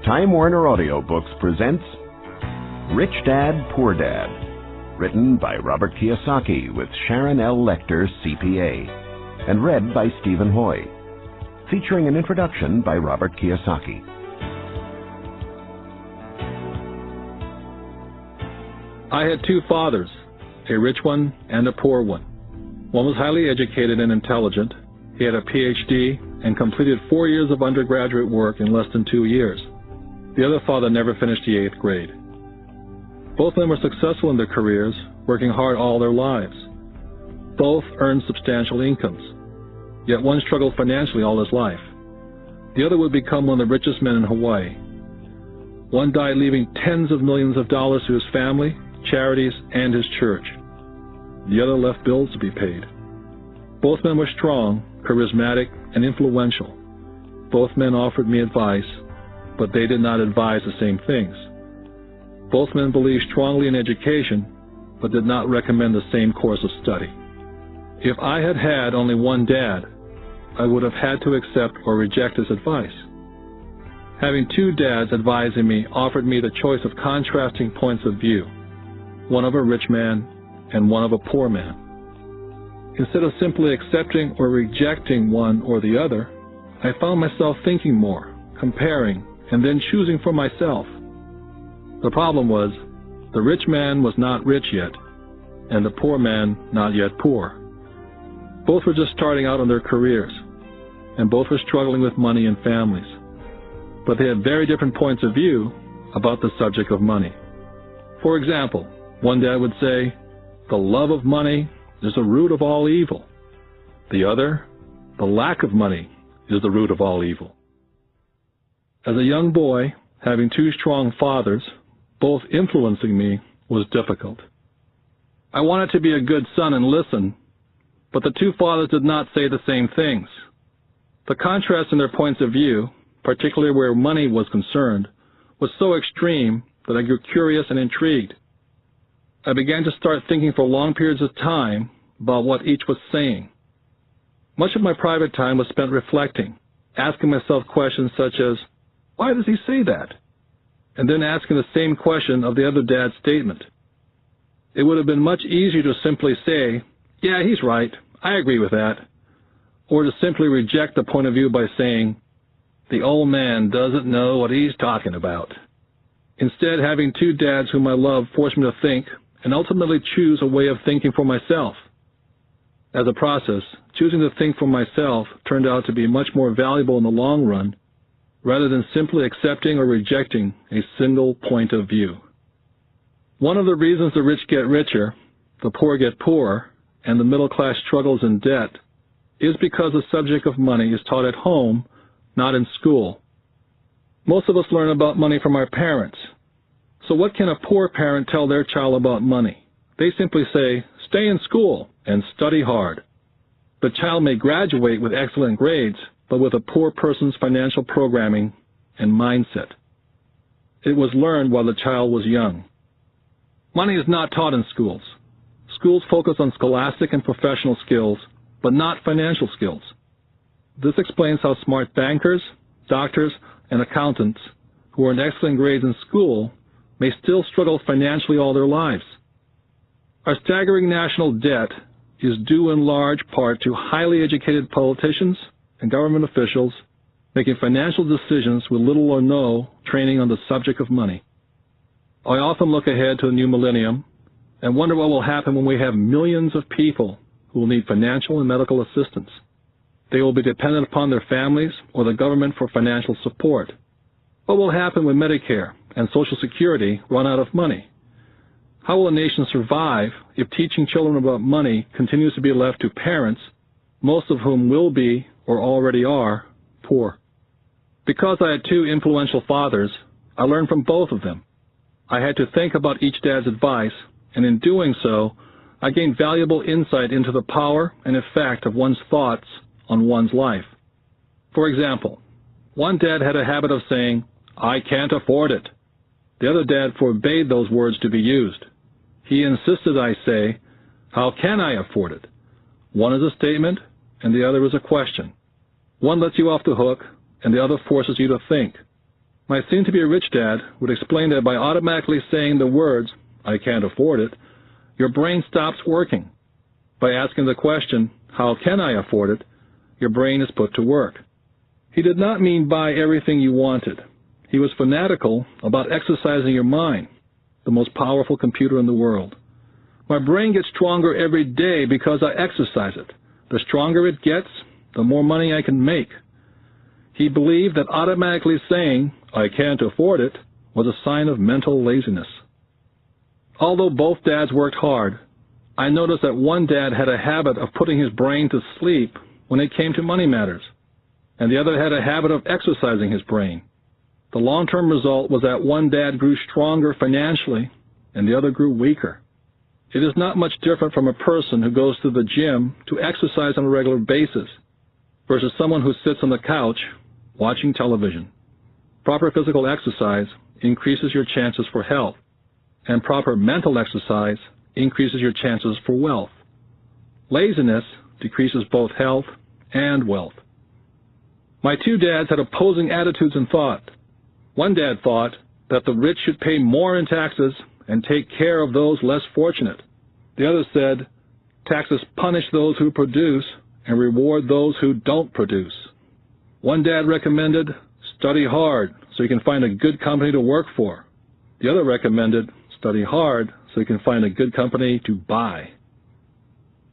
Time Warner Audiobooks presents Rich Dad, Poor Dad, written by Robert Kiyosaki with Sharon L. Lecter, CPA, and read by Stephen Hoy, featuring an introduction by Robert Kiyosaki. I had two fathers, a rich one and a poor one. One was highly educated and intelligent. He had a PhD and completed 4 years of undergraduate work in less than 2 years. The other father never finished the 8th grade. Both of them were successful in their careers, working hard all their lives. Both earned substantial incomes, yet one struggled financially all his life. The other would become one of the richest men in Hawaii. One died leaving tens of millions of dollars to his family, charities, and his church. The other left bills to be paid. Both men were strong, charismatic, and influential. Both men offered me advice, but they did not advise the same things. Both men believed strongly in education, but did not recommend the same course of study. If I had had only one dad, I would have had to accept or reject his advice. Having two dads advising me offered me the choice of contrasting points of view, one of a rich man and one of a poor man. Instead of simply accepting or rejecting one or the other, I found myself thinking more, comparing, and then choosing for myself. The problem was, the rich man was not rich yet, and the poor man not yet poor. Both were just starting out on their careers, and both were struggling with money and families. But they had very different points of view about the subject of money. For example, one dad would say, "The love of money is the root of all evil." The other, "The lack of money is the root of all evil." As a young boy, having two strong fathers, both influencing me, was difficult. I wanted to be a good son and listen, but the two fathers did not say the same things. The contrast in their points of view, particularly where money was concerned, was so extreme that I grew curious and intrigued. I began to start thinking for long periods of time about what each was saying. Much of my private time was spent reflecting, asking myself questions such as, "Why does he say that?" And then asking the same question of the other dad's statement. It would have been much easier to simply say, "Yeah, he's right, I agree with that," or to simply reject the point of view by saying, "The old man doesn't know what he's talking about." Instead, having two dads whom I love forced me to think and ultimately choose a way of thinking for myself. As a process, choosing to think for myself turned out to be much more valuable in the long run, rather than simply accepting or rejecting a single point of view. One of the reasons the rich get richer, the poor get poorer, and the middle class struggles in debt is because the subject of money is taught at home, not in school. Most of us learn about money from our parents. So what can a poor parent tell their child about money? They simply say, "Stay in school and study hard." The child may graduate with excellent grades, but with a poor person's financial programming and mindset. It was learned while the child was young. Money is not taught in schools. Schools focus on scholastic and professional skills, but not financial skills. This explains how smart bankers, doctors, and accountants who earned excellent grades in school may still struggle financially all their lives. Our staggering national debt is due in large part to highly educated politicians and government officials making financial decisions with little or no training on the subject of money. I often look ahead to the new millennium and wonder what will happen when we have millions of people who will need financial and medical assistance. They will be dependent upon their families or the government for financial support. What will happen when Medicare and Social Security run out of money? How will a nation survive if teaching children about money continues to be left to parents, most of whom will be, or already are, poor? Because I had two influential fathers, I learned from both of them. I had to think about each dad's advice, and in doing so, I gained valuable insight into the power and effect of one's thoughts on one's life. For example, one dad had a habit of saying, "I can't afford it." The other dad forbade those words to be used. He insisted I say, "How can I afford it?" One is a statement, and the other is a question. One lets you off the hook, and the other forces you to think. My soon-to-be-rich dad would explain that by automatically saying the words, "I can't afford it," your brain stops working. By asking the question, "How can I afford it?" your brain is put to work. He did not mean buy everything you wanted. He was fanatical about exercising your mind, the most powerful computer in the world. My brain gets stronger every day because I exercise it. The stronger it gets, the more money I can make. He believed that automatically saying, "I can't afford it," was a sign of mental laziness. Although both dads worked hard, I noticed that one dad had a habit of putting his brain to sleep when it came to money matters, and the other had a habit of exercising his brain. The long-term result was that one dad grew stronger financially and the other grew weaker. It is not much different from a person who goes to the gym to exercise on a regular basis versus someone who sits on the couch watching television. Proper physical exercise increases your chances for health, and proper mental exercise increases your chances for wealth. Laziness decreases both health and wealth. My two dads had opposing attitudes and thought. One dad thought that the rich should pay more in taxes and take care of those less fortunate. The other said, taxes punish those who produce and reward those who don't produce. One dad recommended, study hard so you can find a good company to work for. The other recommended, study hard so you can find a good company to buy.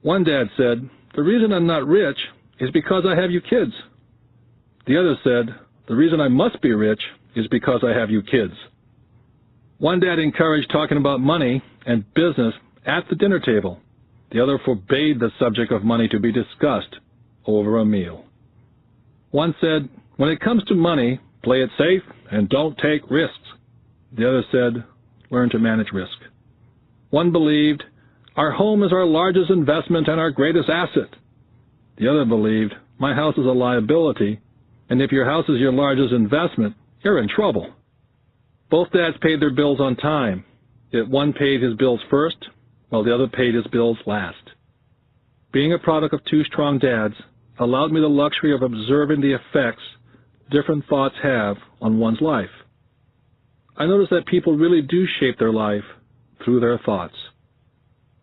One dad said, the reason I'm not rich is because I have you kids. The other said, the reason I must be rich is because I have you kids. One dad encouraged talking about money and business at the dinner table. The other forbade the subject of money to be discussed over a meal. One said, when it comes to money, play it safe and don't take risks. The other said, learn to manage risk. One believed, our home is our largest investment and our greatest asset. The other believed, my house is a liability, and if your house is your largest investment, you're in trouble. Both dads paid their bills on time, yet one paid his bills first, while the other paid his bills last. Being a product of two strong dads allowed me the luxury of observing the effects different thoughts have on one's life. I noticed that people really do shape their life through their thoughts.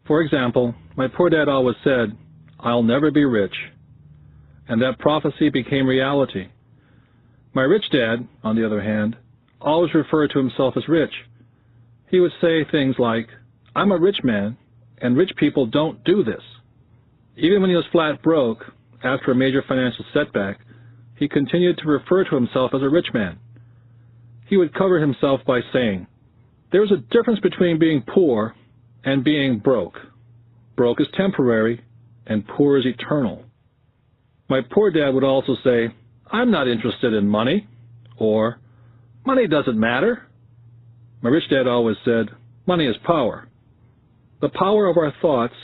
For example, my poor dad always said, I'll never be rich, and that prophecy became reality. My rich dad, on the other hand, always referred to himself as rich. He would say things like, I'm a rich man, and rich people don't do this. Even when he was flat broke, after a major financial setback, he continued to refer to himself as a rich man. He would cover himself by saying, there is a difference between being poor and being broke. Broke is temporary, and poor is eternal. My poor dad would also say, I'm not interested in money, or money doesn't matter. My rich dad always said, money is power. The power of our thoughts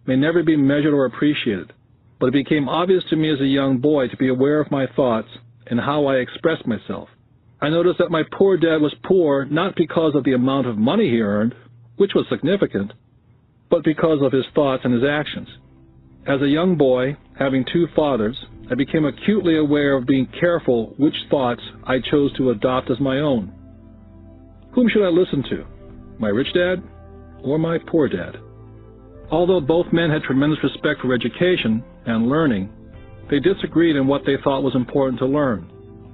may never be measured or appreciated, but it became obvious to me as a young boy to be aware of my thoughts and how I expressed myself. I noticed that my poor dad was poor not because of the amount of money he earned, which was significant, but because of his thoughts and his actions. As a young boy, having two fathers, I became acutely aware of being careful which thoughts I chose to adopt as my own. Whom should I listen to, my rich dad or my poor dad? Although both men had tremendous respect for education and learning, they disagreed in what they thought was important to learn.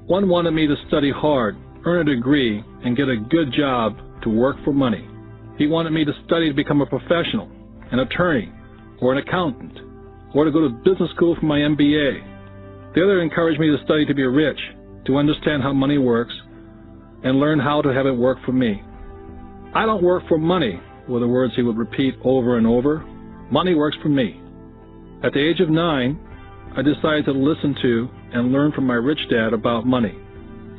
One wanted me to study hard, earn a degree, and get a good job to work for money. He wanted me to study to become a professional, an attorney, or an accountant, or to go to business school for my MBA. The other encouraged me to study to be rich, to understand how money works, and learn how to have it work for me. I don't work for money, were the words he would repeat over and over. Money works for me. At the age of 9, I decided to listen to and learn from my rich dad about money.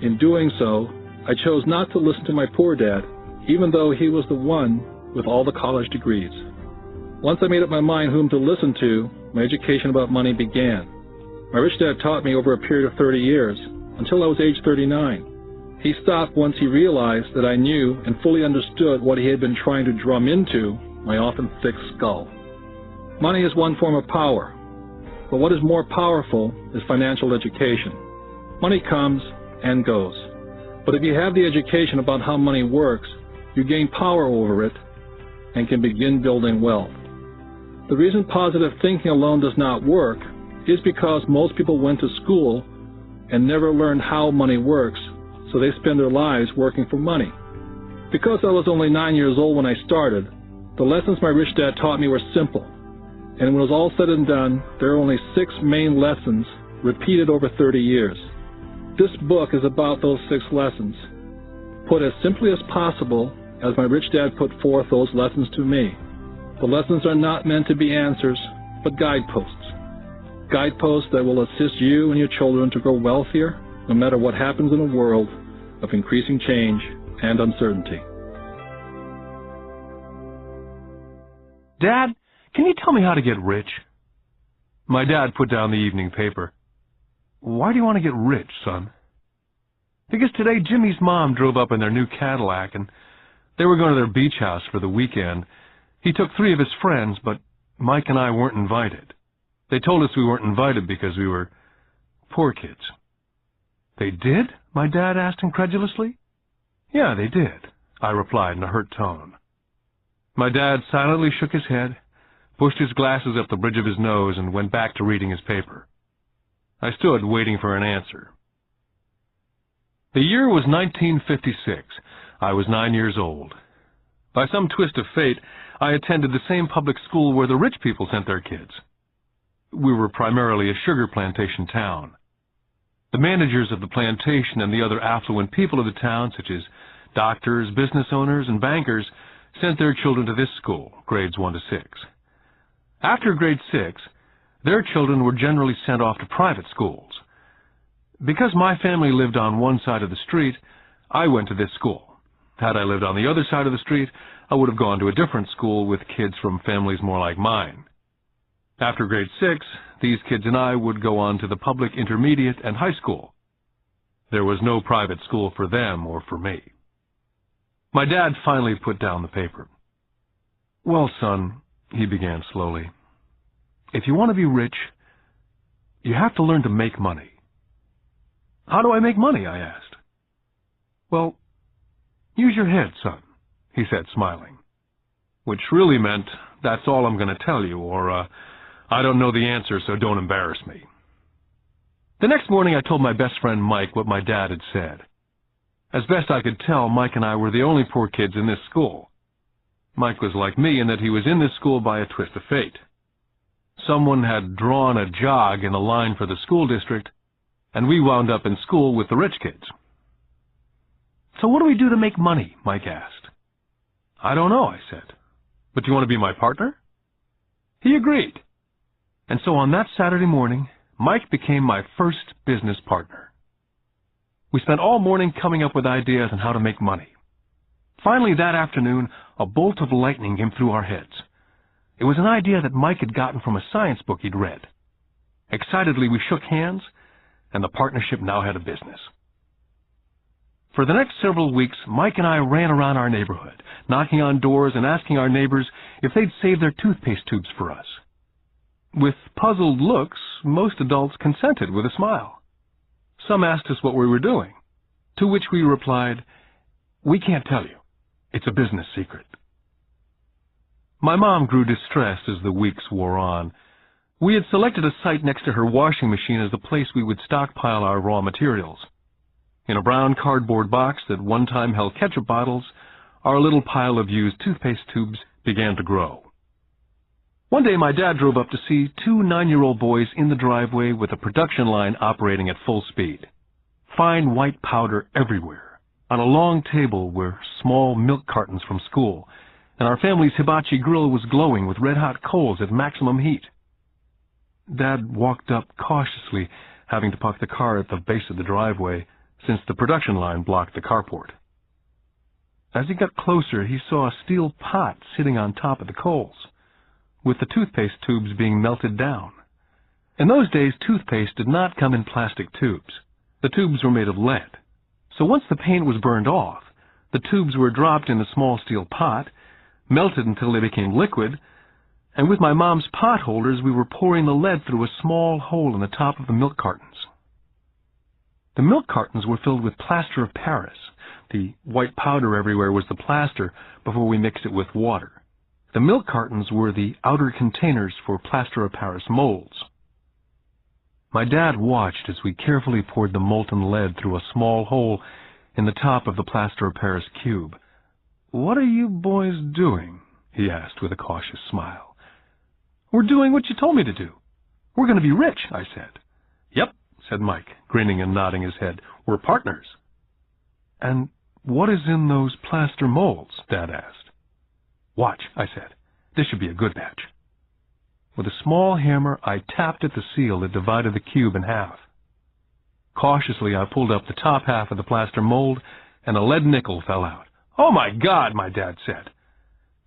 In doing so, I chose not to listen to my poor dad, even though he was the one with all the college degrees. Once I made up my mind whom to listen to, my education about money began. My rich dad taught me over a period of 30 years, until I was age 39. He stopped once he realized that I knew and fully understood what he had been trying to drum into my often thick skull. Money is one form of power, but what is more powerful is financial education. Money comes and goes. But if you have the education about how money works, you gain power over it and can begin building wealth. The reason positive thinking alone does not work is because most people went to school and never learned how money works, so they spend their lives working for money. Because I was only 9 years old when I started, the lessons my rich dad taught me were simple. And when it was all said and done, there are only 6 main lessons repeated over 30 years. This book is about those 6 lessons, put as simply as possible as my rich dad put forth those lessons to me. The lessons are not meant to be answers, but guideposts. Guideposts that will assist you and your children to grow wealthier, no matter what happens in a world of increasing change and uncertainty. Dad, can you tell me how to get rich? My dad put down the evening paper. Why do you want to get rich, son? Because today Jimmy's mom drove up in their new Cadillac and they were going to their beach house for the weekend. He took 3 of his friends, but Mike and I weren't invited. They told us we weren't invited because we were poor kids. They did? My dad asked incredulously. Yeah, they did, I replied in a hurt tone. My dad silently shook his head, pushed his glasses up the bridge of his nose, and went back to reading his paper. I stood waiting for an answer. The year was 1956. I was 9 years old. By some twist of fate, I attended the same public school where the rich people sent their kids. We were primarily a sugar plantation town. The managers of the plantation and the other affluent people of the town, such as doctors, business owners, and bankers, sent their children to this school, grades 1 to 6. After grade 6, their children were generally sent off to private schools. Because my family lived on one side of the street, I went to this school. Had I lived on the other side of the street, I would have gone to a different school with kids from families more like mine. After grade 6, these kids and I would go on to the public intermediate and high school. There was no private school for them or for me. My dad finally put down the paper. Well, son, he began slowly, if you want to be rich, you have to learn to make money. How do I make money? I asked. Well, use your head, son, he said, smiling, which really meant, that's all I'm going to tell you, or, I don't know the answer, so don't embarrass me. The next morning, I told my best friend Mike what my dad had said. As best I could tell, Mike and I were the only poor kids in this school. Mike was like me in that he was in this school by a twist of fate. Someone had drawn a jog in a line for the school district, and we wound up in school with the rich kids. So what do we do to make money? Mike asked. I don't know, I said. But do you want to be my partner? He agreed. And so on that Saturday morning, Mike became my first business partner. We spent all morning coming up with ideas on how to make money. Finally, that afternoon, a bolt of lightning came through our heads. It was an idea that Mike had gotten from a science book he'd read. Excitedly, we shook hands, and the partnership now had a business. For the next several weeks, Mike and I ran around our neighborhood, knocking on doors and asking our neighbors if they'd save their toothpaste tubes for us. With puzzled looks, most adults consented with a smile. Some asked us what we were doing, to which we replied, "We can't tell you. It's a business secret." My mom grew distressed as the weeks wore on. We had selected a site next to her washing machine as the place we would stockpile our raw materials. In a brown cardboard box that one time held ketchup bottles, our little pile of used toothpaste tubes began to grow. One day my dad drove up to see 2 9-year-old boys in the driveway with a production line operating at full speed. Fine white powder everywhere. On a long table were small milk cartons from school, and our family's hibachi grill was glowing with red-hot coals at maximum heat. Dad walked up cautiously, having to park the car at the base of the driveway, since the production line blocked the carport. As he got closer, he saw a steel pot sitting on top of the coals, with the toothpaste tubes being melted down. In those days, toothpaste did not come in plastic tubes. The tubes were made of lead. So once the paint was burned off, the tubes were dropped in a small steel pot, melted until they became liquid, and with my mom's pot holders, we were pouring the lead through a small hole in the top of the milk cartons. The milk cartons were filled with plaster of Paris. The white powder everywhere was the plaster before we mixed it with water. The milk cartons were the outer containers for plaster of Paris molds. My dad watched as we carefully poured the molten lead through a small hole in the top of the plaster of Paris cube. "What are you boys doing?" he asked with a cautious smile. "We're doing what you told me to do. We're going to be rich," I said. "Yep," said Mike, grinning and nodding his head. "We're partners." "And what is in those plaster molds?" Dad asked. "Watch," I said. "This should be a good batch." With a small hammer, I tapped at the seal that divided the cube in half. Cautiously, I pulled up the top half of the plaster mold, and a lead nickel fell out. "Oh, my God," my dad said.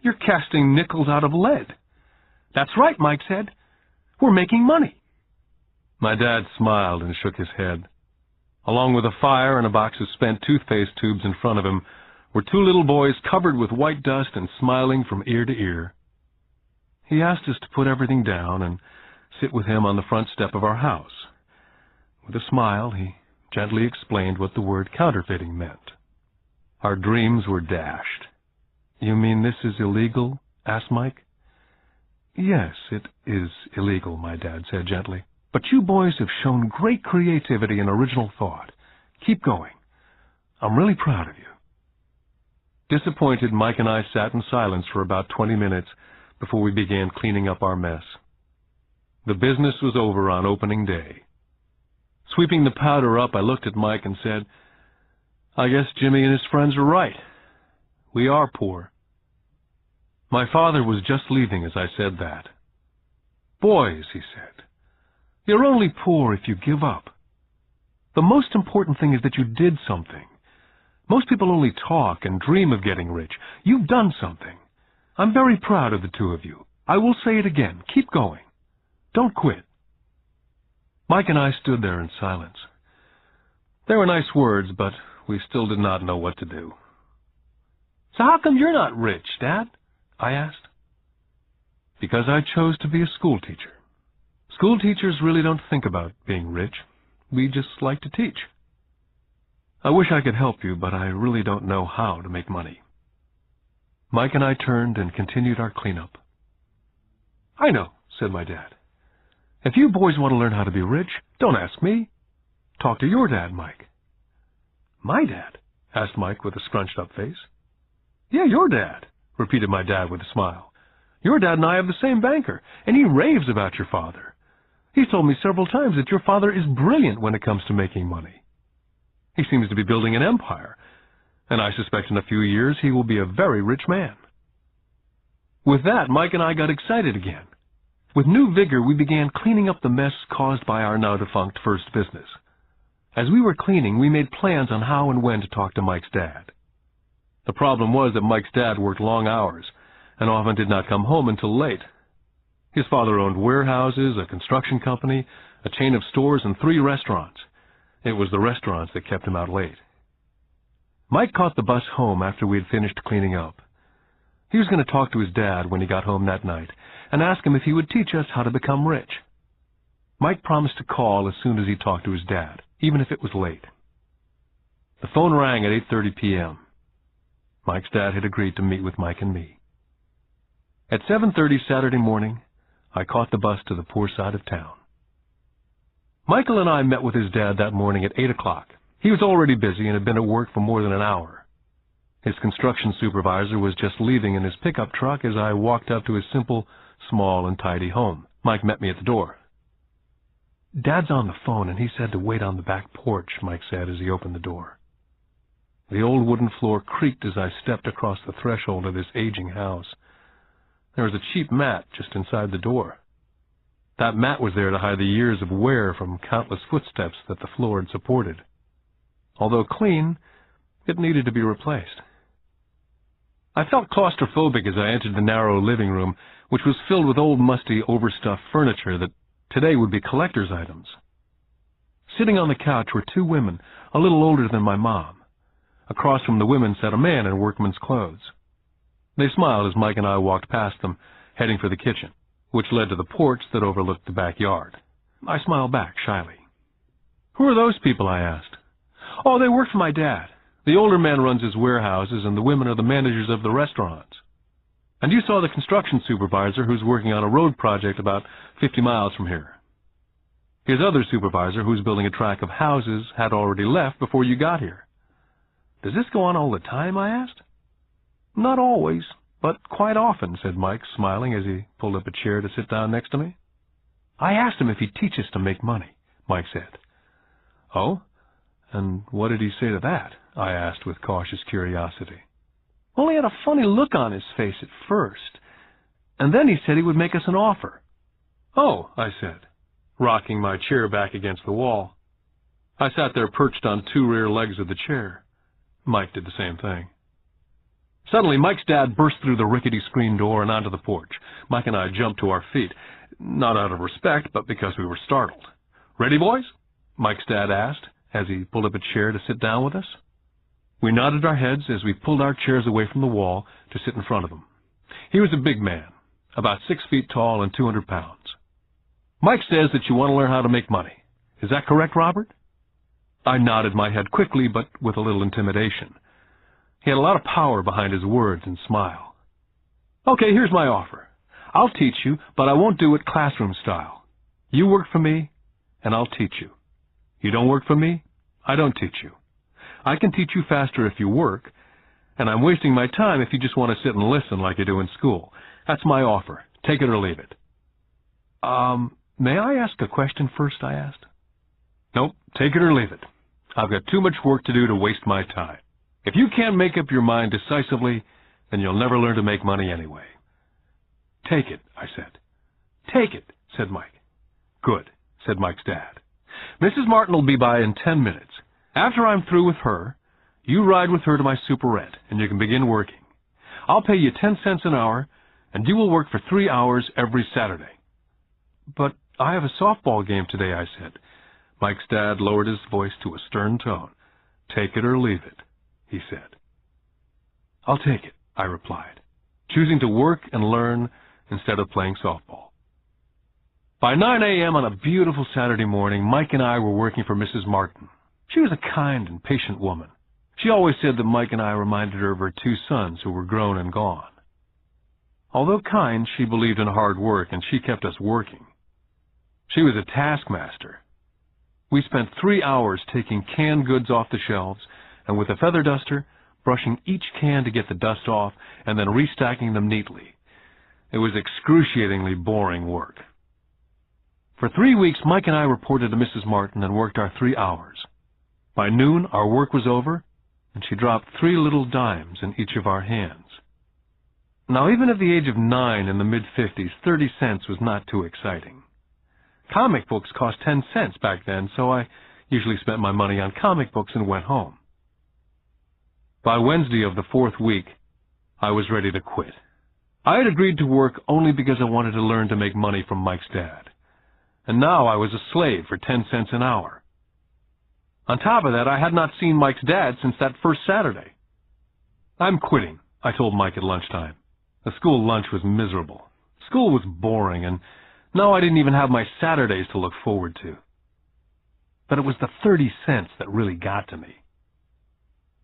"You're casting nickels out of lead." "That's right," Mike said. "We're making money." My dad smiled and shook his head. Along with a fire and a box of spent toothpaste tubes in front of him were two little boys covered with white dust and smiling from ear to ear. He asked us to put everything down and sit with him on the front step of our house. With a smile, he gently explained what the word counterfeiting meant. Our dreams were dashed. "You mean this is illegal?" asked Mike. "Yes, it is illegal," my dad said gently. "But you boys have shown great creativity and original thought. Keep going. I'm really proud of you." Disappointed, Mike and I sat in silence for about 20 minutes before we began cleaning up our mess. The business was over on opening day. Sweeping the powder up, I looked at Mike and said, "I guess Jimmy and his friends are right. We are poor." My father was just leaving as I said that. "Boys," he said, "you're only poor if you give up. The most important thing is that you did something. Most people only talk and dream of getting rich. You've done something. I'm very proud of the two of you. I will say it again. Keep going. Don't quit." Mike and I stood there in silence. They were nice words, but we still did not know what to do. "So how come you're not rich, Dad?" I asked. "Because I chose to be a school teacher. School teachers really don't think about being rich. We just like to teach. I wish I could help you, but I really don't know how to make money." Mike and I turned and continued our cleanup. "I know," said my dad. "If you boys want to learn how to be rich, don't ask me. Talk to your dad, Mike." "My dad?" asked Mike with a scrunched-up face. "Yeah, your dad," repeated my dad with a smile. "Your dad and I have the same banker, and he raves about your father. He's told me several times that your father is brilliant when it comes to making money. He seems to be building an empire, and I suspect in a few years he will be a very rich man." With that, Mike and I got excited again. With new vigor, we began cleaning up the mess caused by our now-defunct first business. As we were cleaning, we made plans on how and when to talk to Mike's dad. The problem was that Mike's dad worked long hours and often did not come home until late. His father owned warehouses, a construction company, a chain of stores, and 3 restaurants. It was the restaurants that kept him out late. Mike caught the bus home after we had finished cleaning up. He was going to talk to his dad when he got home that night and ask him if he would teach us how to become rich. Mike promised to call as soon as he talked to his dad, even if it was late. The phone rang at 8:30 p.m. Mike's dad had agreed to meet with Mike and me. At 7:30 Saturday morning, I caught the bus to the poor side of town. Michael and I met with his dad that morning at 8 o'clock. He was already busy and had been at work for more than an hour. His construction supervisor was just leaving in his pickup truck as I walked up to his simple, small, and tidy home. Mike met me at the door. "Dad's on the phone, and he said to wait on the back porch," Mike said as he opened the door. The old wooden floor creaked as I stepped across the threshold of this aging house. There was a cheap mat just inside the door. That mat was there to hide the years of wear from countless footsteps that the floor had supported. Although clean, it needed to be replaced. I felt claustrophobic as I entered the narrow living room, which was filled with old, musty, overstuffed furniture that today would be collector's items. Sitting on the couch were 2 women, a little older than my mom. Across from the women sat a man in workman's clothes. They smiled as Mike and I walked past them, heading for the kitchen, which led to the porch that overlooked the backyard. I smiled back shyly. "Who are those people?" I asked. Oh, they work for my dad. The older man runs his warehouses, and the women are the managers of the restaurants. And you saw the construction supervisor who's working on a road project about 50 miles from here. His other supervisor, who's building a tract of houses, had already left before you got here. Does this go on all the time, I asked. Not always, but quite often, said Mike, smiling as he pulled up a chair to sit down next to me. I asked him if he'd teach us to make money, Mike said. Oh? And what did he say to that? I asked with cautious curiosity. Well, he had a funny look on his face at first, and then he said he would make us an offer. Oh, I said, rocking my chair back against the wall. I sat there perched on two rear legs of the chair. Mike did the same thing. Suddenly, Mike's dad burst through the rickety screen door and onto the porch. Mike and I jumped to our feet, not out of respect, but because we were startled. Ready, boys? Mike's dad asked, as he pulled up a chair to sit down with us. We nodded our heads as we pulled our chairs away from the wall to sit in front of him. He was a big man, about 6 feet tall and 200 pounds. Mike says that you want to learn how to make money. Is that correct, Robert? I nodded my head quickly, but with a little intimidation. He had a lot of power behind his words and smile. Okay, here's my offer. I'll teach you, but I won't do it classroom style. You work for me, and I'll teach you. You don't work for me, I don't teach you. I can teach you faster if you work, and I'm wasting my time if you just want to sit and listen like you do in school. That's my offer. Take it or leave it. May I ask a question first, I asked. Nope, take it or leave it. I've got too much work to do to waste my time. If you can't make up your mind decisively, then you'll never learn to make money anyway. Take it, I said. Take it, said Mike. Good, said Mike's dad. Mrs. Martin will be by in 10 minutes. After I'm through with her, you ride with her to my superette, and you can begin working. I'll pay you 10 cents an hour, and you will work for 3 hours every Saturday. But I have a softball game today, I said. Mike's dad lowered his voice to a stern tone. Take it or leave it, he said. I'll take it, I replied, choosing to work and learn instead of playing softball. By 9 a.m. on a beautiful Saturday morning, Mike and I were working for Mrs. Martin. She was a kind and patient woman. She always said that Mike and I reminded her of her 2 sons who were grown and gone. Although kind, she believed in hard work, and she kept us working. She was a taskmaster. We spent 3 hours taking canned goods off the shelves, and with a feather duster, brushing each can to get the dust off, and then restacking them neatly. It was excruciatingly boring work. For 3 weeks, Mike and I reported to Mrs. Martin and worked our 3 hours. By noon, our work was over, and she dropped 3 little dimes in each of our hands. Now, even at the age of 9 in the mid-50s, 30 cents was not too exciting. Comic books cost 10 cents back then, so I usually spent my money on comic books and went home. By Wednesday of the 4th week, I was ready to quit. I had agreed to work only because I wanted to learn to make money from Mike's dad. And now I was a slave for 10 cents an hour. On top of that, I had not seen Mike's dad since that first Saturday. I'm quitting, I told Mike at lunchtime. The school lunch was miserable. School was boring, and now I didn't even have my Saturdays to look forward to. But it was the 30 cents that really got to me.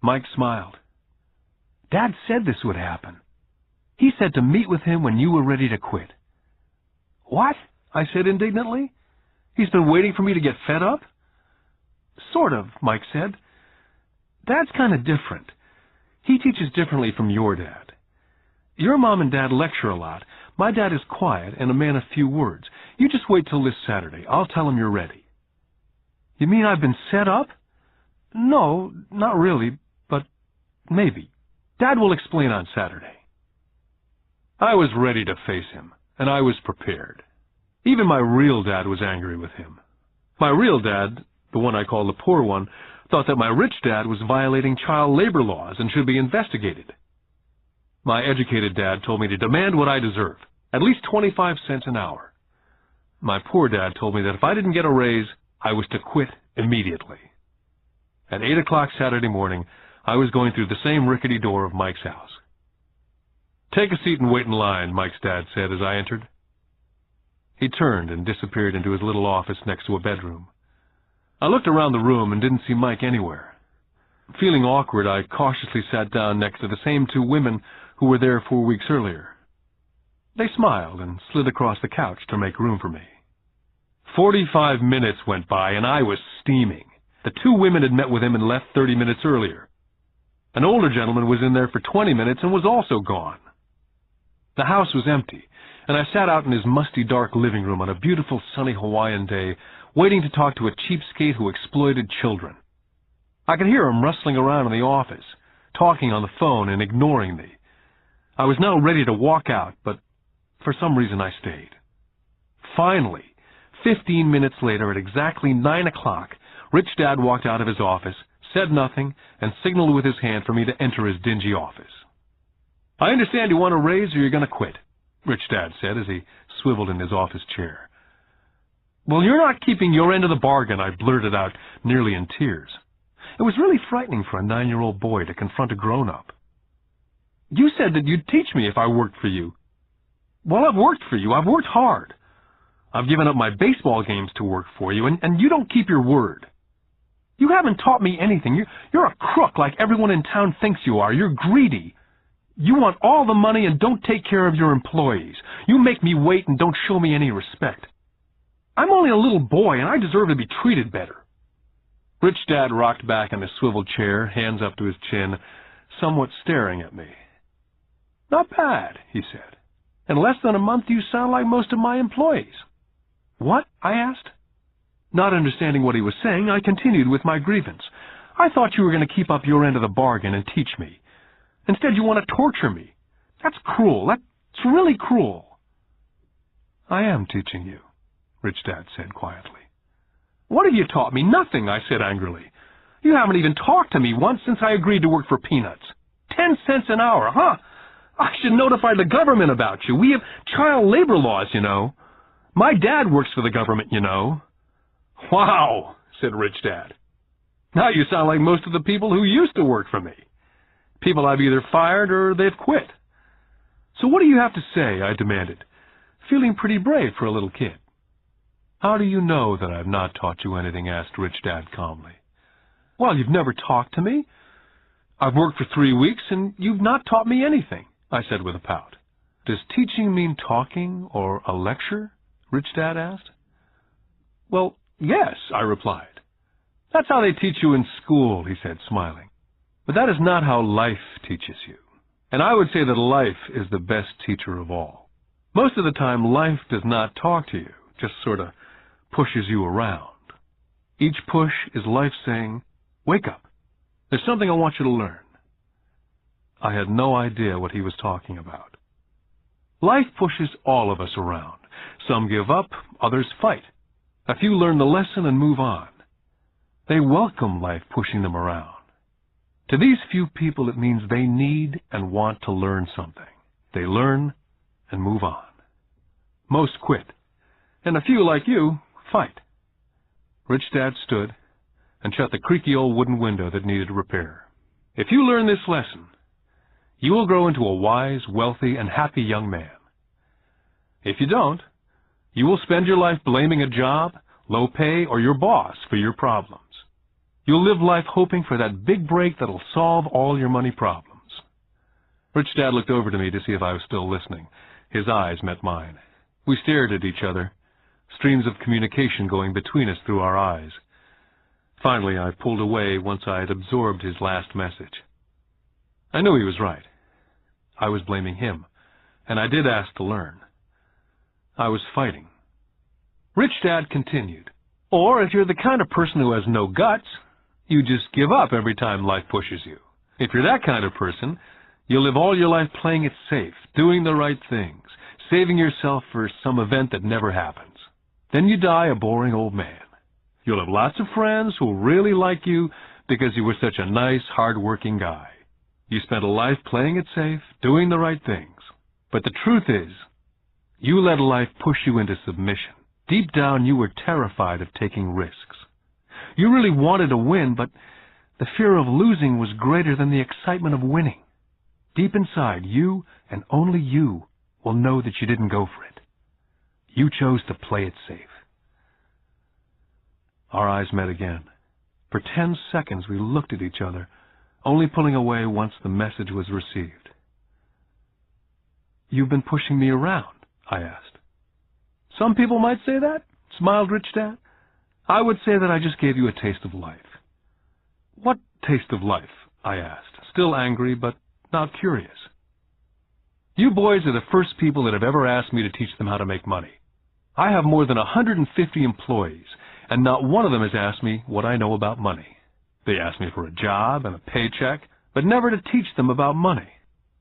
Mike smiled. Dad said this would happen. He said to meet with him when you were ready to quit. What? I said indignantly. He's been waiting for me to get fed up? Sort of, Mike said. Dad's kind of different. He teaches differently from your dad. Your mom and dad lecture a lot. My dad is quiet and a man of few words. You just wait till this Saturday. I'll tell him you're ready. You mean I've been set up? No, not really, but maybe. Dad will explain on Saturday. I was ready to face him, and I was prepared. Even my real dad was angry with him. My real dad, the one I call the poor one, thought that my rich dad was violating child labor laws and should be investigated. My educated dad told me to demand what I deserve, at least 25 cents an hour. My poor dad told me that if I didn't get a raise, I was to quit immediately. At 8 o'clock Saturday morning, I was going through the same rickety door of Mike's house. Take a seat and wait in line, Mike's dad said as I entered. He turned and disappeared into his little office next to a bedroom. I looked around the room and didn't see Mike anywhere. Feeling awkward, I cautiously sat down next to the same two women who were there 4 weeks earlier. They smiled and slid across the couch to make room for me. 45 minutes went by, and I was steaming. The two women had met with him and left 30 minutes earlier. An older gentleman was in there for 20 minutes and was also gone. The house was empty, and I sat out in his musty, dark living room on a beautiful, sunny Hawaiian day, waiting to talk to a cheapskate who exploited children. I could hear him rustling around in the office, talking on the phone and ignoring me. I was now ready to walk out, but for some reason I stayed. Finally, 15 minutes later, at exactly 9 o'clock, Rich Dad walked out of his office, said nothing, and signaled with his hand for me to enter his dingy office. "I understand you want a raise or you're going to quit," Rich Dad said as he swiveled in his office chair. "Well, you're not keeping your end of the bargain," I blurted out, nearly in tears. It was really frightening for a 9-year-old boy to confront a grown-up. "You said that you'd teach me if I worked for you." "Well, I've worked for you. I've worked hard. I've given up my baseball games to work for you, and you don't keep your word. You haven't taught me anything. You're a crook like everyone in town thinks you are. You're greedy. You want all the money and don't take care of your employees. You make me wait and don't show me any respect. I'm only a little boy, and I deserve to be treated better." Rich Dad rocked back in his swivel chair, hands up to his chin, somewhat staring at me. "Not bad," he said. "In less than a month you sound like most of my employees." "What?" I asked. Not understanding what he was saying, I continued with my grievance. "I thought you were going to keep up your end of the bargain and teach me. Instead, you want to torture me. That's cruel. That's really cruel." "I am teaching you," Rich Dad said quietly. "What have you taught me?" "Nothing," I said angrily. "You haven't even talked to me once since I agreed to work for peanuts. 10 cents an hour, huh? I should notify the government about you. We have child labor laws, you know. My dad works for the government, you know." "Wow," said Rich Dad. "Now you sound like most of the people who used to work for me. People I've either fired or they've quit." "So what do you have to say?" I demanded, feeling pretty brave for a little kid. "How do you know that I've not taught you anything?" asked Rich Dad calmly. "Well, you've never talked to me. I've worked for 3 weeks, and you've not taught me anything," I said with a pout. "Does teaching mean talking or a lecture?" Rich Dad asked. "Well, yes," I replied. "That's how they teach you in school," he said, smiling. "But that is not how life teaches you. And I would say that life is the best teacher of all. Most of the time, life does not talk to you, just sort of pushes you around. Each push is life saying, 'Wake up. There's something I want you to learn.'" I had no idea what he was talking about. Life pushes all of us around. Some give up, others fight. A few learn the lesson and move on. They welcome life pushing them around. To these few people, it means they need and want to learn something. They learn and move on. Most quit, and a few like you fight. Rich Dad stood and shut the creaky old wooden window that needed repair. "If you learn this lesson, you will grow into a wise, wealthy, and happy young man. If you don't, you will spend your life blaming a job, low pay, or your boss for your problems. You'll live life hoping for that big break that'll solve all your money problems." Rich Dad looked over to me to see if I was still listening. His eyes met mine. We stared at each other, streams of communication going between us through our eyes. Finally, I pulled away once I had absorbed his last message. I knew he was right. I was blaming him, and I did ask to learn. I was fighting. Rich Dad continued, "Or if you're the kind of person who has no guts, you just give up every time life pushes you. If you're that kind of person, you'll live all your life playing it safe, doing the right things, saving yourself for some event that never happens. Then you die a boring old man. You'll have lots of friends who'll really like you because you were such a nice, hard-working guy. You spent a life playing it safe, doing the right things. But the truth is, you let life push you into submission. Deep down, you were terrified of taking risks. You really wanted to win, but the fear of losing was greater than the excitement of winning. Deep inside, you and only you will know that you didn't go for it. You chose to play it safe." Our eyes met again. For 10 seconds, we looked at each other, only pulling away once the message was received. "You've been pushing me around?" I asked. "Some people might say that," smiled Rich Dad. "I would say that I just gave you a taste of life." "What taste of life?" I asked, still angry but not curious. "You boys are the first people that have ever asked me to teach them how to make money. I have more than 150 employees, and not one of them has asked me what I know about money. They ask me for a job and a paycheck, but never to teach them about money.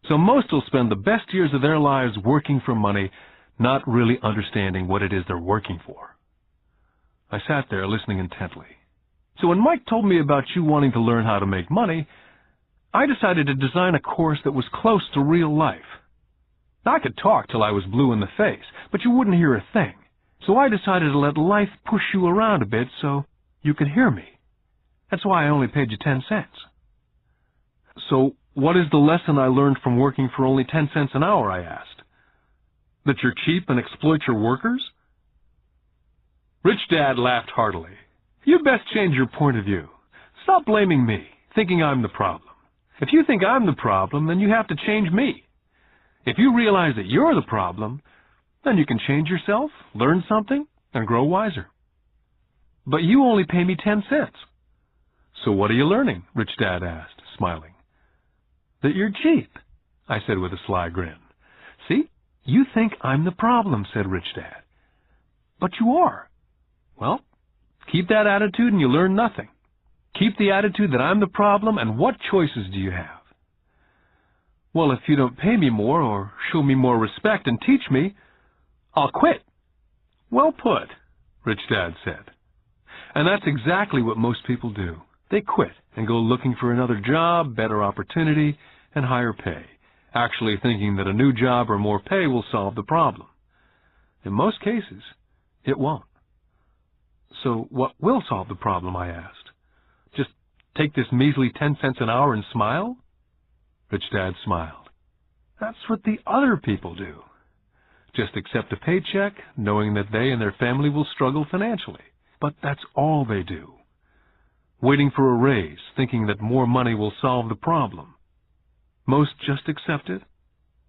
So most will spend the best years of their lives working for money, not really understanding what it is they're working for." I sat there listening intently. "So when Mike told me about you wanting to learn how to make money, I decided to design a course that was close to real life. I could talk till I was blue in the face, but you wouldn't hear a thing. So I decided to let life push you around a bit so you could hear me. That's why I only paid you 10 cents. "So what is the lesson I learned from working for only 10 cents an hour?" I asked. "That you're cheap and exploit your workers?" Rich Dad laughed heartily. "You'd best change your point of view. Stop blaming me, thinking I'm the problem. If you think I'm the problem, then you have to change me. If you realize that you're the problem, then you can change yourself, learn something, and grow wiser." "But you only pay me 10 cents. "So what are you learning?" Rich Dad asked, smiling. "That you're cheap," I said with a sly grin. "See, you think I'm the problem," said Rich Dad. "But you are. Well, keep that attitude and you learn nothing. Keep the attitude that I'm the problem, and what choices do you have?" "Well, if you don't pay me more or show me more respect and teach me, I'll quit." "Well put," Rich Dad said. And that's exactly what most people do. They quit and go looking for another job, better opportunity, and higher pay, actually thinking that a new job or more pay will solve the problem. In most cases, it won't. "So what will solve the problem?" I asked. "Just take this measly 10 cents an hour and smile?" Rich Dad smiled. "That's what the other people do. Just accept a paycheck, knowing that they and their family will struggle financially. But that's all they do. Waiting for a raise, thinking that more money will solve the problem. Most just accept it,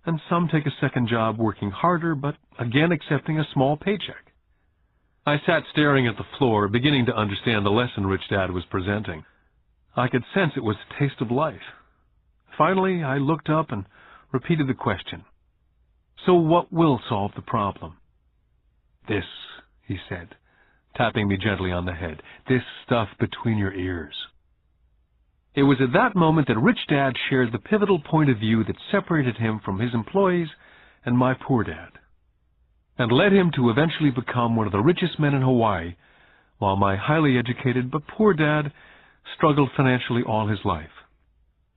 and some take a second job working harder, but again accepting a small paycheck." I sat staring at the floor, beginning to understand the lesson Rich Dad was presenting. I could sense it was a taste of life. Finally, I looked up and repeated the question. "So what will solve the problem?" "This," he said, tapping me gently on the head. "This stuff between your ears." It was at that moment that Rich Dad shared the pivotal point of view that separated him from his employees and my poor dad, and led him to eventually become one of the richest men in Hawaii, while my highly educated but poor dad struggled financially all his life.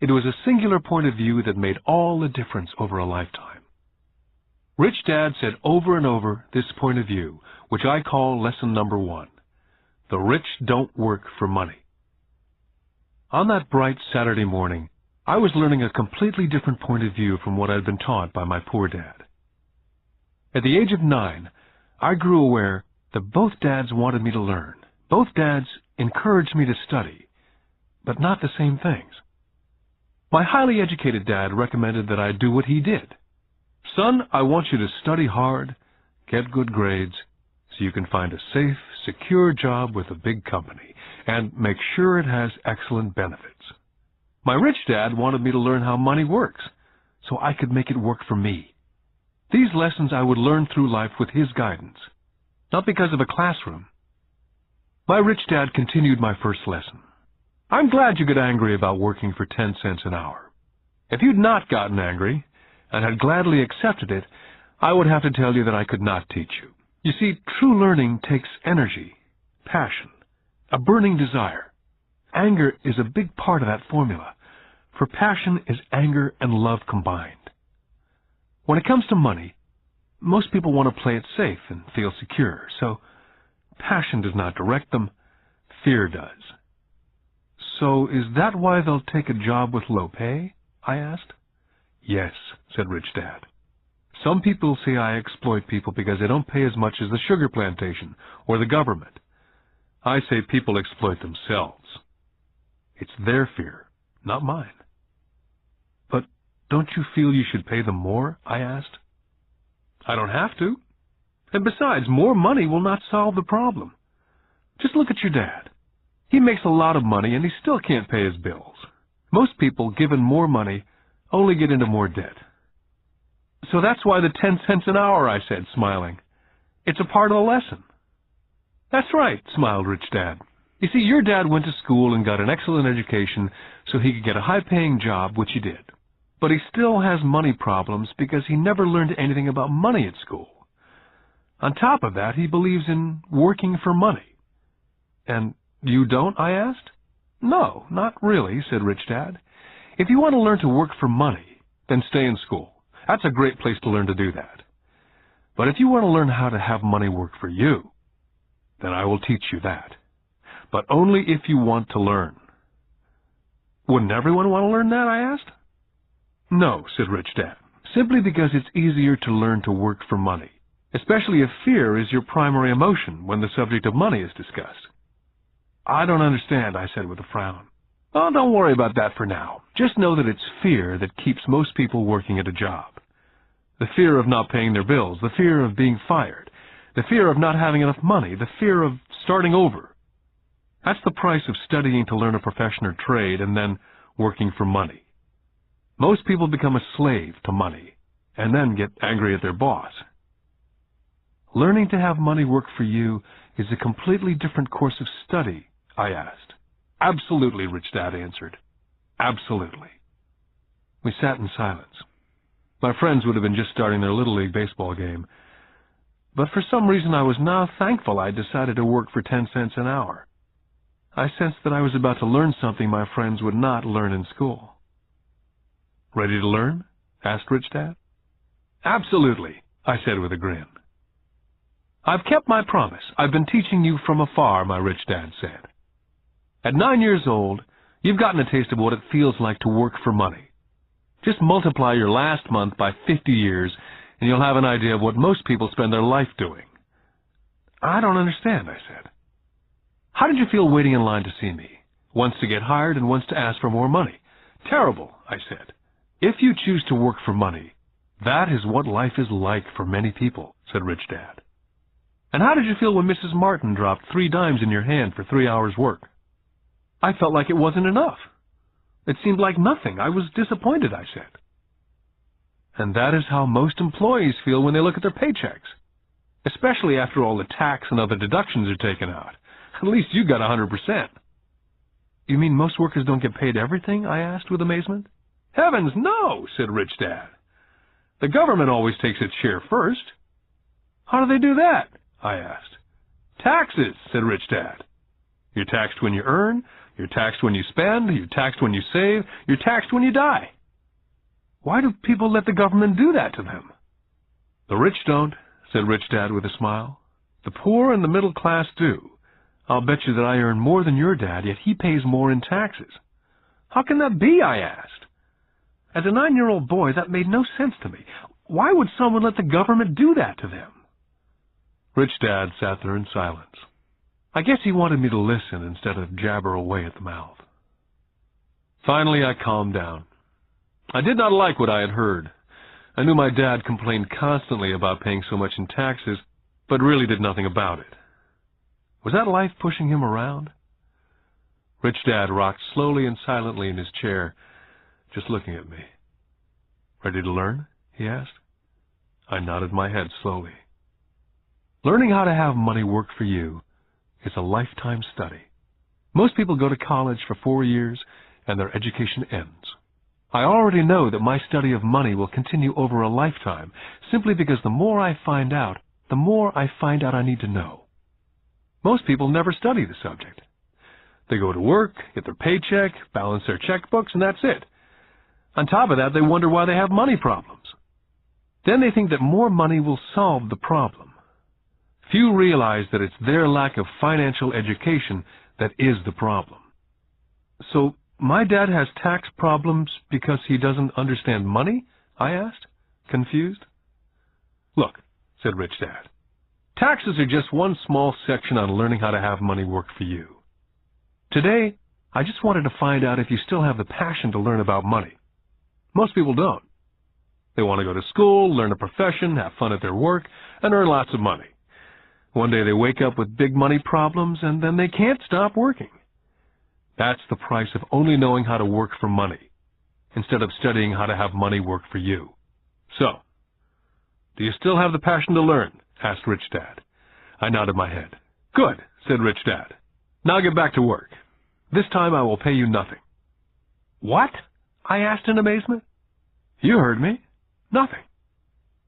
It was a singular point of view that made all the difference over a lifetime. Rich Dad said over and over this point of view, which I call lesson number 1. The rich don't work for money. On that bright Saturday morning, I was learning a completely different point of view from what I'd been taught by my poor dad. At the age of 9, I grew aware that both dads wanted me to learn. Both dads encouraged me to study, but not the same things. My highly educated dad recommended that I do what he did. "Son, I want you to study hard, get good grades, so you can find a safe, secure job with a big company, and make sure it has excellent benefits." My rich dad wanted me to learn how money works, so I could make it work for me. These lessons I would learn through life with his guidance, not because of a classroom. My rich dad continued my first lesson. "I'm glad you get angry about working for 10 cents an hour. If you'd not gotten angry, and had gladly accepted it, I would have to tell you that I could not teach you. You see, true learning takes energy, passion, a burning desire. Anger is a big part of that formula, for passion is anger and love combined. When it comes to money, most people want to play it safe and feel secure, so passion does not direct them, fear does." "So is that why they'll take a job with low pay?" I asked. "Yes," said Rich Dad. "Some people say I exploit people because they don't pay as much as the sugar plantation or the government. I say people exploit themselves. It's their fear, not mine. But don't you feel you should pay them more? I asked. I don't have to. And besides, more money will not solve the problem. Just look at your dad. He makes a lot of money and he still can't pay his bills. Most people, given more money, only get into more debt. So that's why the 10 cents an hour, I said, smiling. It's a part of the lesson. That's right, smiled Rich Dad. You see, your dad went to school and got an excellent education so he could get a high-paying job, which he did. But he still has money problems because he never learned anything about money at school. On top of that, he believes in working for money. And you don't, I asked? No, not really, said Rich Dad. If you want to learn to work for money, then stay in school. That's a great place to learn to do that. But if you want to learn how to have money work for you, then I will teach you that. But only if you want to learn. Wouldn't everyone want to learn that, I asked? No, said Rich Dad, simply because it's easier to learn to work for money, especially if fear is your primary emotion when the subject of money is discussed. I don't understand, I said with a frown. Oh, don't worry about that for now. Just know that it's fear that keeps most people working at a job. The fear of not paying their bills, the fear of being fired, the fear of not having enough money, the fear of starting over. That's the price of studying to learn a profession or trade and then working for money. Most people become a slave to money and then get angry at their boss. Learning to have money work for you is a completely different course of study, I asked. Absolutely, Rich Dad answered. Absolutely. We sat in silence. My friends would have been just starting their Little League baseball game. But for some reason I was now thankful I decided to work for 10 cents an hour. I sensed that I was about to learn something my friends would not learn in school. Ready to learn? Asked Rich Dad. Absolutely, I said with a grin. I've kept my promise. I've been teaching you from afar, my Rich Dad said. At 9 years old, you've gotten a taste of what it feels like to work for money. Just multiply your last month by 50 years, and you'll have an idea of what most people spend their life doing. I don't understand, I said. How did you feel waiting in line to see me? Once to get hired and once to ask for more money. Terrible, I said. If you choose to work for money, that is what life is like for many people, said Rich Dad. And how did you feel when Mrs. Martin dropped 3 dimes in your hand for 3 hours' work? I felt like it wasn't enough. It seemed like nothing. I was disappointed, I said. And that is how most employees feel when they look at their paychecks, especially after all the tax and other deductions are taken out. At least you got 100%. You mean most workers don't get paid everything? I asked with amazement. Heavens, no, said Rich Dad. The government always takes its share first. How do they do that? I asked. Taxes, said Rich Dad. You're taxed when you earn, you're taxed when you spend, you're taxed when you save, you're taxed when you die. Why do people let the government do that to them? The rich don't, said Rich Dad with a smile. The poor and the middle class do. I'll bet you that I earn more than your dad, yet he pays more in taxes. How can that be? I asked. As a 9-year-old boy, that made no sense to me. Why would someone let the government do that to them? Rich Dad sat there in silence. I guess he wanted me to listen instead of jabber away at the mouth. Finally, I calmed down. I did not like what I had heard. I knew my dad complained constantly about paying so much in taxes, but really did nothing about it. Was that life pushing him around? Rich Dad rocked slowly and silently in his chair, just looking at me. Ready to learn? He asked. I nodded my head slowly. Learning how to have money work for you is a lifetime study. Most people go to college for 4 years and their education ends. I already know that my study of money will continue over a lifetime simply because the more I find out, the more I find out I need to know. Most people never study the subject. They go to work, get their paycheck, balance their checkbooks, and that's it. On top of that, they wonder why they have money problems. Then they think that more money will solve the problem. Few realize that it's their lack of financial education that is the problem. So, my dad has tax problems because he doesn't understand money? I asked, confused. Look, said Rich Dad, taxes are just one small section on learning how to have money work for you. Today, I just wanted to find out if you still have the passion to learn about money. Most people don't. They want to go to school, learn a profession, have fun at their work, and earn lots of money. One day they wake up with big money problems, and then they can't stop working. That's the price of only knowing how to work for money, instead of studying how to have money work for you. So, do you still have the passion to learn? Asked Rich Dad. I nodded my head. Good, said Rich Dad. Now get back to work. This time I will pay you nothing. What? I asked in amazement. You heard me. Nothing.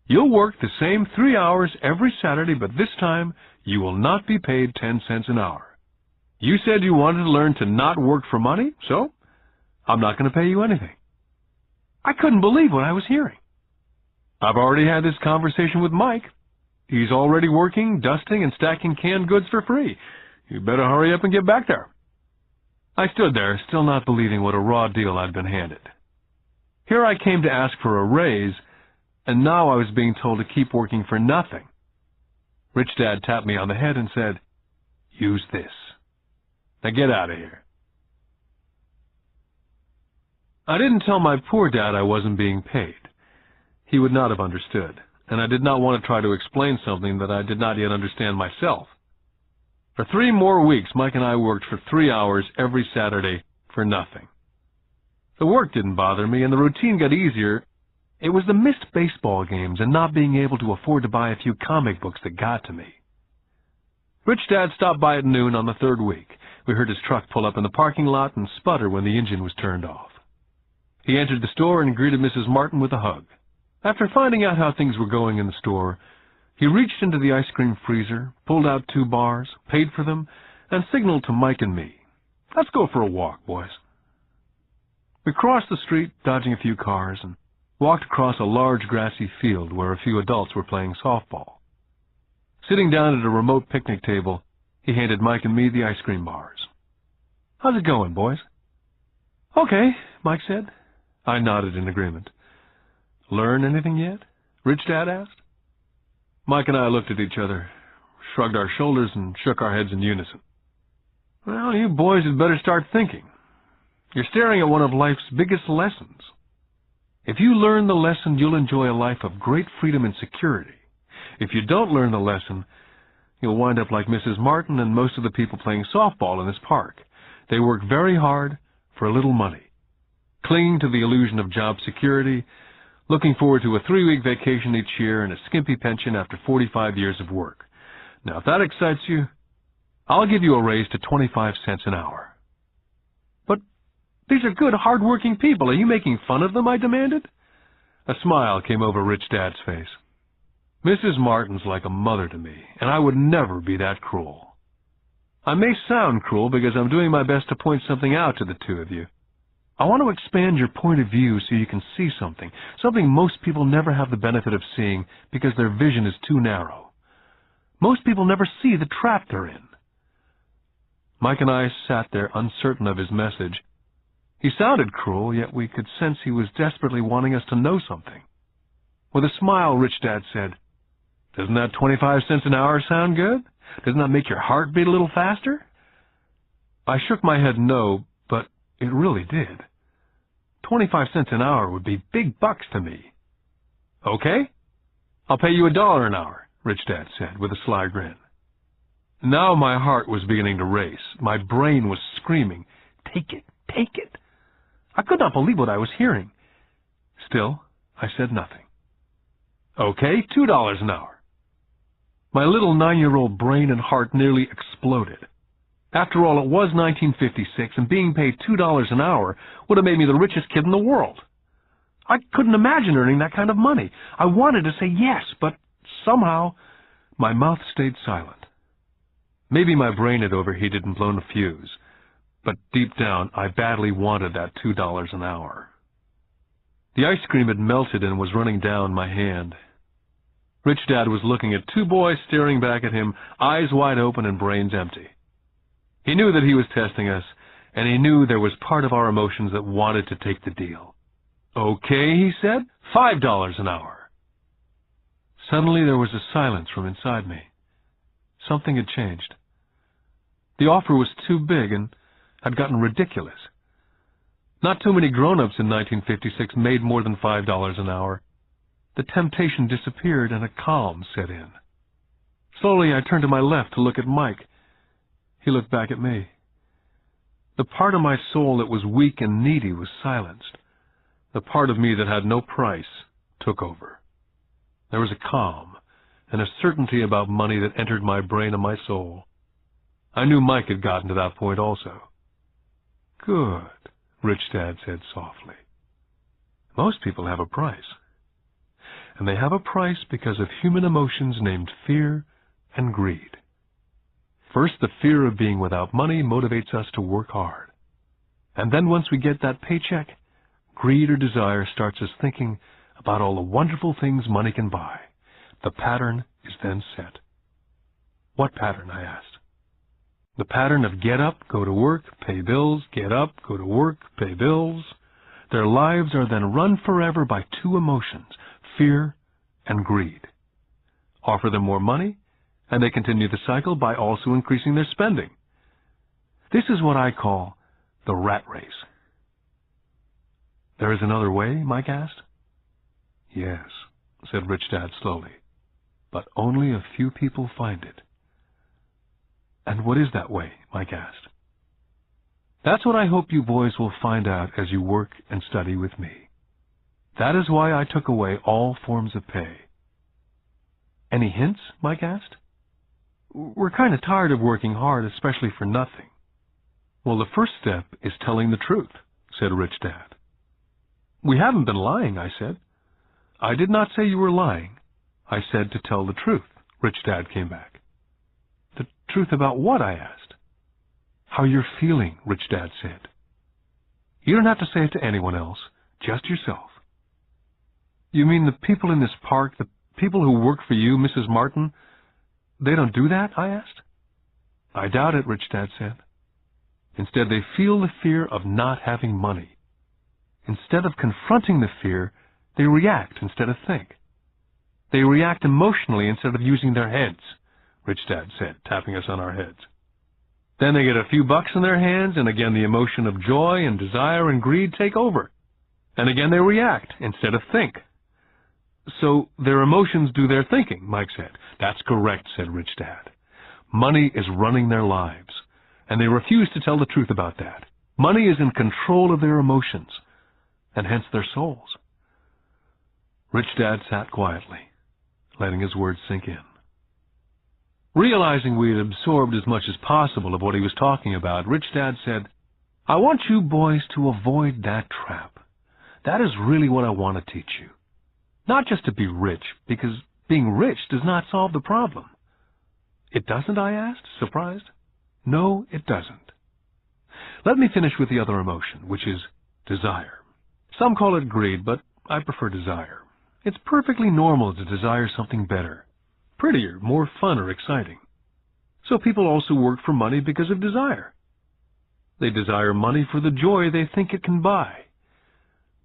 You'll work the same 3 hours every Saturday, but this time you will not be paid 10 cents an hour. You said you wanted to learn to not work for money, so I'm not going to pay you anything. I couldn't believe what I was hearing. I've already had this conversation with Mike. He's already working, dusting, and stacking canned goods for free. You better hurry up and get back there. I stood there, still not believing what a raw deal I'd been handed. Here I came to ask for a raise, and now I was being told to keep working for nothing. Rich Dad tapped me on the head and said, "Use this. Now get out of here." I didn't tell my poor dad I wasn't being paid. He would not have understood, and I did not want to try to explain something that I did not yet understand myself. For 3 more weeks, Mike and I worked for 3 hours every Saturday for nothing. The work didn't bother me, and the routine got easier. It was the missed baseball games and not being able to afford to buy a few comic books that got to me. Rich Dad stopped by at noon on the 3rd week. We heard his truck pull up in the parking lot and sputter when the engine was turned off. He entered the store and greeted Mrs. Martin with a hug. After finding out how things were going in the store, he reached into the ice cream freezer, pulled out 2 bars, paid for them, and signaled to Mike and me, "Let's go for a walk, boys." We crossed the street, dodging a few cars, and walked across a large grassy field where a few adults were playing softball. Sitting down at a remote picnic table, he handed Mike and me the ice cream bars. "How's it going, boys?" "Okay," Mike said. I nodded in agreement. "Learn anything yet?" Rich Dad asked. Mike and I looked at each other, shrugged our shoulders, and shook our heads in unison. "Well, you boys had better start thinking. You're staring at one of life's biggest lessons. If you learn the lesson, you'll enjoy a life of great freedom and security. If you don't learn the lesson, you'll wind up like Mrs. Martin and most of the people playing softball in this park. They work very hard for a little money, clinging to the illusion of job security, looking forward to a 3-week vacation each year and a skimpy pension after 45 years of work. Now, if that excites you, I'll give you a raise to 25 cents an hour." "But these are good, hard-working people. Are you making fun of them?" I demanded. A smile came over Rich Dad's face. "Mrs. Martin's like a mother to me, and I would never be that cruel. I may sound cruel because I'm doing my best to point something out to the 2 of you. I want to expand your point of view so you can see something most people never have the benefit of seeing because their vision is too narrow. Most people never see the trap they're in." Mike and I sat there uncertain of his message. He sounded cruel, yet we could sense he was desperately wanting us to know something. With a smile, Rich Dad said, "Doesn't that 25 cents an hour sound good? Doesn't that make your heart beat a little faster?" I shook my head no, but it really did. 25 cents an hour would be big bucks to me. "Okay, I'll pay you $1 an hour," Rich Dad said with a sly grin. Now my heart was beginning to race. My brain was screaming, "Take it, take it." I could not believe what I was hearing. Still, I said nothing. "Okay, $2 an hour." My little 9-year-old brain and heart nearly exploded. After all, it was 1956, and being paid $2 an hour would have made me the richest kid in the world. I couldn't imagine earning that kind of money. I wanted to say yes, but somehow my mouth stayed silent. Maybe my brain had overheated and blown a fuse, but deep down I badly wanted that $2 an hour. The ice cream had melted and was running down my hand. Rich Dad was looking at 2 boys staring back at him, eyes wide open and brains empty. He knew that he was testing us, and he knew there was part of our emotions that wanted to take the deal. "Okay," he said, $5 an hour. Suddenly there was a silence from inside me. Something had changed. The offer was too big, and had gotten ridiculous. Not too many grown-ups in 1956 made more than $5 an hour. The temptation disappeared and a calm set in. Slowly I turned to my left to look at Mike. He looked back at me. The part of my soul that was weak and needy was silenced. The part of me that had no price took over. There was a calm and a certainty about money that entered my brain and my soul. I knew Mike had gotten to that point also. "Good," Rich Dad said softly. "Most people have a price. And they have a price because of human emotions named fear and greed. First, the fear of being without money motivates us to work hard. And then once we get that paycheck, greed or desire starts us thinking about all the wonderful things money can buy. The pattern is then set." "What pattern?" I asked. "The pattern of get up, go to work, pay bills, get up, go to work, pay bills." Their lives are then run forever by two emotions, fear and greed. Offer them more money, and they continue the cycle by also increasing their spending. This is what I call the rat race. "There is another way?" Mike asked. "Yes," said Rich Dad slowly, "but only a few people find it." "And what is that way?" Mike asked. "That's what I hope you boys will find out as you work and study with me. That is why I took away all forms of pay." "Any hints?" Mike asked. "We're kind of tired of working hard, especially for nothing." "Well, the first step is telling the truth," said Rich Dad. "We haven't been lying," I said. "I did not say you were lying. I said to tell the truth," Rich Dad came back. "The truth about what?" I asked. "How you're feeling," Rich Dad said. "You don't have to say it to anyone else, just yourself." "You mean the people in this park, the people who work for you, Mrs. Martin, they don't do that?" I asked. "I doubt it," Rich Dad said. "Instead, they feel the fear of not having money. Instead of confronting the fear, they react instead of think. They react emotionally instead of using their heads," Rich Dad said, tapping us on our heads. "Then they get a few bucks in their hands, and again the emotion of joy and desire and greed take over. And again they react instead of think." "So their emotions do their thinking," Mike said. "That's correct," said Rich Dad. "Money is running their lives, and they refuse to tell the truth about that. Money is in control of their emotions, and hence their souls." Rich Dad sat quietly, letting his words sink in. Realizing we had absorbed as much as possible of what he was talking about, Rich Dad said, "I want you boys to avoid that trap. That is really what I want to teach you. Not just to be rich, because being rich does not solve the problem." "It doesn't?" I asked, surprised. "No, it doesn't. Let me finish with the other emotion, which is desire. Some call it greed, but I prefer desire. It's perfectly normal to desire something better, prettier, more fun or exciting. So people also work for money because of desire. They desire money for the joy they think it can buy.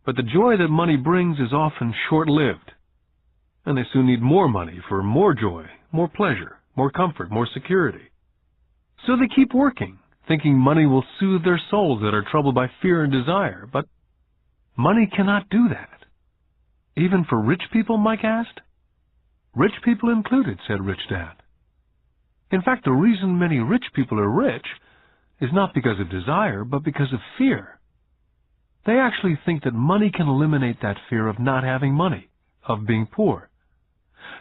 But the joy that money brings is often short-lived, and they soon need more money for more joy, more pleasure, more comfort, more security. So they keep working, thinking money will soothe their souls that are troubled by fear and desire. But money cannot do that. "Even for rich people?" Mike asked. "Rich people included," said Rich Dad. "In fact, the reason many rich people are rich is not because of desire, but because of fear. They actually think that money can eliminate that fear of not having money, of being poor.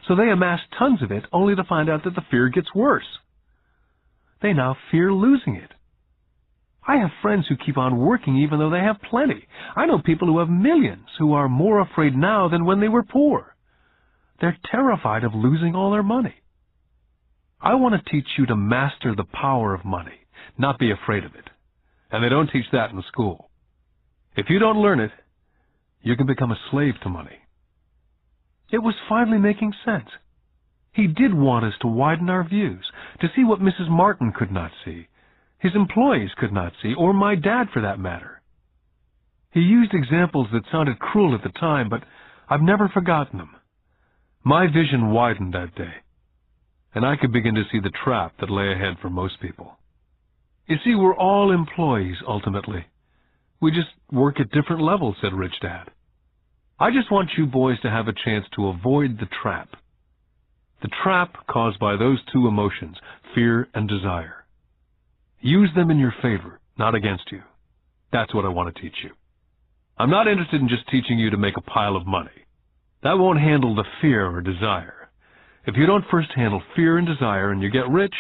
So they amass tons of it only to find out that the fear gets worse. They now fear losing it. I have friends who keep on working even though they have plenty. I know people who have millions who are more afraid now than when they were poor. They're terrified of losing all their money. I want to teach you to master the power of money, not be afraid of it. And they don't teach that in school. If you don't learn it, you can become a slave to money." It was finally making sense. He did want us to widen our views, to see what Mrs. Martin could not see, his employees could not see, or my dad for that matter. He used examples that sounded cruel at the time, but I've never forgotten them. My vision widened that day, and I could begin to see the trap that lay ahead for most people. You see, we're all employees, ultimately. We just work at different levels, said Rich Dad. I just want you boys to have a chance to avoid the trap. The trap caused by those two emotions, fear and desire. Use them in your favor, not against you. That's what I want to teach you. I'm not interested in just teaching you to make a pile of money. That won't handle the fear or desire. If you don't first handle fear and desire and you get rich,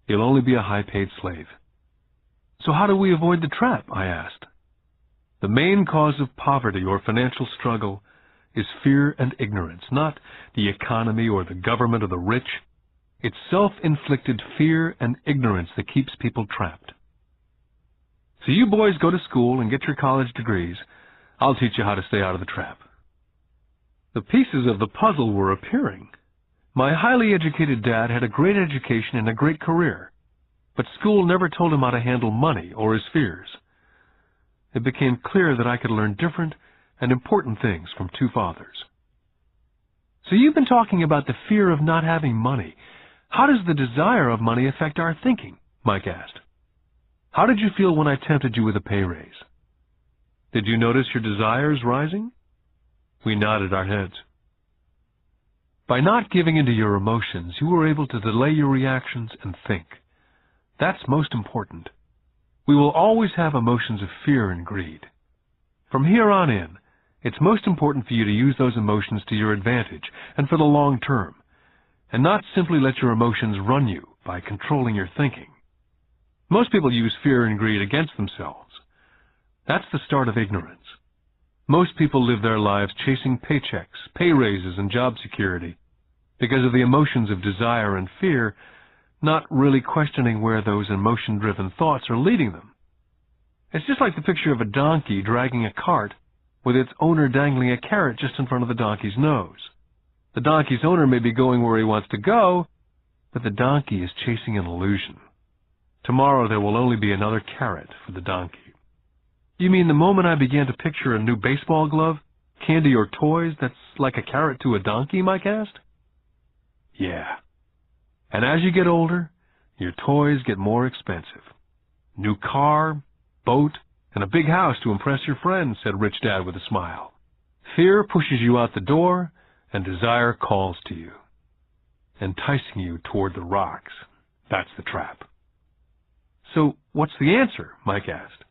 you'll only be a high-paid slave. So how do we avoid the trap, I asked. The main cause of poverty or financial struggle is fear and ignorance, not the economy or the government or the rich. It's self-inflicted fear and ignorance that keeps people trapped. So you boys go to school and get your college degrees. I'll teach you how to stay out of the trap. The pieces of the puzzle were appearing. My highly educated dad had a great education and a great career, but school never told him how to handle money or his fears. It became clear that I could learn different and important things from two fathers. So you've been talking about the fear of not having money. How does the desire of money affect our thinking? Mike asked. How did you feel when I tempted you with a pay raise? Did you notice your desires rising? We nodded our heads. By not giving into your emotions, you were able to delay your reactions and think. That's most important. We will always have emotions of fear and greed. From here on in, it's most important for you to use those emotions to your advantage and for the long term, and not simply let your emotions run you by controlling your thinking. Most people use fear and greed against themselves. That's the start of ignorance. Most people live their lives chasing paychecks, pay raises, and job security because of the emotions of desire and fear, not really questioning where those emotion-driven thoughts are leading them. It's just like the picture of a donkey dragging a cart with its owner dangling a carrot just in front of the donkey's nose. The donkey's owner may be going where he wants to go, but the donkey is chasing an illusion. Tomorrow there will only be another carrot for the donkey. You mean the moment I began to picture a new baseball glove, candy or toys that's like a carrot to a donkey, Mike asked? Yeah. And as you get older, your toys get more expensive. New car, boat, and a big house to impress your friends, said Rich Dad with a smile. Fear pushes you out the door, and desire calls to you, enticing you toward the rocks. That's the trap. So what's the answer? Mike asked.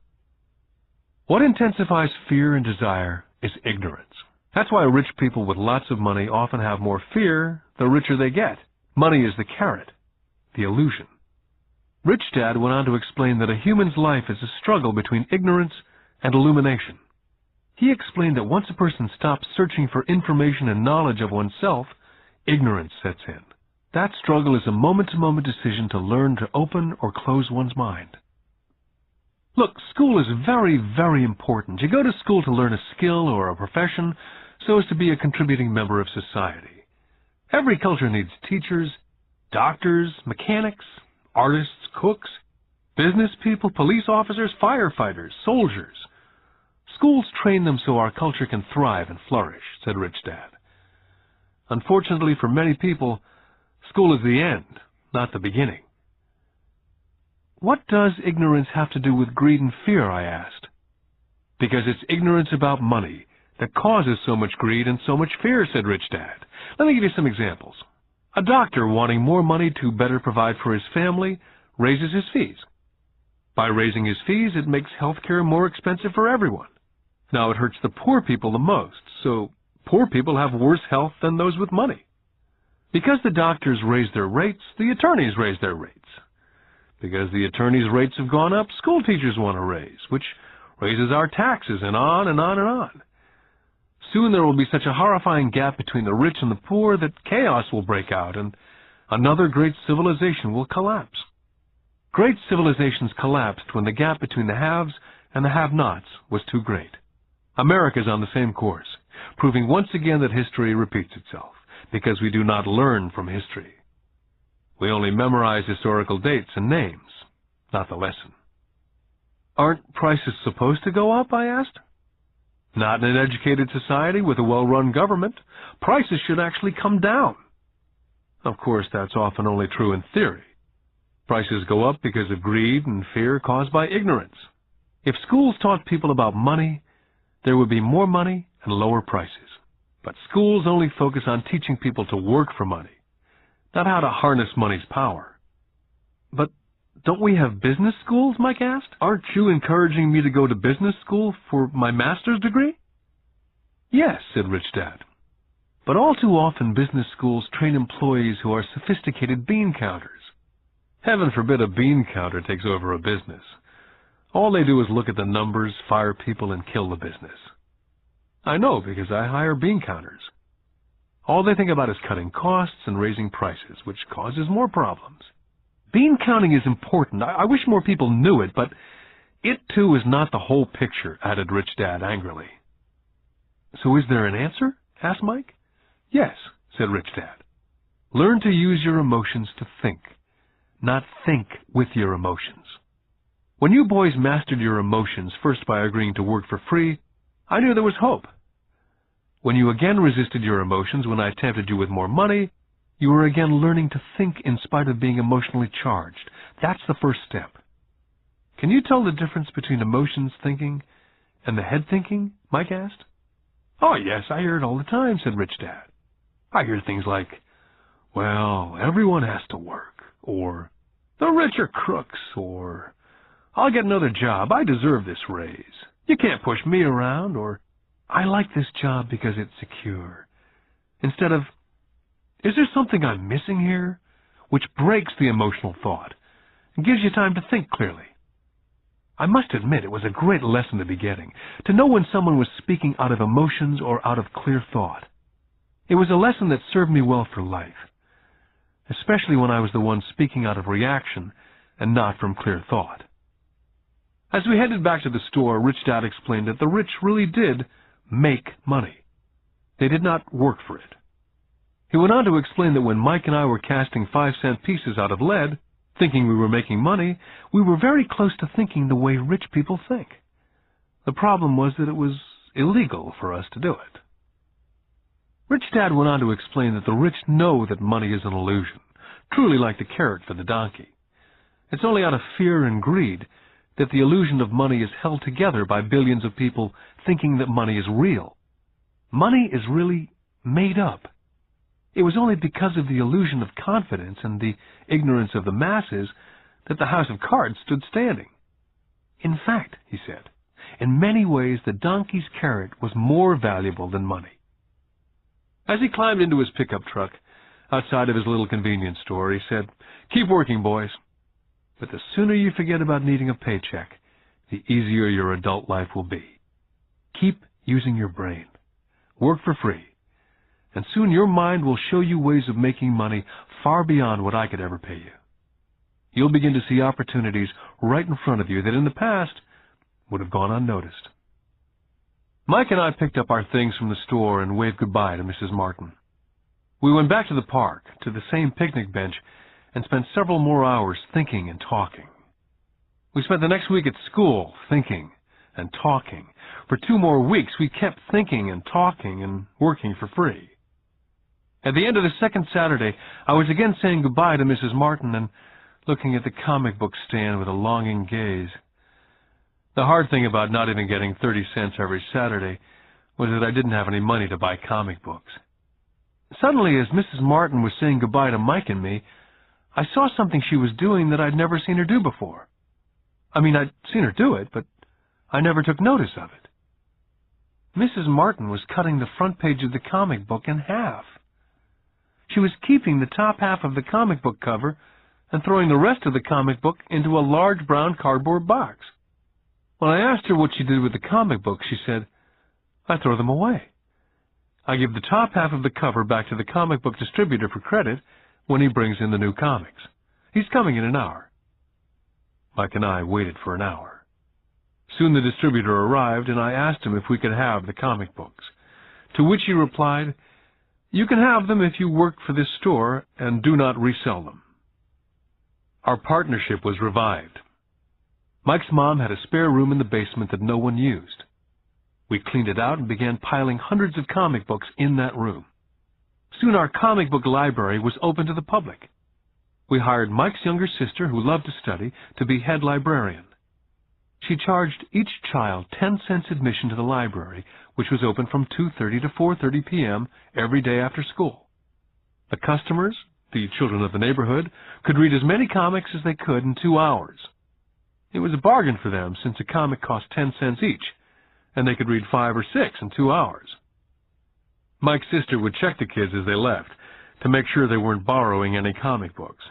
What intensifies fear and desire is ignorance. That's why rich people with lots of money often have more fear the richer they get. Money is the carrot, the illusion. Rich Dad went on to explain that a human's life is a struggle between ignorance and illumination. He explained that once a person stops searching for information and knowledge of oneself, ignorance sets in. That struggle is a moment-to-moment decision to learn to open or close one's mind. Look, school is very, very important. You go to school to learn a skill or a profession so as to be a contributing member of society. Every culture needs teachers, doctors, mechanics, artists, cooks, business people, police officers, firefighters, soldiers. Schools train them so our culture can thrive and flourish, said Rich Dad. Unfortunately for many people, school is the end, not the beginning. What does ignorance have to do with greed and fear, I asked. Because it's ignorance about money that causes so much greed and so much fear, said Rich Dad. Let me give you some examples. A doctor wanting more money to better provide for his family raises his fees. By raising his fees, it makes healthcare more expensive for everyone. Now it hurts the poor people the most, so poor people have worse health than those with money. Because the doctors raise their rates, the attorneys raise their rates. Because the attorneys' rates have gone up, school teachers want a raise, which raises our taxes, and on and on and on. Soon there will be such a horrifying gap between the rich and the poor that chaos will break out, and another great civilization will collapse. Great civilizations collapsed when the gap between the haves and the have-nots was too great. America's on the same course, proving once again that history repeats itself, because we do not learn from history. We only memorize historical dates and names, not the lesson. Aren't prices supposed to go up, I asked. Not in an educated society with a well-run government. Prices should actually come down. Of course, that's often only true in theory. Prices go up because of greed and fear caused by ignorance. If schools taught people about money, there would be more money and lower prices. But schools only focus on teaching people to work for money, not how to harness money's power. But don't we have business schools, Mike asked? Aren't you encouraging me to go to business school for my master's degree? Yes, said Rich Dad. But all too often business schools train employees who are sophisticated bean counters. Heaven forbid a bean counter takes over a business. All they do is look at the numbers, fire people, and kill the business. I know because I hire bean counters. All they think about is cutting costs and raising prices, which causes more problems. Bean counting is important. I wish more people knew it, but it too is not the whole picture, added Rich Dad angrily. So is there an answer? Asked Mike. Yes, said Rich Dad. Learn to use your emotions to think, not think with your emotions. When you boys mastered your emotions, first by agreeing to work for free, I knew there was hope. When you again resisted your emotions when I tempted you with more money, you were again learning to think in spite of being emotionally charged. That's the first step. Can you tell the difference between emotions thinking and the head thinking? Mike asked. Oh, yes, I hear it all the time, said Rich Dad. I hear things like, well, everyone has to work, or the rich are crooks, or I'll get another job, I deserve this raise. You can't push me around, or I like this job because it's secure. Instead of, is there something I'm missing here? Which breaks the emotional thought and gives you time to think clearly. I must admit it was a great lesson to be getting, to know when someone was speaking out of emotions or out of clear thought. It was a lesson that served me well for life, especially when I was the one speaking out of reaction and not from clear thought. As we headed back to the store, Rich Dad explained that the rich really did make money. They did not work for it. He went on to explain that when Mike and I were casting 5-cent pieces out of lead, thinking we were making money, we were very close to thinking the way rich people think. The problem was that it was illegal for us to do it. Rich Dad went on to explain that the rich know that money is an illusion, truly like the carrot for the donkey. It's only out of fear and greed that the illusion of money is held together by billions of people thinking that money is real. Money is really made up. It was only because of the illusion of confidence and the ignorance of the masses that the house of cards stood standing. In fact, he said, in many ways the donkey's carrot was more valuable than money. As he climbed into his pickup truck outside of his little convenience store, he said, "Keep working, boys. But the sooner you forget about needing a paycheck, the easier your adult life will be. Keep using your brain. Work for free. And soon your mind will show you ways of making money far beyond what I could ever pay you. You'll begin to see opportunities right in front of you that in the past would have gone unnoticed." Mike and I picked up our things from the store and waved goodbye to Mrs. Martin. We went back to the park, to the same picnic bench, and spent several more hours thinking and talking. We spent the next week at school thinking and talking. For 2 more weeks, we kept thinking and talking and working for free. At the end of the second Saturday, I was again saying goodbye to Mrs. Martin and looking at the comic book stand with a longing gaze. The hard thing about not even getting 30 cents every Saturday was that I didn't have any money to buy comic books. Suddenly, as Mrs. Martin was saying goodbye to Mike and me, I saw something she was doing that I'd never seen her do before. I mean, I'd seen her do it, but I never took notice of it. Mrs. Martin was cutting the front page of the comic book in half. She was keeping the top half of the comic book cover and throwing the rest of the comic book into a large brown cardboard box. When I asked her what she did with the comic books, she said, "I throw them away. I give the top half of the cover back to the comic book distributor for credit when he brings in the new comics. He's coming in an hour." Mike and I waited for an hour. Soon the distributor arrived, and I asked him if we could have the comic books, to which he replied, "You can have them if you work for this store and do not resell them." Our partnership was revived. Mike's mom had a spare room in the basement that no one used. We cleaned it out and began piling hundreds of comic books in that room. Soon our comic book library was open to the public. We hired Mike's younger sister, who loved to study, to be head librarian. She charged each child 10 cents admission to the library, which was open from 2:30 to 4:30 p.m. every day after school. The customers, the children of the neighborhood, could read as many comics as they could in 2 hours. It was a bargain for them, since a comic cost 10 cents each, and they could read 5 or 6 in 2 hours. Mike's sister would check the kids as they left to make sure they weren't borrowing any comic books.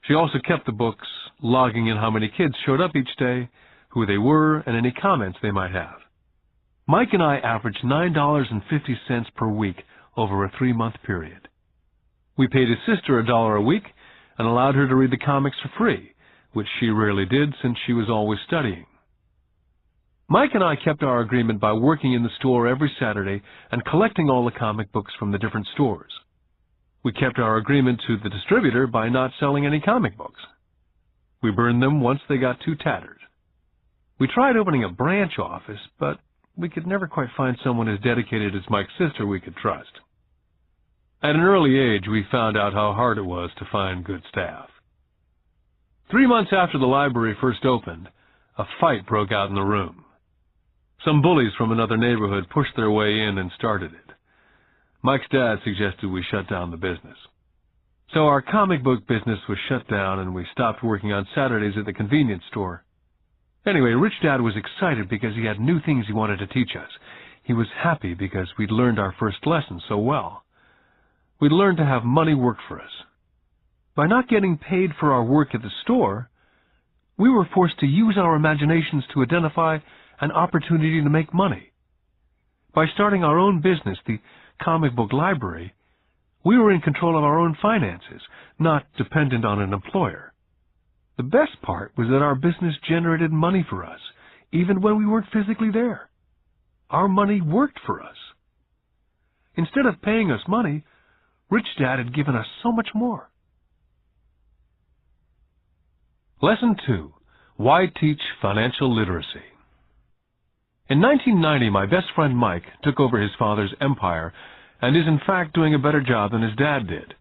She also kept the books, logging in how many kids showed up each day, who they were, and any comments they might have. Mike and I averaged $9.50 per week over a 3-month period. We paid his sister $1 a week and allowed her to read the comics for free, which she rarely did since she was always studying. Mike and I kept our agreement by working in the store every Saturday and collecting all the comic books from the different stores. We kept our agreement to the distributor by not selling any comic books. We burned them once they got too tattered. We tried opening a branch office, but we could never quite find someone as dedicated as Mike's sister we could trust. At an early age, we found out how hard it was to find good staff. 3 months after the library first opened, a fight broke out in the room. Some bullies from another neighborhood pushed their way in and started it. Mike's dad suggested we shut down the business. So our comic book business was shut down, and we stopped working on Saturdays at the convenience store. Anyway, Rich Dad was excited because he had new things he wanted to teach us. He was happy because we'd learned our first lesson so well. We'd learned to have money work for us. By not getting paid for our work at the store, we were forced to use our imaginations to identify an opportunity to make money. By starting our own business, the comic book library, we were in control of our own finances, not dependent on an employer. The best part was that our business generated money for us, even when we weren't physically there. Our money worked for us. Instead of paying us money, Rich Dad had given us so much more. Lesson 2. Why Teach Financial Literacy? In 1990, my best friend Mike took over his father's empire and is in fact doing a better job than his dad did.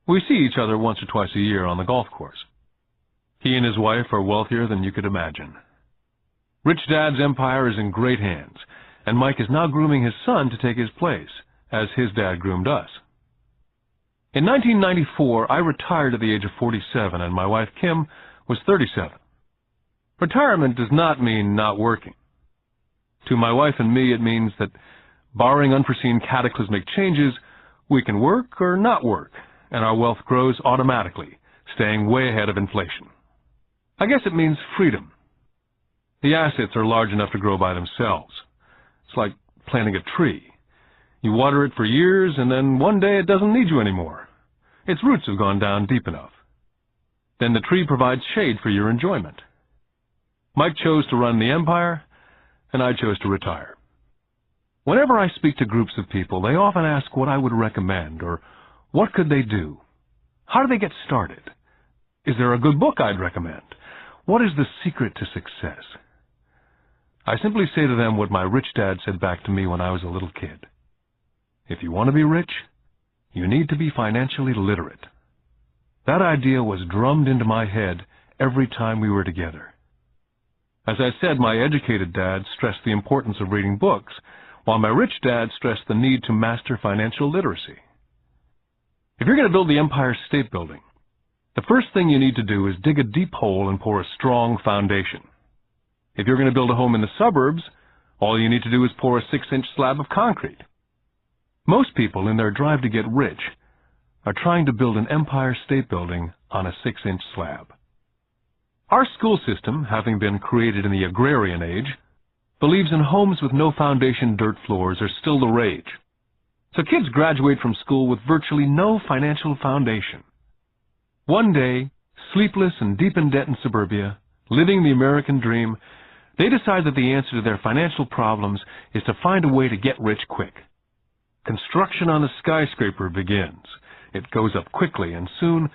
We see each other once or twice a year on the golf course. He and his wife are wealthier than you could imagine. Rich Dad's empire is in great hands, and Mike is now grooming his son to take his place, as his dad groomed us. In 1994, I retired at the age of 47, and my wife Kim was 37. Retirement does not mean not working. To my wife and me, it means that, barring unforeseen cataclysmic changes, we can work or not work, and our wealth grows automatically, staying way ahead of inflation. I guess it means freedom. The assets are large enough to grow by themselves. It's like planting a tree. You water it for years, and then one day it doesn't need you anymore. Its roots have gone down deep enough. Then the tree provides shade for your enjoyment. Mike chose to run the empire, and I chose to retire. Whenever I speak to groups of people, they often ask what I would recommend, or what could they do? How do they get started? Is there a good book I'd recommend? What is the secret to success? I simply say to them what my rich dad said back to me when I was a little kid. If you want to be rich, you need to be financially literate. That idea was drummed into my head every time we were together. As I said, my educated dad stressed the importance of reading books, while my rich dad stressed the need to master financial literacy. If you're going to build the Empire State Building, the first thing you need to do is dig a deep hole and pour a strong foundation. If you're going to build a home in the suburbs, all you need to do is pour a 6-inch slab of concrete. Most people, in their drive to get rich, are trying to build an Empire State Building on a 6-inch slab. Our school system, having been created in the agrarian age, believes in homes with no foundation dirt floors are still the rage. So kids graduate from school with virtually no financial foundation. One day, sleepless and deep in debt in suburbia, living the American dream, they decide that the answer to their financial problems is to find a way to get rich quick. Construction on a skyscraper begins. It goes up quickly, and soon,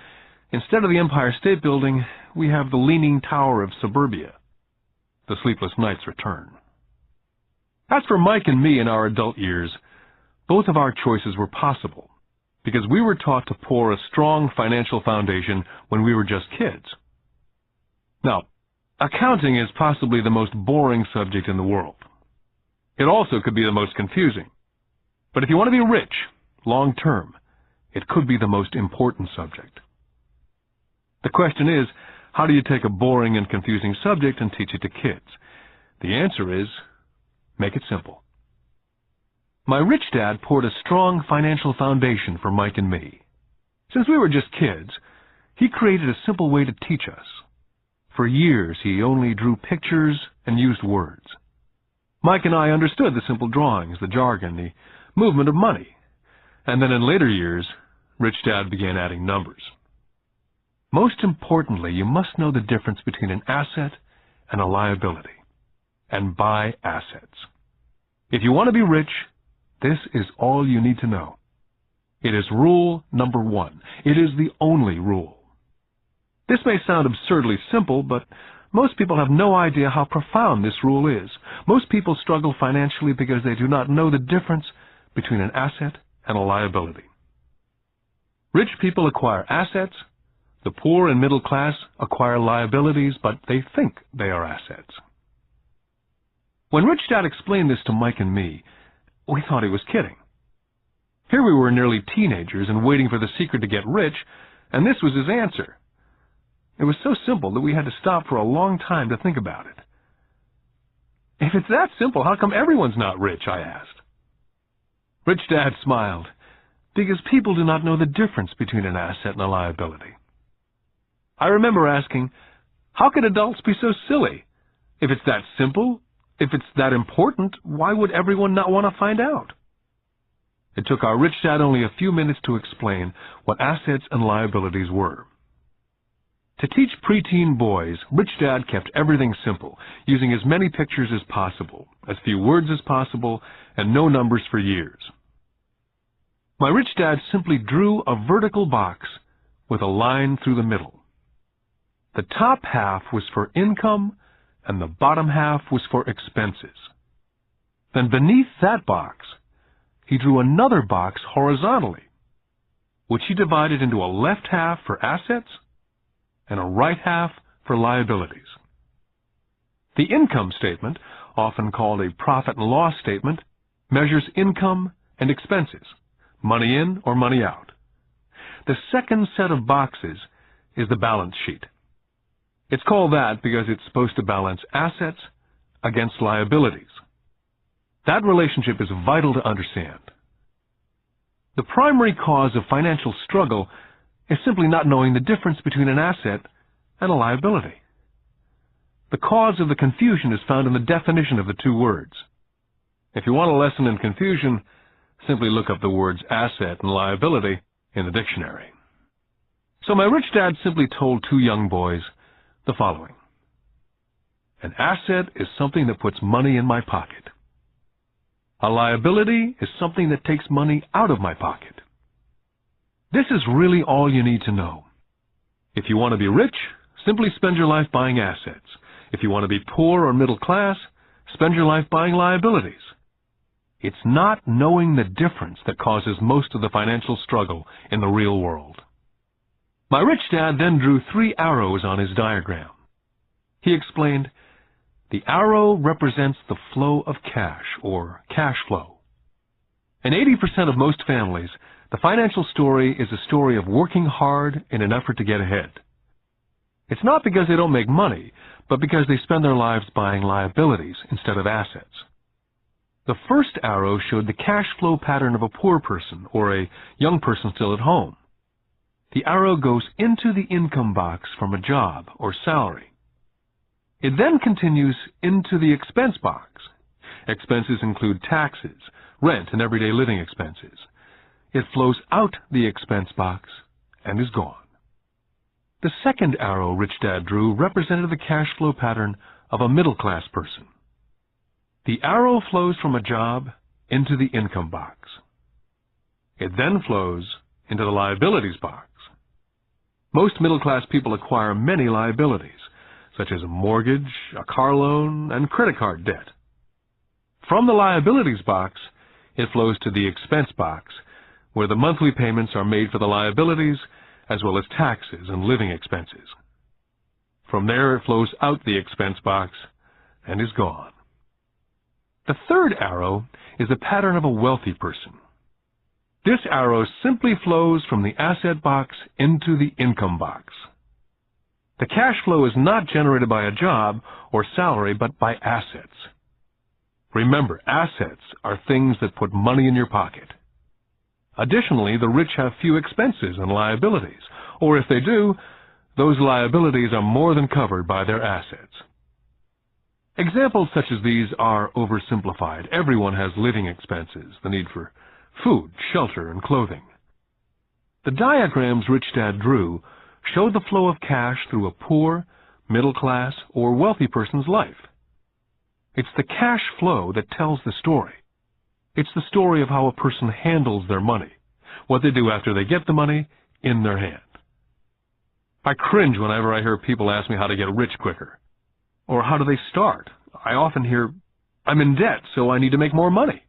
instead of the Empire State Building, we have the Leaning Tower of suburbia. The sleepless nights return. As for Mike and me in our adult years, both of our choices were possible, because we were taught to pour a strong financial foundation when we were just kids. Now, accounting is possibly the most boring subject in the world. It also could be the most confusing. But if you want to be rich, long term, it could be the most important subject. The question is, how do you take a boring and confusing subject and teach it to kids? The answer is, make it simple. My rich dad poured a strong financial foundation for Mike and me. Since we were just kids, he created a simple way to teach us. For years, he only drew pictures and used words. Mike and I understood the simple drawings, the jargon, the movement of money. And then in later years, Rich Dad began adding numbers. Most importantly, you must know the difference between an asset and a liability, and buy assets. If you want to be rich, this is all you need to know. It is rule number 1. It is the only rule. This may sound absurdly simple, but most people have no idea how profound this rule is. Most people struggle financially because they do not know the difference between an asset and a liability. Rich people acquire assets. The poor and middle class acquire liabilities, but they think they are assets. When Rich Dad explained this to Mike and me, we thought he was kidding. Here we were nearly teenagers and waiting for the secret to get rich, and this was his answer. It was so simple that we had to stop for a long time to think about it. If it's that simple, how come everyone's not rich? I asked. Rich Dad smiled, because people do not know the difference between an asset and a liability. I remember asking, how could adults be so silly? If it's that simple, if it's that important, why would everyone not want to find out? It took our Rich Dad only a few minutes to explain what assets and liabilities were. To teach preteen boys, Rich Dad kept everything simple, using as many pictures as possible, as few words as possible, and no numbers for years. My Rich Dad simply drew a vertical box with a line through the middle. The top half was for income, and the bottom half was for expenses. Then beneath that box, he drew another box horizontally, which he divided into a left half for assets and a right half for liabilities. The income statement, often called a profit and loss statement, measures income and expenses, money in or money out. The second set of boxes is the balance sheet. It's called that because it's supposed to balance assets against liabilities. That relationship is vital to understand. The primary cause of financial struggle is simply not knowing the difference between an asset and a liability. The cause of the confusion is found in the definition of the two words. If you want a lesson in confusion, simply look up the words asset and liability in the dictionary. So my Rich Dad simply told two young boys the following. An asset is something that puts money in my pocket. A liability is something that takes money out of my pocket. This is really all you need to know. If you want to be rich, simply spend your life buying assets. If you want to be poor or middle class, spend your life buying liabilities. It's not knowing the difference that causes most of the financial struggle in the real world. My Rich Dad then drew 3 arrows on his diagram. He explained, the arrow represents the flow of cash, or cash flow. In 80% of most families, the financial story is a story of working hard in an effort to get ahead. It's not because they don't make money, but because they spend their lives buying liabilities instead of assets. The first arrow showed the cash flow pattern of a poor person or a young person still at home. The arrow goes into the income box from a job or salary. It then continues into the expense box. Expenses include taxes, rent, and everyday living expenses. It flows out the expense box and is gone. The second arrow Rich Dad drew represented the cash flow pattern of a middle-class person. The arrow flows from a job into the income box. It then flows into the liabilities box. Most middle-class people acquire many liabilities, such as a mortgage, a car loan, and credit card debt. From the liabilities box, it flows to the expense box, where the monthly payments are made for the liabilities as well as taxes and living expenses. From there, it flows out the expense box and is gone. The third arrow is the pattern of a wealthy person. This arrow simply flows from the asset box into the income box. The cash flow is not generated by a job or salary, but by assets. Remember, assets are things that put money in your pocket. Additionally, the rich have few expenses and liabilities, or if they do, those liabilities are more than covered by their assets. Examples such as these are oversimplified. Everyone has living expenses, the need for food, shelter, and clothing. The diagrams Rich Dad drew show the flow of cash through a poor, middle class, or wealthy person's life. It's the cash flow that tells the story. It's the story of how a person handles their money, what they do after they get the money in their hand. I cringe whenever I hear people ask me how to get rich quicker. Or how do they start? I often hear, I'm in debt, so I need to make more money.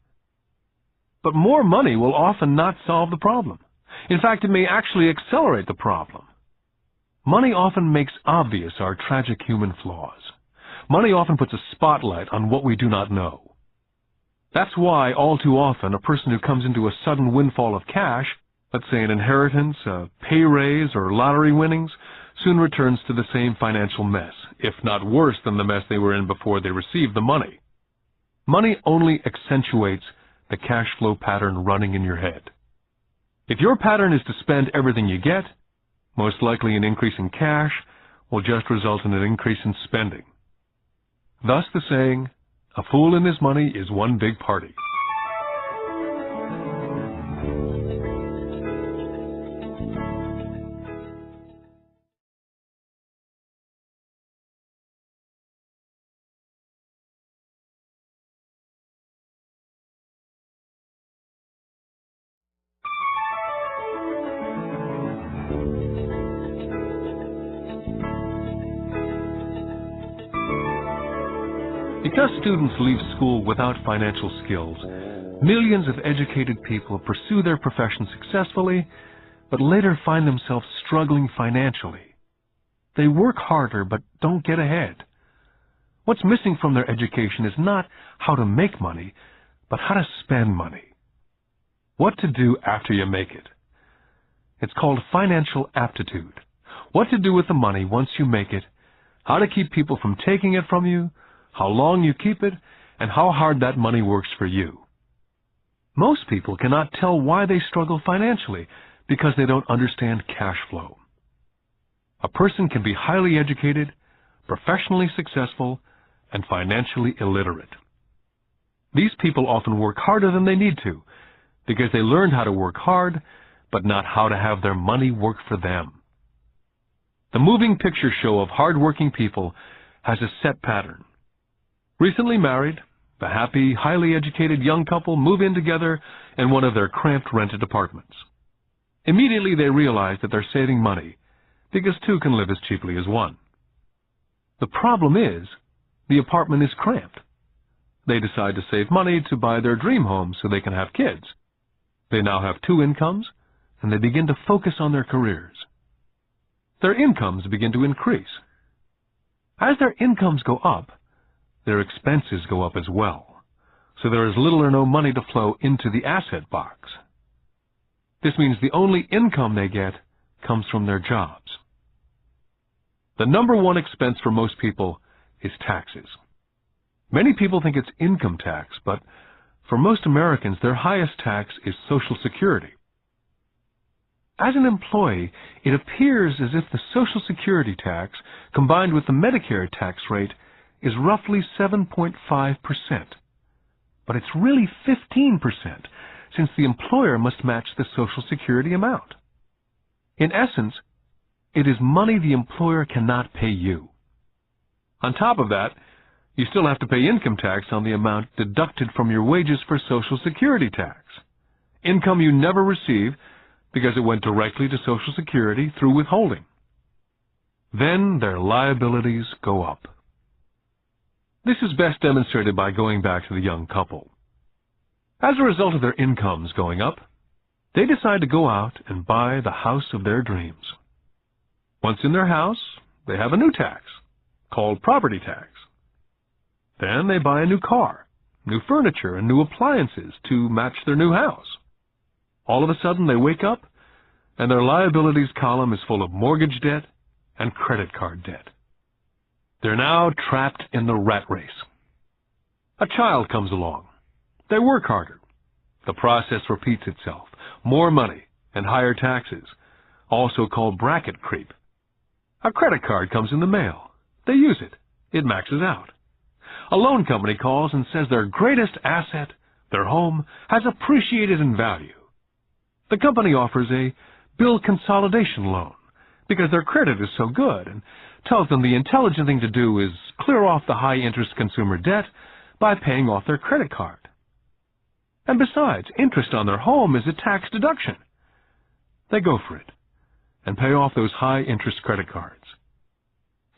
But more money will often not solve the problem. In fact, it may actually accelerate the problem. Money often makes obvious our tragic human flaws. Money often puts a spotlight on what we do not know. That's why, all too often, a person who comes into a sudden windfall of cash, let's say an inheritance, a pay raise, or lottery winnings, soon returns to the same financial mess, if not worse than the mess they were in before they received the money. Money only accentuates the cash flow pattern running in your head. If your pattern is to spend everything you get, most likely an increase in cash will just result in an increase in spending. Thus the saying, a fool and his money is one big party. Because students leave school without financial skills, millions of educated people pursue their profession successfully, but later find themselves struggling financially. They work harder but don't get ahead. What's missing from their education is not how to make money, but how to spend money. What to do after you make it. It's called financial aptitude. What to do with the money once you make it, how to keep people from taking it from you, how long you keep it, and how hard that money works for you. Most people cannot tell why they struggle financially because they don't understand cash flow. A person can be highly educated, professionally successful, and financially illiterate. These people often work harder than they need to because they learned how to work hard, but not how to have their money work for them. The moving picture show of hard-working people has a set pattern. Recently married, the happy, highly educated young couple move in together in one of their cramped rented apartments. Immediately they realize that they're saving money, because two can live as cheaply as one. The problem is, the apartment is cramped. They decide to save money to buy their dream home so they can have kids. They now have two incomes, and they begin to focus on their careers. Their incomes begin to increase. As their incomes go up, their expenses go up as well, so there is little or no money to flow into the asset box. This means the only income they get comes from their jobs. The number one expense for most people is taxes. Many people think it's income tax, but for most Americans, their highest tax is Social Security. As an employee, it appears as if the Social Security tax, combined with the Medicare tax rate, is roughly 7.5%. But it's really 15%, since the employer must match the Social Security amount. In essence, it is money the employer cannot pay you. On top of that, you still have to pay income tax on the amount deducted from your wages for Social Security tax. Income you never receive because it went directly to Social Security through withholding. Then their liabilities go up. This is best demonstrated by going back to the young couple. As a result of their incomes going up, they decide to go out and buy the house of their dreams. Once in their house, they have a new tax, called property tax. Then they buy a new car, new furniture, and new appliances to match their new house. All of a sudden, they wake up, and their liabilities column is full of mortgage debt and credit card debt. They're now trapped in the rat race. A child comes along. They work harder. The process repeats itself. More money and higher taxes, also called bracket creep. A credit card comes in the mail. They use it. It maxes out. A loan company calls and says their greatest asset, their home, has appreciated in value. The company offers a bill consolidation loan because their credit is so good and tells them the intelligent thing to do is clear off the high-interest consumer debt by paying off their credit card. And besides, interest on their home is a tax deduction. They go for it and pay off those high-interest credit cards.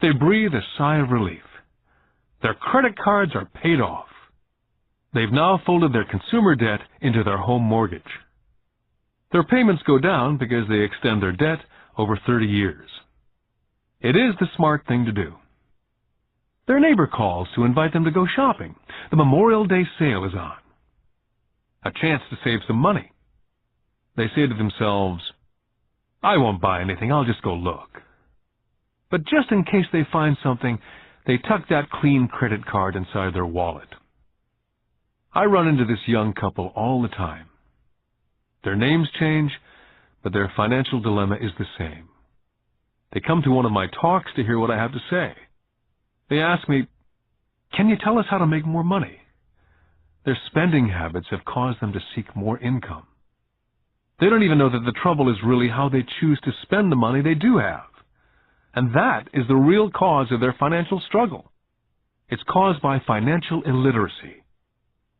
They breathe a sigh of relief. Their credit cards are paid off. They've now folded their consumer debt into their home mortgage. Their payments go down because they extend their debt over 30 years. It is the smart thing to do. Their neighbor calls to invite them to go shopping. The Memorial Day sale is on. A chance to save some money. They say to themselves, I won't buy anything, I'll just go look. But just in case they find something, they tuck that clean credit card inside their wallet. I run into this young couple all the time. Their names change, but their financial dilemma is the same. They come to one of my talks to hear what I have to say. They ask me, can you tell us how to make more money? Their spending habits have caused them to seek more income. They don't even know that the trouble is really how they choose to spend the money they do have. And that is the real cause of their financial struggle. It's caused by financial illiteracy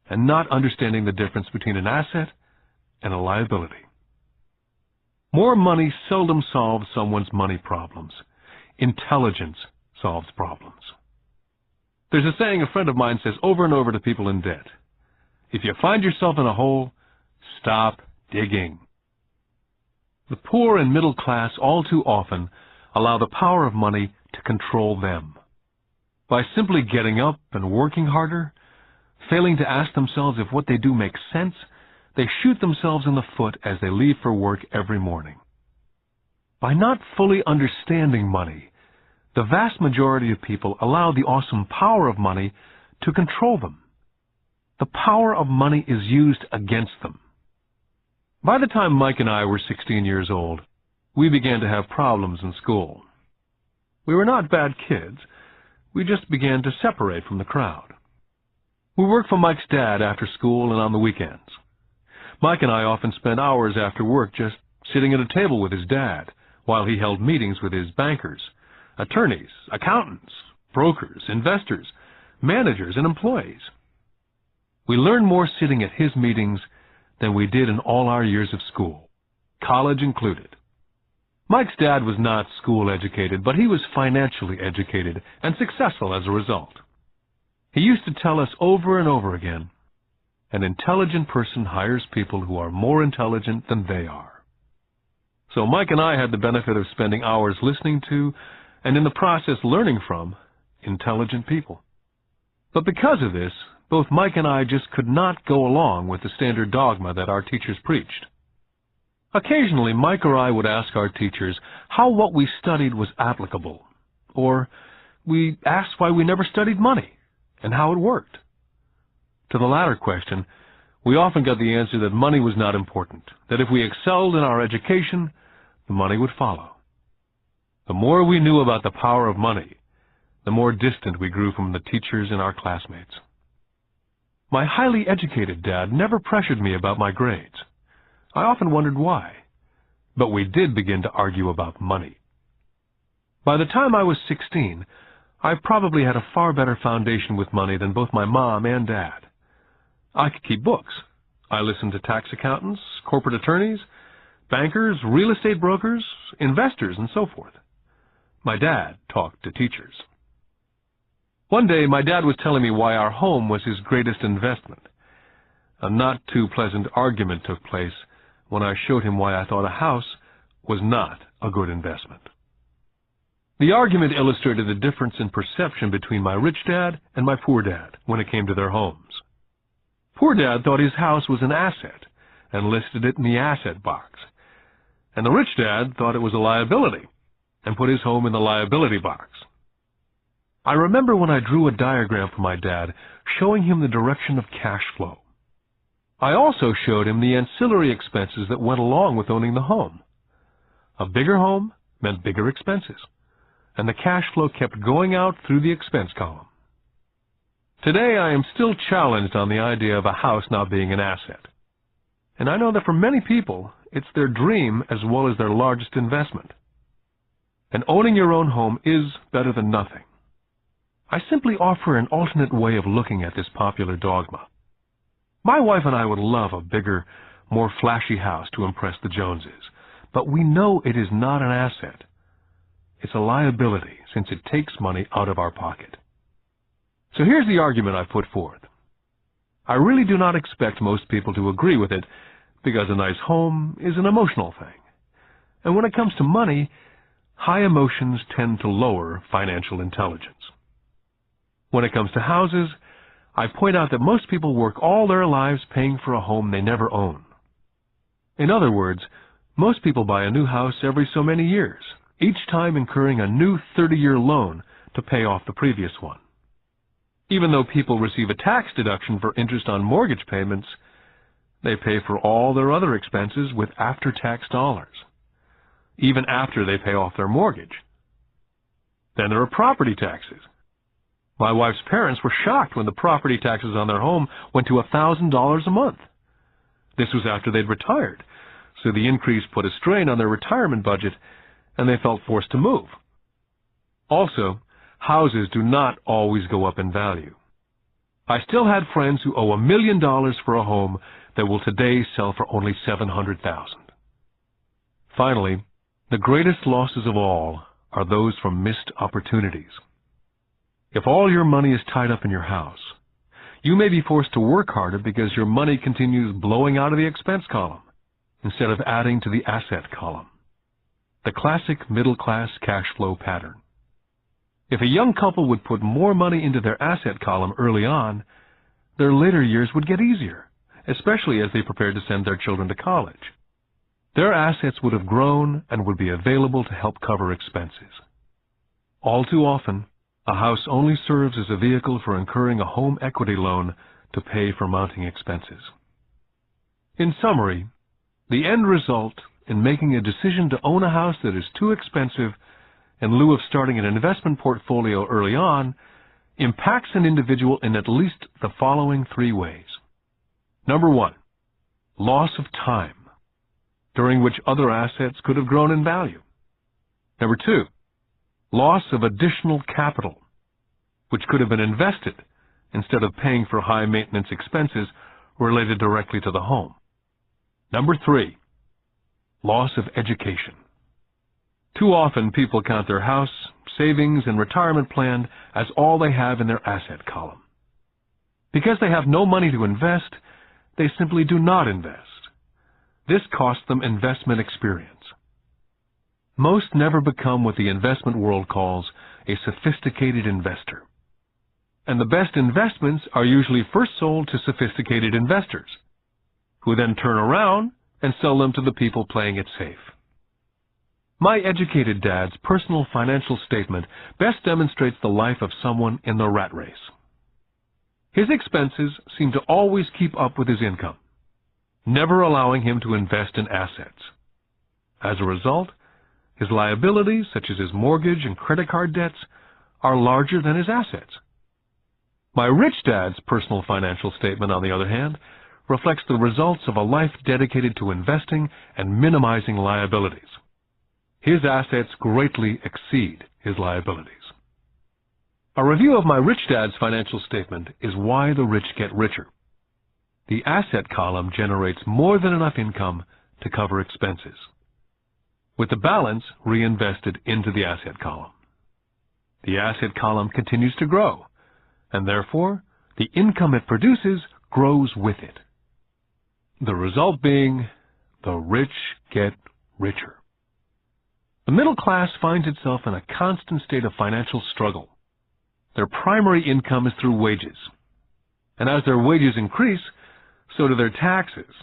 and not understanding the difference between an asset and a liability. More money seldom solves someone's money problems. Intelligence solves problems. There's a saying a friend of mine says over and over to people in debt. If you find yourself in a hole, stop digging. The poor and middle class all too often allow the power of money to control them. By simply getting up and working harder, failing to ask themselves if what they do makes sense, they shoot themselves in the foot as they leave for work every morning. By not fully understanding money, the vast majority of people allow the awesome power of money to control them. The power of money is used against them. By the time Mike and I were 16 years old, we began to have problems in school. We were not bad kids. We just began to separate from the crowd. We worked for Mike's dad after school and on the weekends. Mike and I often spent hours after work just sitting at a table with his dad while he held meetings with his bankers, attorneys, accountants, brokers, investors, managers, and employees. We learned more sitting at his meetings than we did in all our years of school, college included. Mike's dad was not school educated, but he was financially educated and successful as a result. He used to tell us over and over again, an intelligent person hires people who are more intelligent than they are. So Mike and I had the benefit of spending hours listening to, and in the process learning from, intelligent people. But because of this, both Mike and I just could not go along with the standard dogma that our teachers preached. Occasionally, Mike or I would ask our teachers how what we studied was applicable, or we asked why we never studied money and how it worked. To the latter question, we often got the answer that money was not important, that if we excelled in our education, the money would follow. The more we knew about the power of money, the more distant we grew from the teachers and our classmates. My highly educated dad never pressured me about my grades. I often wondered why, but we did begin to argue about money. By the time I was 16, I probably had a far better foundation with money than both my mom and dad. I could keep books. I listened to tax accountants, corporate attorneys, bankers, real estate brokers, investors, and so forth. My dad talked to teachers. One day, my dad was telling me why our home was his greatest investment. A not too pleasant argument took place when I showed him why I thought a house was not a good investment. The argument illustrated the difference in perception between my rich dad and my poor dad when it came to their homes. Poor dad thought his house was an asset and listed it in the asset box, and the rich dad thought it was a liability and put his home in the liability box. I remember when I drew a diagram for my dad showing him the direction of cash flow. I also showed him the ancillary expenses that went along with owning the home. A bigger home meant bigger expenses, and the cash flow kept going out through the expense column. Today I am still challenged on the idea of a house not being an asset. And I know that for many people, it's their dream as well as their largest investment. And owning your own home is better than nothing. I simply offer an alternate way of looking at this popular dogma. My wife and I would love a bigger, more flashy house to impress the Joneses, but we know it is not an asset. It's a liability since it takes money out of our pocket. So here's the argument I put forth. I really do not expect most people to agree with it because a nice home is an emotional thing. And when it comes to money, high emotions tend to lower financial intelligence. When it comes to houses, I point out that most people work all their lives paying for a home they never own. In other words, most people buy a new house every so many years, each time incurring a new 30-year loan to pay off the previous one. Even though people receive a tax deduction for interest on mortgage payments, they pay for all their other expenses with after-tax dollars, even after they pay off their mortgage. Then there are property taxes. My wife's parents were shocked when the property taxes on their home went to $1,000 a month. This was after they'd retired, so the increase put a strain on their retirement budget, and they felt forced to move. Also, houses do not always go up in value. I still had friends who owe $1 million for a home that will today sell for only $700,000. Finally, the greatest losses of all are those from missed opportunities. If all your money is tied up in your house, you may be forced to work harder because your money continues blowing out of the expense column instead of adding to the asset column. The classic middle-class cash flow pattern. If a young couple would put more money into their asset column early on, their later years would get easier, especially as they prepared to send their children to college. Their assets would have grown and would be available to help cover expenses. All too often, a house only serves as a vehicle for incurring a home equity loan to pay for mounting expenses. In summary, the end result in making a decision to own a house that is too expensive in lieu of starting an investment portfolio early on impacts an individual in at least the following 3 ways. Number 1, loss of time, during which other assets could have grown in value. Number 2, loss of additional capital, which could have been invested instead of paying for high maintenance expenses related directly to the home. Number 3, loss of education. Too often people count their house, savings, and retirement plan as all they have in their asset column. Because they have no money to invest, they simply do not invest. This costs them investment experience. Most never become what the investment world calls a sophisticated investor. And the best investments are usually first sold to sophisticated investors, who then turn around and sell them to the people playing it safe. My educated dad's personal financial statement best demonstrates the life of someone in the rat race. His expenses seem to always keep up with his income, never allowing him to invest in assets. As a result, his liabilities, such as his mortgage and credit card debts, are larger than his assets. My rich dad's personal financial statement, on the other hand, reflects the results of a life dedicated to investing and minimizing liabilities. His assets greatly exceed his liabilities. A review of my rich dad's financial statement is why the rich get richer. The asset column generates more than enough income to cover expenses, with the balance reinvested into the asset column. The asset column continues to grow, and therefore the income it produces grows with it. The result being The rich get richer. The middle class finds itself in a constant state of financial struggle. Their primary income is through wages. And as their wages increase, so do their taxes.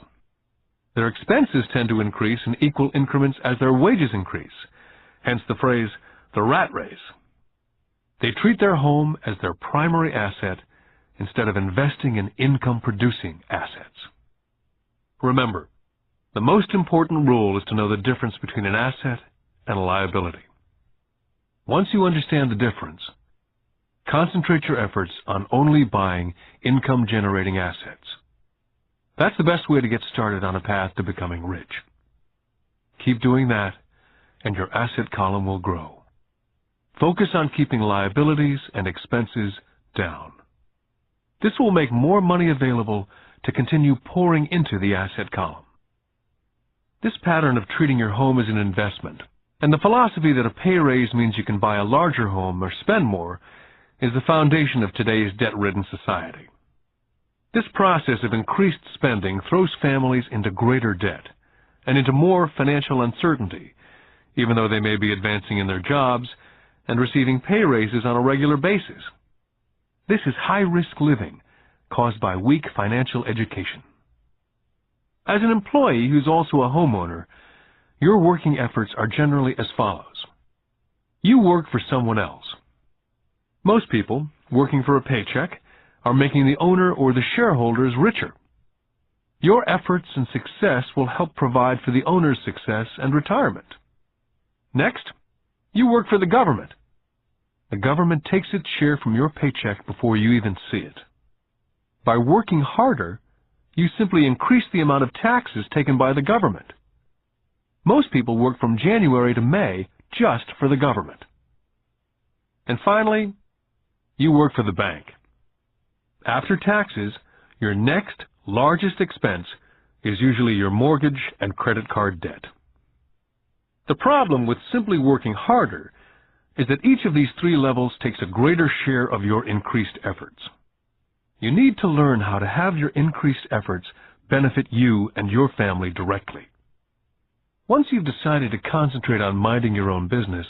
Their expenses tend to increase in equal increments as their wages increase, hence the phrase, the rat race. They treat their home as their primary asset instead of investing in income-producing assets. Remember, the most important rule is to know the difference between an asset and a liability. Once you understand the difference, concentrate your efforts on only buying income-generating assets. That's the best way to get started on a path to becoming rich. Keep doing that, and your asset column will grow. Focus on keeping liabilities and expenses down. This will make more money available to continue pouring into the asset column. This pattern of treating your home as an investment, and the philosophy that a pay raise means you can buy a larger home or spend more, is the foundation of today's debt-ridden society. This process of increased spending throws families into greater debt and into more financial uncertainty, even though they may be advancing in their jobs and receiving pay raises on a regular basis. This is high-risk living caused by weak financial education. As an employee who's also a homeowner, your working efforts are generally as follows. You work for someone else. Most people, working for a paycheck, are making the owner or the shareholders richer. Your efforts and success will help provide for the owner's success and retirement. Next, you work for the government. The government takes its share from your paycheck before you even see it. By working harder, you simply increase the amount of taxes taken by the government. Most people work from January to May just for the government. And finally, you work for the bank. After taxes, your next largest expense is usually your mortgage and credit card debt. The problem with simply working harder is that each of these three levels takes a greater share of your increased efforts. You need to learn how to have your increased efforts benefit you and your family directly. Once you've decided to concentrate on minding your own business,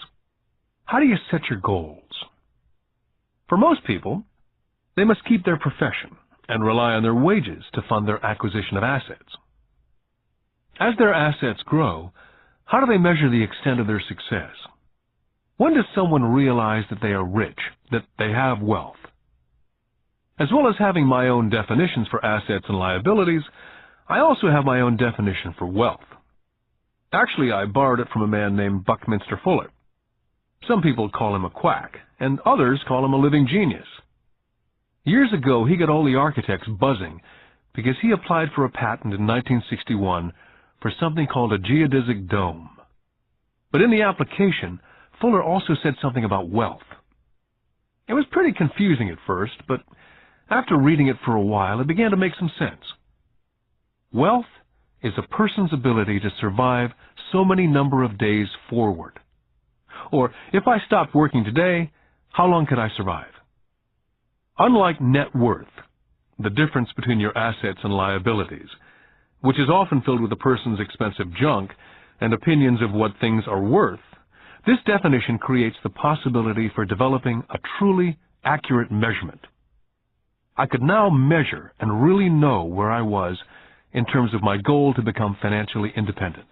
how do you set your goals? For most people, they must keep their profession and rely on their wages to fund their acquisition of assets. As their assets grow, how do they measure the extent of their success? When does someone realize that they are rich, that they have wealth? As well as having my own definitions for assets and liabilities, I also have my own definition for wealth. Actually, I borrowed it from a man named Buckminster Fuller. Some people call him a quack, and others call him a living genius. Years ago, he got all the architects buzzing because he applied for a patent in 1961 for something called a geodesic dome. But in the application, Fuller also said something about wealth. It was pretty confusing at first, but after reading it for a while, it began to make some sense. Wealth is a person's ability to survive so many number of days forward. Or, if I stopped working today, how long could I survive? Unlike net worth, the difference between your assets and liabilities, which is often filled with a person's expensive junk and opinions of what things are worth, this definition creates the possibility for developing a truly accurate measurement. I could now measure and really know where I was in terms of my goal to become financially independent.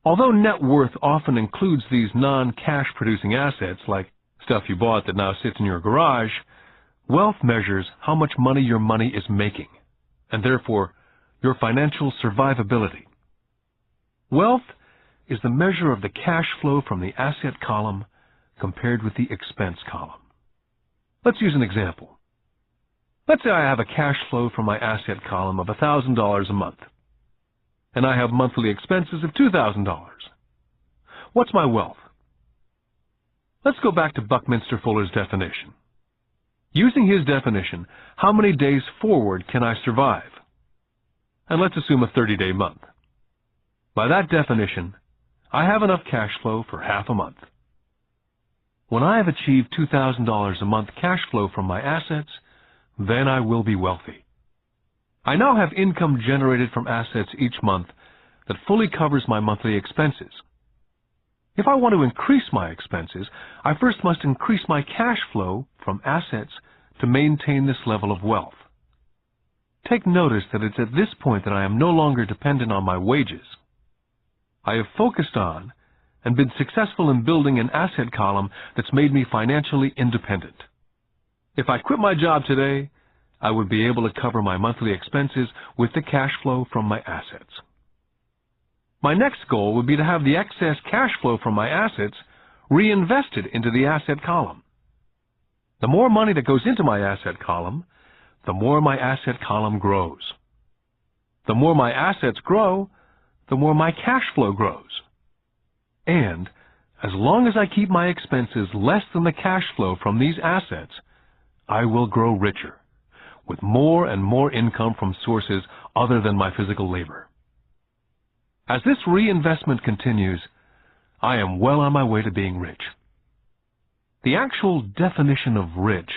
Although net worth often includes these non-cash producing assets like stuff you bought that now sits in your garage, wealth measures how much money your money is making, and therefore your financial survivability. Wealth is the measure of the cash flow from the asset column compared with the expense column. Let's use an example. Let's say I have a cash flow from my asset column of $1,000 a month, and I have monthly expenses of $2,000. What's my wealth? Let's go back to Buckminster Fuller's definition. Using his definition, how many days forward can I survive? And let's assume a 30-day month. By that definition, I have enough cash flow for half a month. When I have achieved $2,000 a month cash flow from my assets, then I will be wealthy. I now have income generated from assets each month that fully covers my monthly expenses. If I want to increase my expenses, I first must increase my cash flow from assets to maintain this level of wealth. Take notice that it's at this point that I am no longer dependent on my wages. I have focused on and been successful in building an asset column that's made me financially independent. If I quit my job today, I would be able to cover my monthly expenses with the cash flow from my assets. My next goal would be to have the excess cash flow from my assets reinvested into the asset column. The more money that goes into my asset column, the more my asset column grows. The more my assets grow, the more my cash flow grows. And as long as I keep my expenses less than the cash flow from these assets, I will grow richer, with more and more income from sources other than my physical labor. As this reinvestment continues, I am well on my way to being rich. The actual definition of rich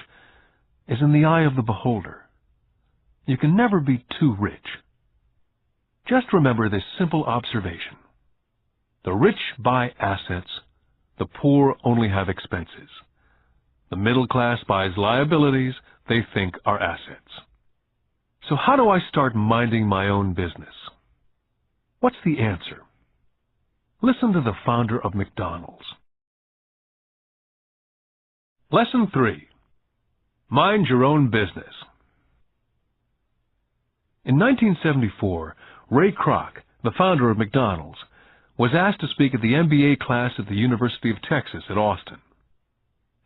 is in the eye of the beholder. You can never be too rich. Just remember this simple observation. The rich buy assets, the poor only have expenses. The middle class buys liabilities they think are assets. So how do I start minding my own business? What's the answer? Listen to the founder of McDonald's. Lesson 3. Mind your own business. In 1974, Ray Kroc, the founder of McDonald's, was asked to speak at the MBA class at the University of Texas at Austin.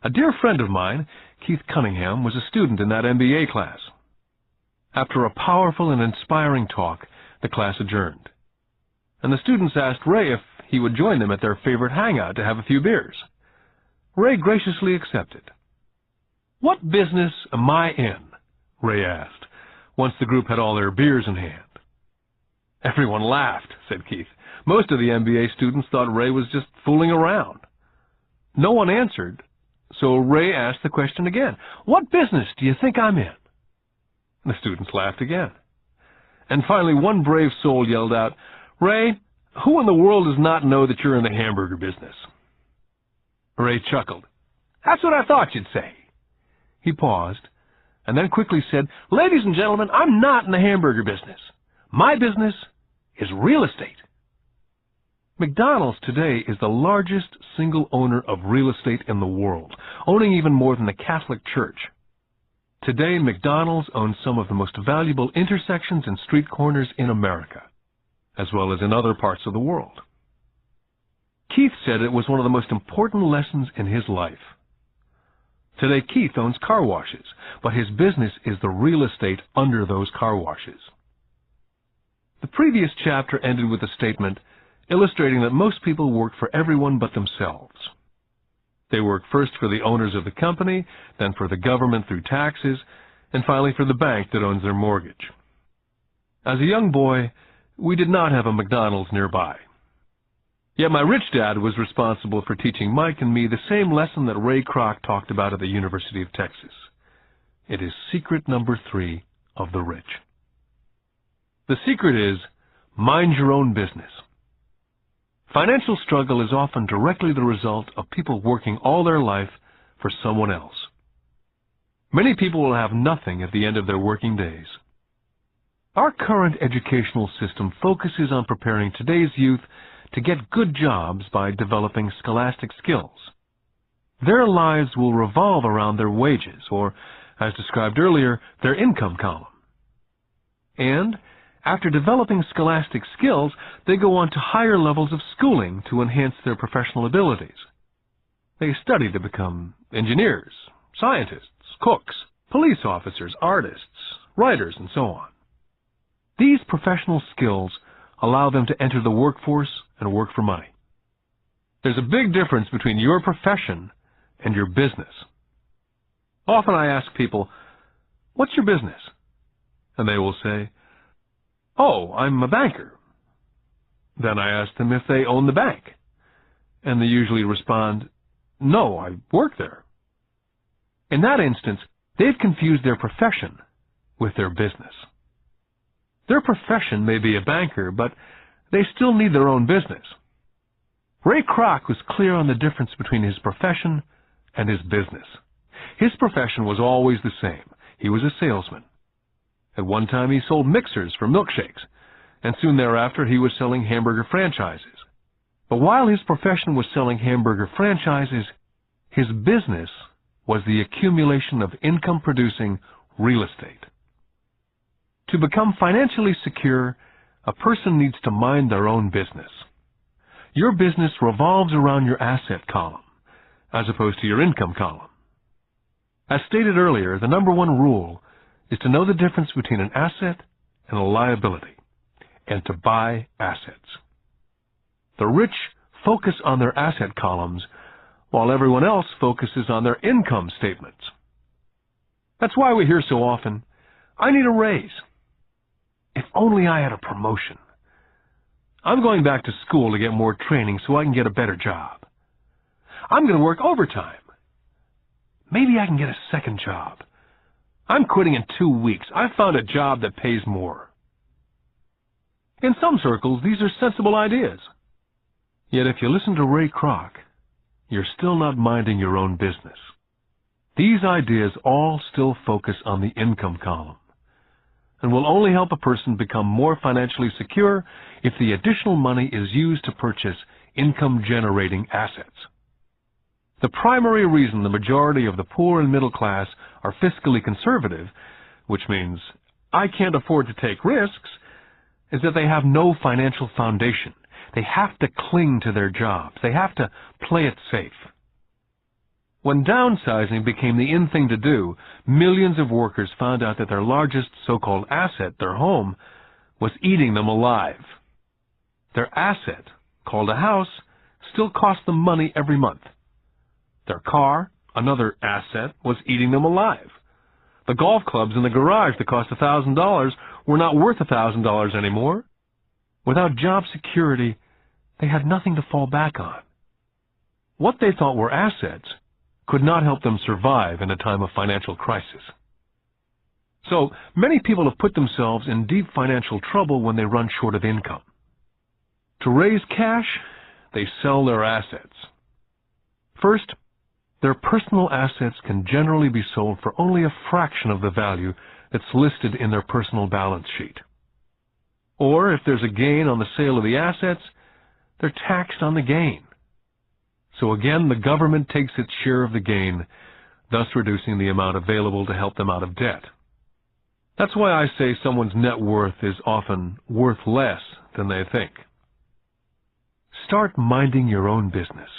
A dear friend of mine, Keith Cunningham, was a student in that MBA class. After a powerful and inspiring talk, the class adjourned, and the students asked Ray if he would join them at their favorite hangout to have a few beers. Ray graciously accepted. "What business am I in?" Ray asked, once the group had all their beers in hand. Everyone laughed, said Keith. Most of the MBA students thought Ray was just fooling around. No one answered, so Ray asked the question again. "What business do you think I'm in?" The students laughed again. And finally one brave soul yelled out, "Ray, who in the world does not know that you're in the hamburger business?" Ray chuckled. "That's what I thought you'd say." He paused, and then quickly said, "Ladies and gentlemen, I'm not in the hamburger business. My business is real estate." McDonald's today is the largest single owner of real estate in the world, owning even more than the Catholic Church. Today, McDonald's owns some of the most valuable intersections and street corners in America, as well as in other parts of the world. Keith said it was one of the most important lessons in his life. Today, Keith owns car washes, but his business is the real estate under those car washes. The previous chapter ended with a statement illustrating that most people work for everyone but themselves. They work first for the owners of the company, then for the government through taxes, and finally for the bank that owns their mortgage. As a young boy, we did not have a McDonald's nearby. Yet my rich dad was responsible for teaching Mike and me the same lesson that Ray Kroc talked about at the University of Texas. It is secret number 3 of the rich. The secret is, mind your own business. Financial struggle is often directly the result of people working all their life for someone else. Many people will have nothing at the end of their working days. Our current educational system focuses on preparing today's youth to get good jobs by developing scholastic skills. Their lives will revolve around their wages, or, as described earlier, their income column. And after developing scholastic skills, they go on to higher levels of schooling to enhance their professional abilities. They study to become engineers, scientists, cooks, police officers, artists, writers, and so on. These professional skills allow them to enter the workforce and work for money. There's a big difference between your profession and your business. Often I ask people, "What's your business?" And they will say, "Oh, I'm a banker." Then I ask them if they own the bank, and they usually respond, "No, I work there." In that instance, they've confused their profession with their business. Their profession may be a banker, but they still need their own business. Ray Kroc was clear on the difference between his profession and his business. His profession was always the same. He was a salesman. At one time he sold mixers for milkshakes, and soon thereafter he was selling hamburger franchises. But while his profession was selling hamburger franchises, his business was the accumulation of income-producing real estate. To become financially secure, a person needs to mind their own business. Your business revolves around your asset column, as opposed to your income column. As stated earlier, the number one rule is to know the difference between an asset and a liability, and to buy assets. The rich focus on their asset columns, while everyone else focuses on their income statements. That's why we hear so often, "I need a raise. If only I had a promotion. I'm going back to school to get more training so I can get a better job. I'm going to work overtime. Maybe I can get a second job. I'm quitting in 2 weeks. I found a job that pays more." In some circles, these are sensible ideas. Yet if you listen to Ray Kroc, you're still not minding your own business. These ideas all still focus on the income column, and will only help a person become more financially secure if the additional money is used to purchase income-generating assets. The primary reason the majority of the poor and middle class are fiscally conservative, which means I can't afford to take risks, is that they have no financial foundation. They have to cling to their jobs. They have to play it safe. When downsizing became the in thing to do, millions of workers found out that their largest so-called asset, their home, was eating them alive. Their asset, called a house, still cost them money every month. Their car, another asset, was eating them alive. The golf clubs in the garage that cost $1,000 were not worth $1,000 anymore. Without job security, they had nothing to fall back on. What they thought were assets could not help them survive in a time of financial crisis. So many people have put themselves in deep financial trouble when they run short of income. To raise cash, they sell their assets. First, their personal assets can generally be sold for only a fraction of the value that's listed in their personal balance sheet. Or if there's a gain on the sale of the assets, they're taxed on the gain. So again, the government takes its share of the gain, thus reducing the amount available to help them out of debt. That's why I say someone's net worth is often worth less than they think. Start minding your own business.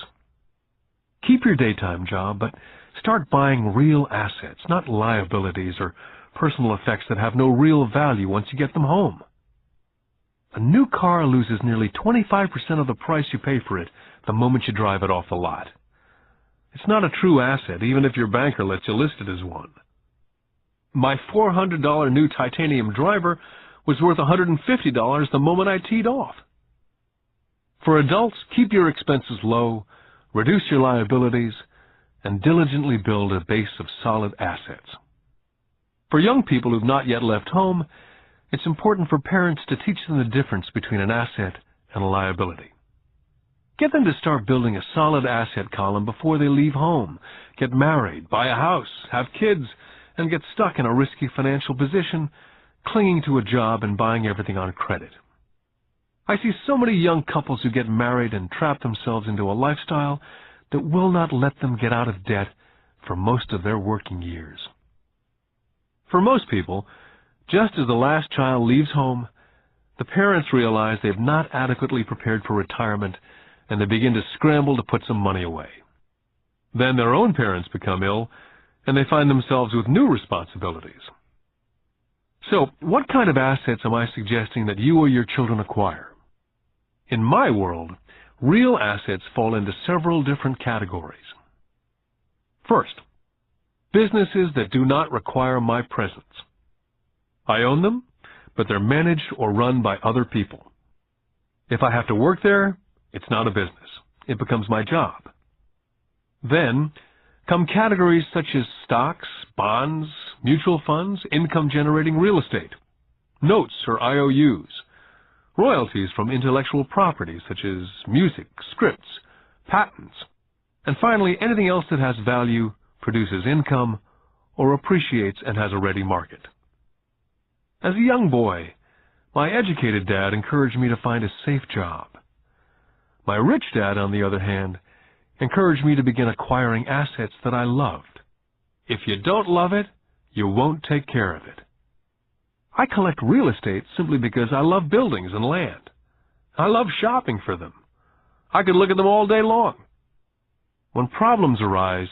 Keep your daytime job, but start buying real assets, not liabilities or personal effects that have no real value once you get them home. A new car loses nearly 25% of the price you pay for it the moment you drive it off the lot. It's not a true asset, even if your banker lets you list it as one. My $400 new titanium driver was worth $150 the moment I teed off. For adults, keep your expenses low, reduce your liabilities, and diligently build a base of solid assets. For young people who've not yet left home, it's important for parents to teach them the difference between an asset and a liability. Get them to start building a solid asset column before they leave home, get married, buy a house, have kids, and get stuck in a risky financial position, clinging to a job and buying everything on credit. I see so many young couples who get married and trap themselves into a lifestyle that will not let them get out of debt for most of their working years. For most people, just as the last child leaves home, the parents realize they've not adequately prepared for retirement, and they begin to scramble to put some money away. Then their own parents become ill, and they find themselves with new responsibilities. So, what kind of assets am I suggesting that you or your children acquire? In my world, real assets fall into several different categories. First, businesses that do not require my presence. I own them, but they're managed or run by other people. If I have to work there, it's not a business. It becomes my job. Then come categories such as stocks, bonds, mutual funds, income-generating real estate, notes or IOUs, royalties from intellectual property such as music, scripts, patents, and finally anything else that has value, produces income, or appreciates and has a ready market. As a young boy, my educated dad encouraged me to find a safe job. My rich dad, on the other hand, encouraged me to begin acquiring assets that I loved. If you don't love it, you won't take care of it. I collect real estate simply because I love buildings and land. I love shopping for them. I could look at them all day long. When problems arise,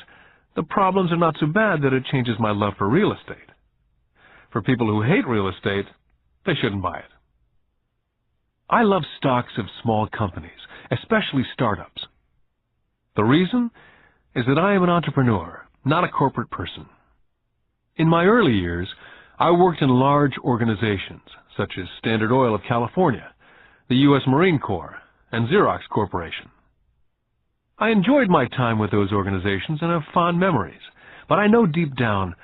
the problems are not so bad that it changes my love for real estate. For people who hate real estate, they shouldn't buy it. I love stocks of small companies, especially startups. The reason is that I am an entrepreneur, not a corporate person. In my early years, I worked in large organizations such as Standard Oil of California, the U.S. Marine Corps, and Xerox Corporation. I enjoyed my time with those organizations and have fond memories, but I know deep down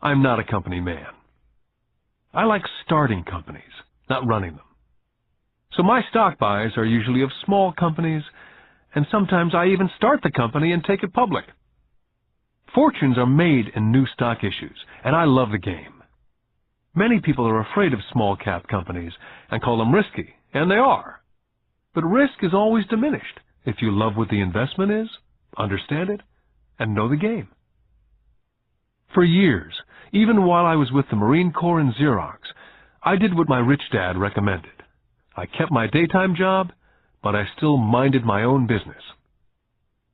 I'm not a company man. I like starting companies, not running them. So my stock buys are usually of small companies, and sometimes I even start the company and take it public. Fortunes are made in new stock issues, and I love the game. Many people are afraid of small-cap companies and call them risky, and they are. But risk is always diminished if you love what the investment is, understand it, and know the game. For years, even while I was with the Marine Corps and Xerox, I did what my rich dad recommended. I kept my daytime job, but I still minded my own business.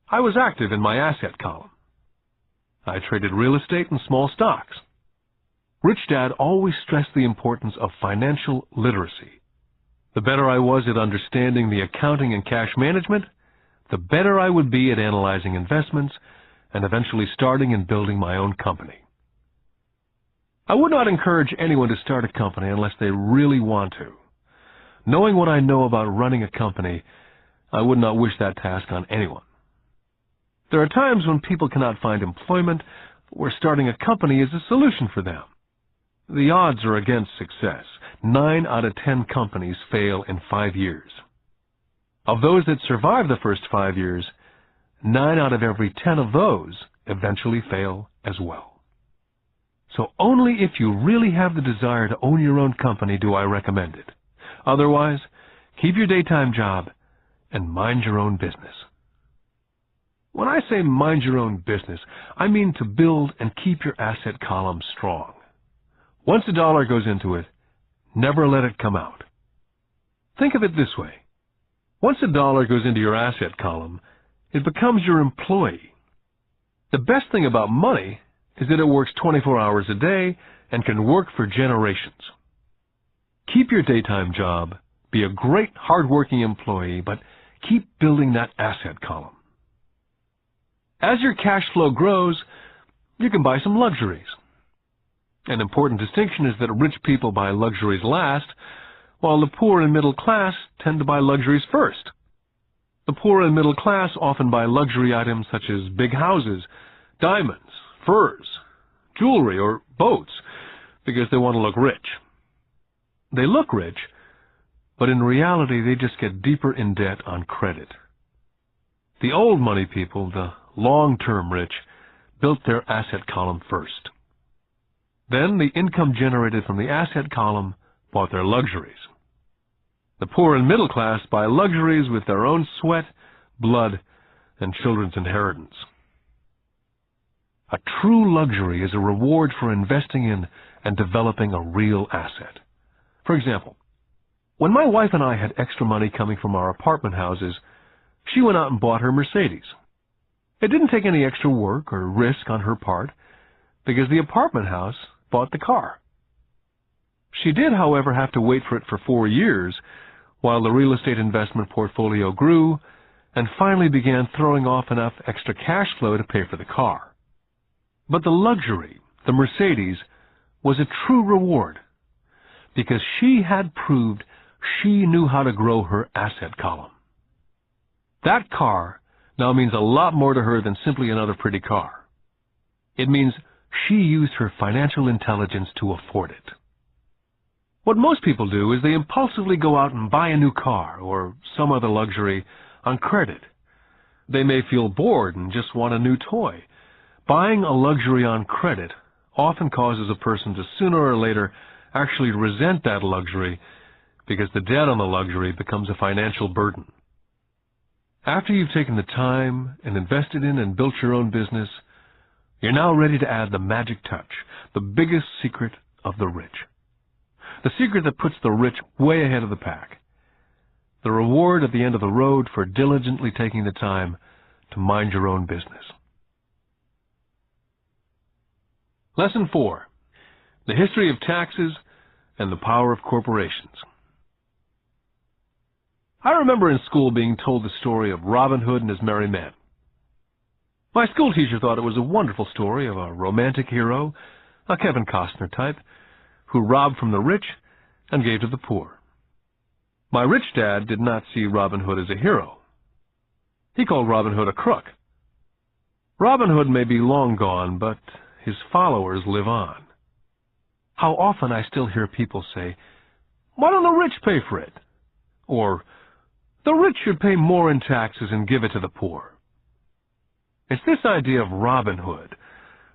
I was active in my asset column. I traded real estate and small stocks. Rich Dad always stressed the importance of financial literacy. The better I was at understanding the accounting and cash management, the better I would be at analyzing investments and eventually starting and building my own company. I would not encourage anyone to start a company unless they really want to. Knowing what I know about running a company, I would not wish that task on anyone. There are times when people cannot find employment where starting a company is a solution for them. The odds are against success. 9 out of 10 companies fail in 5 years. Of those that survive the first 5 years, 9 out of every 10 of those eventually fail as well. So only if you really have the desire to own your own company do I recommend it. Otherwise, keep your daytime job and mind your own business. When I say mind your own business, I mean to build and keep your asset column strong. Once a dollar goes into it, never let it come out. Think of it this way. Once a dollar goes into your asset column, it becomes your employee. The best thing about money is that it works 24 hours a day and can work for generations. Keep your daytime job, be a great hard-working employee, but keep building that asset column. As your cash flow grows, you can buy some luxuries. An important distinction is that rich people buy luxuries last, while the poor and middle class tend to buy luxuries first. The poor and middle class often buy luxury items such as big houses, diamonds, furs, jewelry, or boats because they want to look rich. They look rich, but in reality they just get deeper in debt on credit. The old money people, the long-term rich, built their asset column first. Then the income generated from the asset column bought their luxuries. The poor and middle class buy luxuries with their own sweat, blood, and children's inheritance. A true luxury is a reward for investing in and developing a real asset. For example, when my wife and I had extra money coming from our apartment houses, she went out and bought her Mercedes. It didn't take any extra work or risk on her part because the apartment house bought the car. She did, however, have to wait for it for 4 years while the real estate investment portfolio grew and finally began throwing off enough extra cash flow to pay for the car. But the luxury, the Mercedes, was a true reward because she had proved she knew how to grow her asset column. That car now means a lot more to her than simply another pretty car. It means she used her financial intelligence to afford it. What most people do is they impulsively go out and buy a new car or some other luxury on credit. They may feel bored and just want a new toy. Buying a luxury on credit often causes a person to sooner or later actually resent that luxury because the debt on the luxury becomes a financial burden. After you've taken the time and invested in and built your own business, you're now ready to add the magic touch, the biggest secret of the rich. The secret that puts the rich way ahead of the pack. The reward at the end of the road for diligently taking the time to mind your own business. Lesson 4. The history of taxes and the power of corporations. I remember in school being told the story of Robin Hood and his merry men. My school teacher thought it was a wonderful story of a romantic hero, a Kevin Costner type, who robbed from the rich and gave to the poor. My rich dad did not see Robin Hood as a hero. He called Robin Hood a crook. Robin Hood may be long gone, but his followers live on. How often I still hear people say, "Why don't the rich pay for it?" Or, "The rich should pay more in taxes and give it to the poor." It's this idea of Robin Hood,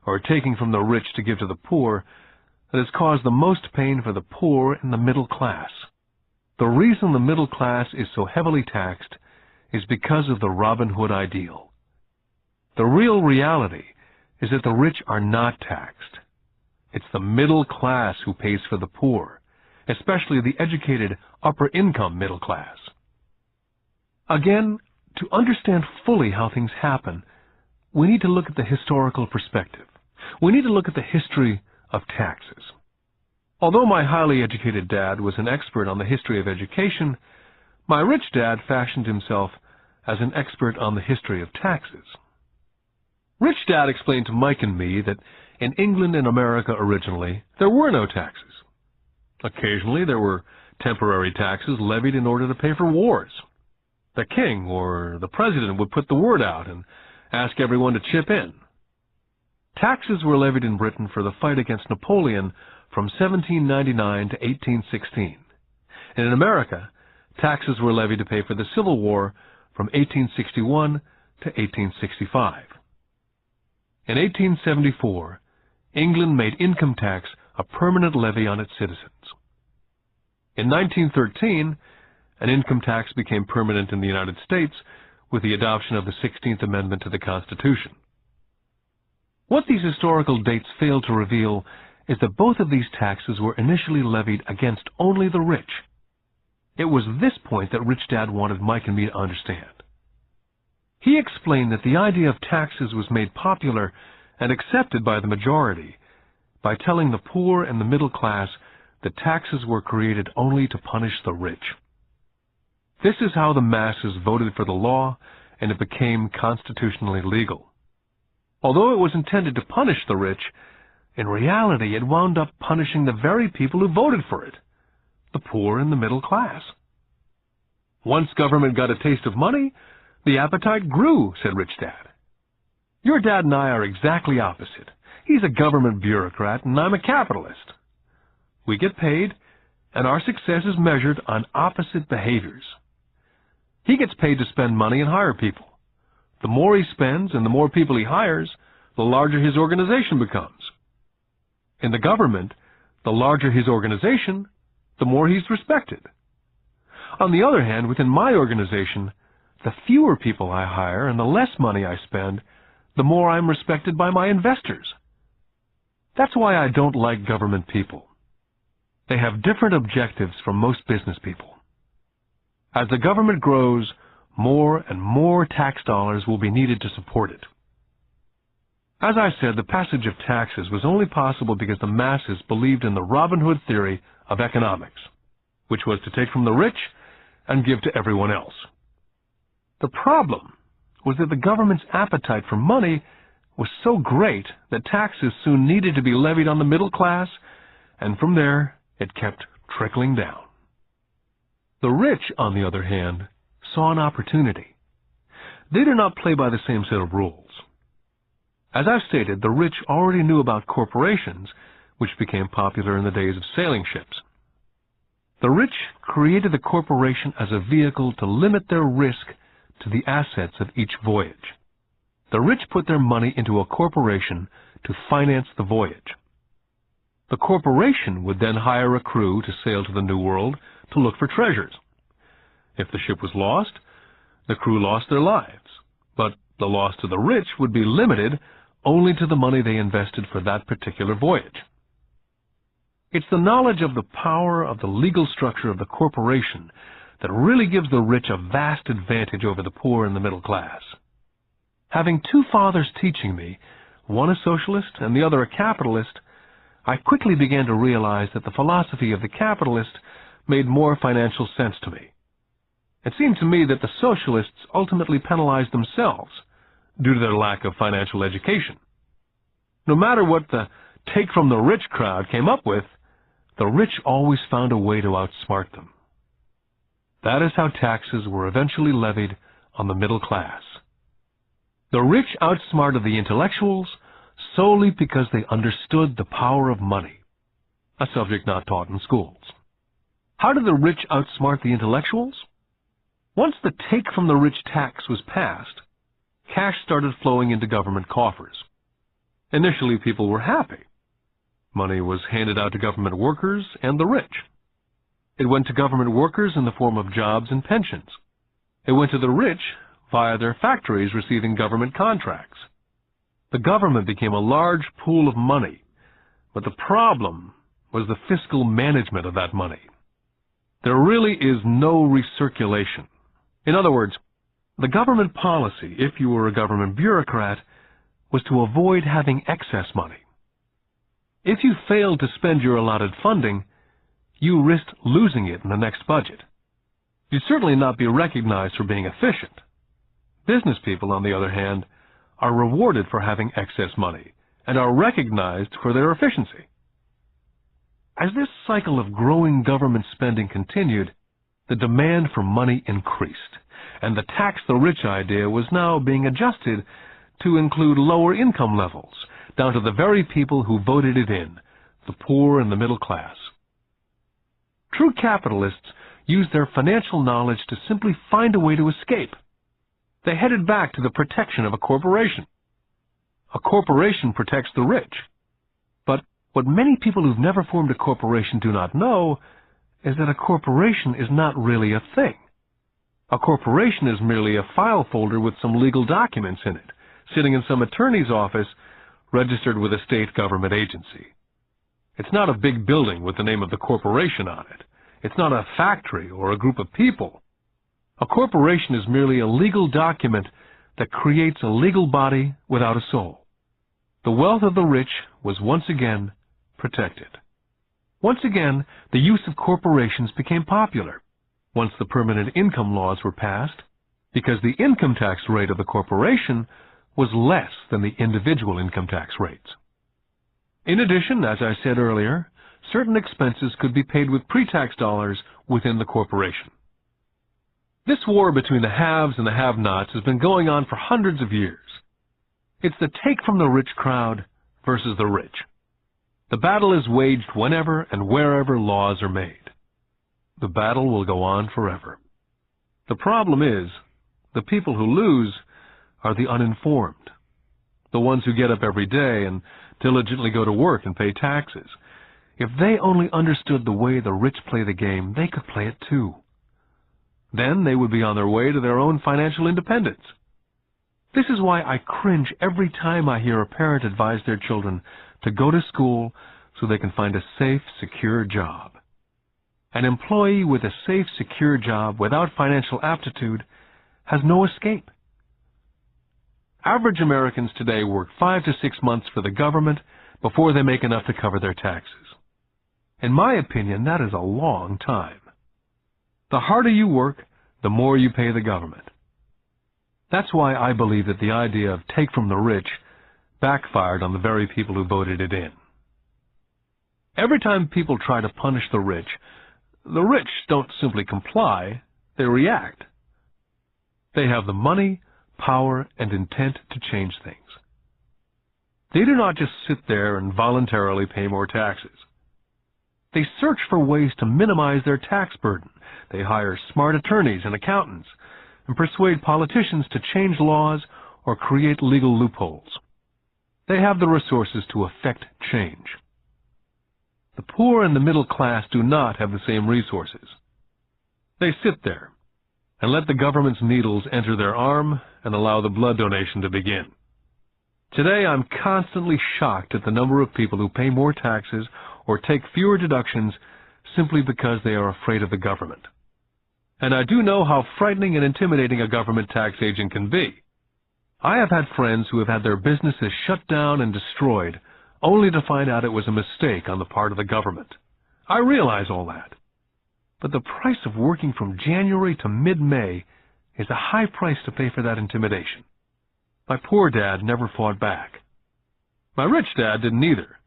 or taking from the rich to give to the poor, that has caused the most pain for the poor and the middle class. The reason the middle class is so heavily taxed is because of the Robin Hood ideal. The real reality is that the rich are not taxed. It's the middle class who pays for the poor, especially the educated upper-income middle class. Again, to understand fully how things happen, we need to look at the historical perspective. We need to look at the history of taxes. Although my highly educated dad was an expert on the history of education, my rich dad fashioned himself as an expert on the history of taxes. Rich Dad explained to Mike and me that in England and America originally, there were no taxes. Occasionally, there were temporary taxes levied in order to pay for wars. The king or the president would put the word out and ask everyone to chip in. Taxes were levied in Britain for the fight against Napoleon from 1799 to 1816. And in America, taxes were levied to pay for the Civil War from 1861 to 1865. In 1874, England made income tax a permanent levy on its citizens. In 1913, an income tax became permanent in the United States with the adoption of the 16th Amendment to the Constitution. What these historical dates fail to reveal is that both of these taxes were initially levied against only the rich. It was this point that Rich Dad wanted Mike and me to understand. He explained that the idea of taxes was made popular and accepted by the majority by telling the poor and the middle class that taxes were created only to punish the rich. This is how the masses voted for the law, and it became constitutionally legal. Although it was intended to punish the rich, in reality it wound up punishing the very people who voted for it, the poor and the middle class. Once government got a taste of money, the appetite grew, said Rich Dad. Your dad and I are exactly opposite. He's a government bureaucrat, and I'm a capitalist. We get paid, and our success is measured on opposite behaviors. He gets paid to spend money and hire people. The more he spends and the more people he hires, the larger his organization becomes. In the government, the larger his organization, the more he's respected. On the other hand, within my organization, the fewer people I hire and the less money I spend, the more I'm respected by my investors. That's why I don't like government people. They have different objectives from most business people. As the government grows, more and more tax dollars will be needed to support it. As I said, the passage of taxes was only possible because the masses believed in the Robin Hood theory of economics, which was to take from the rich and give to everyone else. The problem was that the government's appetite for money was so great that taxes soon needed to be levied on the middle class, and from there it kept trickling down. The rich, on the other hand, saw an opportunity. They did not play by the same set of rules. As I've stated, the rich already knew about corporations, which became popular in the days of sailing ships. The rich created the corporation as a vehicle to limit their risk to the assets of each voyage. The rich put their money into a corporation to finance the voyage. The corporation would then hire a crew to sail to the New World to look for treasures. If the ship was lost, the crew lost their lives, but the loss to the rich would be limited only to the money they invested for that particular voyage. It's the knowledge of the power of the legal structure of the corporation that really gives the rich a vast advantage over the poor and the middle class. Having two fathers teaching me, one a socialist and the other a capitalist, I quickly began to realize that the philosophy of the capitalist made more financial sense to me. It seemed to me that the socialists ultimately penalized themselves due to their lack of financial education. No matter what the take-from-the-rich crowd came up with, the rich always found a way to outsmart them. That is how taxes were eventually levied on the middle class. The rich outsmarted the intellectuals solely because they understood the power of money, a subject not taught in schools. How did the rich outsmart the intellectuals? Once the take-from-the-rich tax was passed, cash started flowing into government coffers. Initially, people were happy. Money was handed out to government workers and the rich. It went to government workers in the form of jobs and pensions. It went to the rich via their factories receiving government contracts. The government became a large pool of money, but the problem was the fiscal management of that money. There really is no recirculation. In other words, the government policy, if you were a government bureaucrat, was to avoid having excess money. If you failed to spend your allotted funding, you risked losing it in the next budget. You'd certainly not be recognized for being efficient. Business people, on the other hand, are rewarded for having excess money and are recognized for their efficiency. As this cycle of growing government spending continued, the demand for money increased, and the tax the rich idea was now being adjusted to include lower income levels, down to the very people who voted it in, the poor and the middle class. True capitalists used their financial knowledge to simply find a way to escape. They headed back to the protection of a corporation. A corporation protects the rich. But what many people who've never formed a corporation do not know is that a corporation is not really a thing. A corporation is merely a file folder with some legal documents in it, sitting in some attorney's office registered with a state government agency. It's not a big building with the name of the corporation on it. It's not a factory or a group of people. A corporation is merely a legal document that creates a legal body without a soul. The wealth of the rich was once again protected. Once again, the use of corporations became popular once the permanent income laws were passed, because the income tax rate of the corporation was less than the individual income tax rates. In addition, as I said earlier, certain expenses could be paid with pre-tax dollars within the corporation. This war between the haves and the have-nots has been going on for hundreds of years. It's the take from the rich crowd versus the rich. The battle is waged whenever and wherever laws are made. The battle will go on forever. The problem is, the people who lose are the uninformed, the ones who get up every day and diligently go to work and pay taxes. If they only understood the way the rich play the game, they could play it too. Then they would be on their way to their own financial independence. This is why I cringe every time I hear a parent advise their children to go to school so they can find a safe, secure job. An employee with a safe, secure job without financial aptitude has no escape. Average Americans today work 5 to 6 months for the government before they make enough to cover their taxes. In my opinion, that is a long time. The harder you work, the more you pay the government. That's why I believe that the idea of take from the rich backfired on the very people who voted it in. Every time people try to punish the rich don't simply comply, they react. They have the money, power, and intent to change things. They do not just sit there and voluntarily pay more taxes. They search for ways to minimize their tax burden. They hire smart attorneys and accountants and persuade politicians to change laws or create legal loopholes. They have the resources to effect change. The poor and the middle class do not have the same resources. They sit there and let the government's needles enter their arm and allow the blood donation to begin. Today, I'm constantly shocked at the number of people who pay more taxes or take fewer deductions simply because they are afraid of the government. And I do know how frightening and intimidating a government tax agent can be. I have had friends who have had their businesses shut down and destroyed, only to find out it was a mistake on the part of the government. I realize all that. But the price of working from January to mid-May is a high price to pay for that intimidation. My poor dad never fought back. My rich dad didn't either.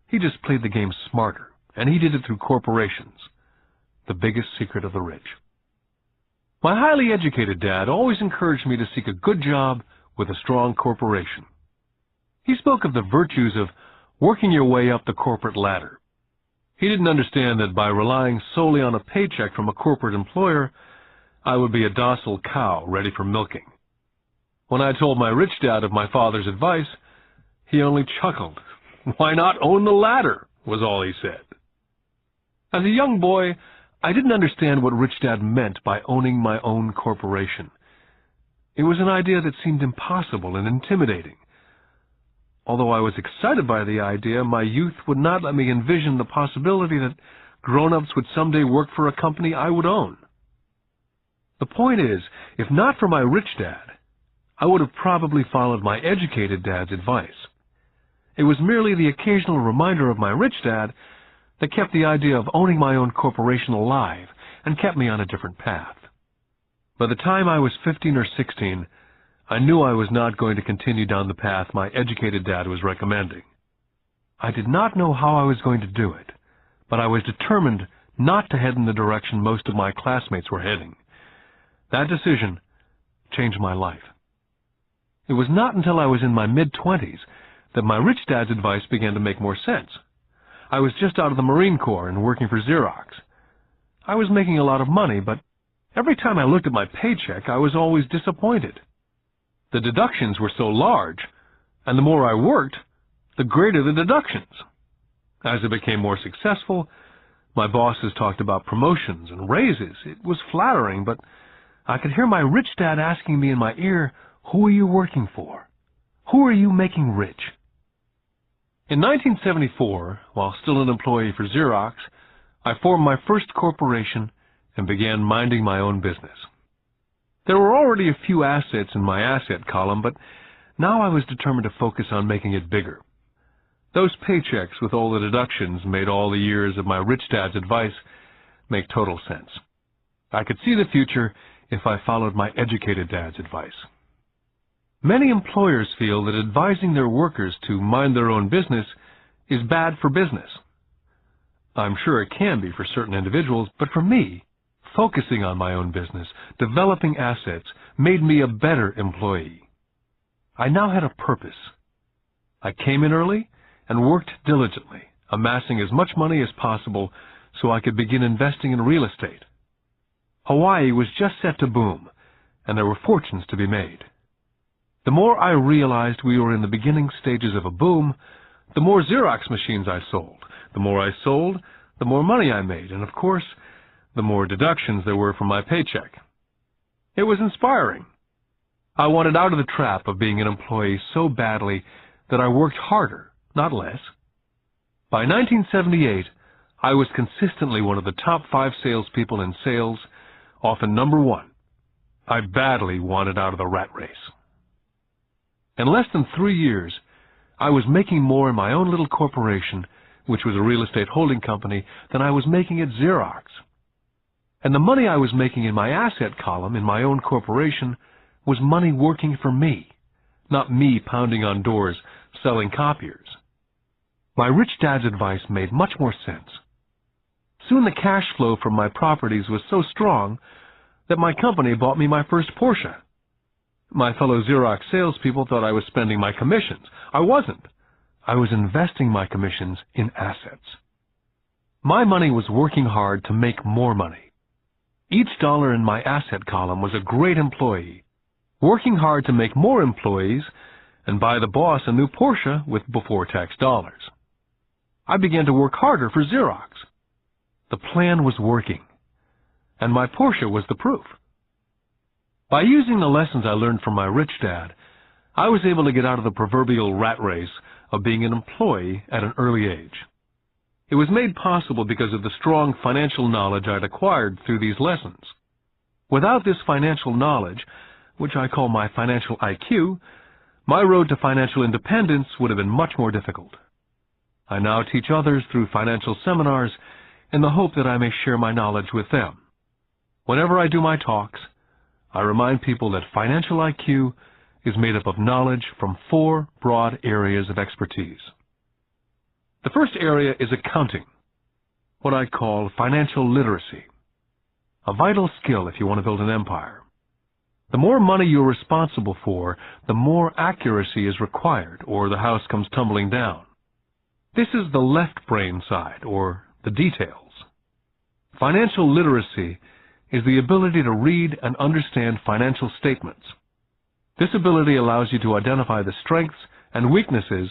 He just played the game smarter, and he did it through corporations, the biggest secret of the rich. My highly educated dad always encouraged me to seek a good job with a strong corporation. He spoke of the virtues of working your way up the corporate ladder. He didn't understand that by relying solely on a paycheck from a corporate employer, I would be a docile cow ready for milking. When I told my rich dad of my father's advice, he only chuckled. "Why not own the ladder?" was all he said. As a young boy, I didn't understand what Rich Dad meant by owning my own corporation. It was an idea that seemed impossible and intimidating. Although I was excited by the idea, my youth would not let me envision the possibility that grown-ups would someday work for a company I would own. The point is, if not for my rich dad, I would have probably followed my educated dad's advice. It was merely the occasional reminder of my rich dad that kept the idea of owning my own corporation alive and kept me on a different path. By the time I was 15 or 16, I knew I was not going to continue down the path my educated dad was recommending. I did not know how I was going to do it, but I was determined not to head in the direction most of my classmates were heading. That decision changed my life. It was not until I was in my mid-20s that my rich dad's advice began to make more sense. I was just out of the Marine Corps and working for Xerox. I was making a lot of money, but every time I looked at my paycheck, I was always disappointed. The deductions were so large, and the more I worked, the greater the deductions. As I became more successful, my bosses talked about promotions and raises. It was flattering, but I could hear my rich dad asking me in my ear, "Who are you working for? Who are you making rich?" In 1974, while still an employee for Xerox, I formed my first corporation and began minding my own business. There were already a few assets in my asset column, but now I was determined to focus on making it bigger. Those paychecks with all the deductions made all the years of my rich dad's advice make total sense. I could see the future if I followed my educated dad's advice. Many employers feel that advising their workers to mind their own business is bad for business. I'm sure it can be for certain individuals, but for me, focusing on my own business, developing assets, made me a better employee. I now had a purpose. I came in early and worked diligently, amassing as much money as possible so I could begin investing in real estate. Hawaii was just set to boom, and there were fortunes to be made. The more I realized we were in the beginning stages of a boom, the more Xerox machines I sold. The more I sold, the more money I made, and of course, the more deductions there were from my paycheck. It was inspiring. I wanted out of the trap of being an employee so badly that I worked harder, not less. By 1978, I was consistently one of the top 5 salespeople in sales, often number 1. I badly wanted out of the rat race. In less than 3 years, I was making more in my own little corporation, which was a real estate holding company, than I was making at Xerox. And the money I was making in my asset column in my own corporation was money working for me, not me pounding on doors selling copiers. My rich dad's advice made much more sense. Soon the cash flow from my properties was so strong that my company bought me my first Porsche. My fellow Xerox salespeople thought I was spending my commissions. I wasn't. I was investing my commissions in assets. My money was working hard to make more money. Each dollar in my asset column was a great employee, working hard to make more employees and buy the boss a new Porsche with before-tax dollars. I began to work harder for Xerox. The plan was working, and my Porsche was the proof. By using the lessons I learned from my rich dad, I was able to get out of the proverbial rat race of being an employee at an early age. It was made possible because of the strong financial knowledge I'd acquired through these lessons. Without this financial knowledge, which I call my financial IQ, my road to financial independence would have been much more difficult. I now teach others through financial seminars in the hope that I may share my knowledge with them. Whenever I do my talks, I remind people that financial IQ is made up of knowledge from 4 broad areas of expertise. The first area is accounting, what I call financial literacy, a vital skill if you want to build an empire. The more money you're responsible for, the more accuracy is required, or the house comes tumbling down. This is the left brain side, or the details. Financial literacy is the ability to read and understand financial statements. This ability allows you to identify the strengths and weaknesses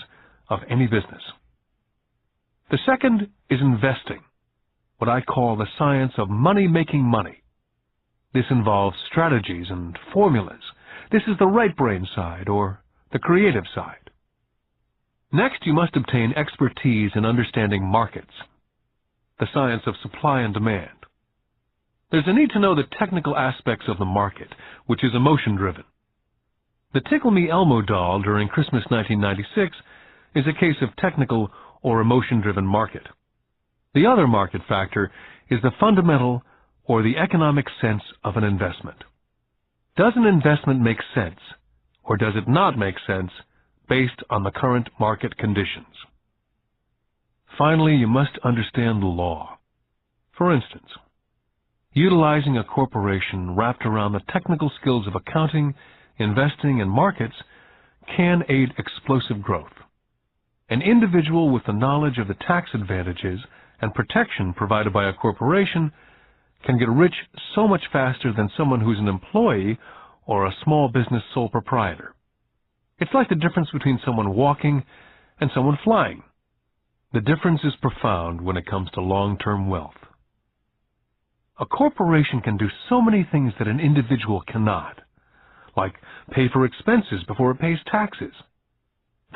of any business. The second is investing, what I call the science of money-making money. This involves strategies and formulas. This is the right brain side, or the creative side. Next, you must obtain expertise in understanding markets, the science of supply and demand. There's a need to know the technical aspects of the market, which is emotion-driven. The Tickle Me Elmo doll during Christmas 1996 is a case of technical or emotion-driven market. The other market factor is the fundamental or the economic sense of an investment. Does an investment make sense, or does it not make sense based on the current market conditions? Finally, you must understand the law. For instance, utilizing a corporation wrapped around the technical skills of accounting, investing, and markets can aid explosive growth. An individual with the knowledge of the tax advantages and protection provided by a corporation can get rich so much faster than someone who's an employee or a small business sole proprietor. It's like the difference between someone walking and someone flying. The difference is profound when it comes to long-term wealth. A corporation can do so many things that an individual cannot, like pay for expenses before it pays taxes.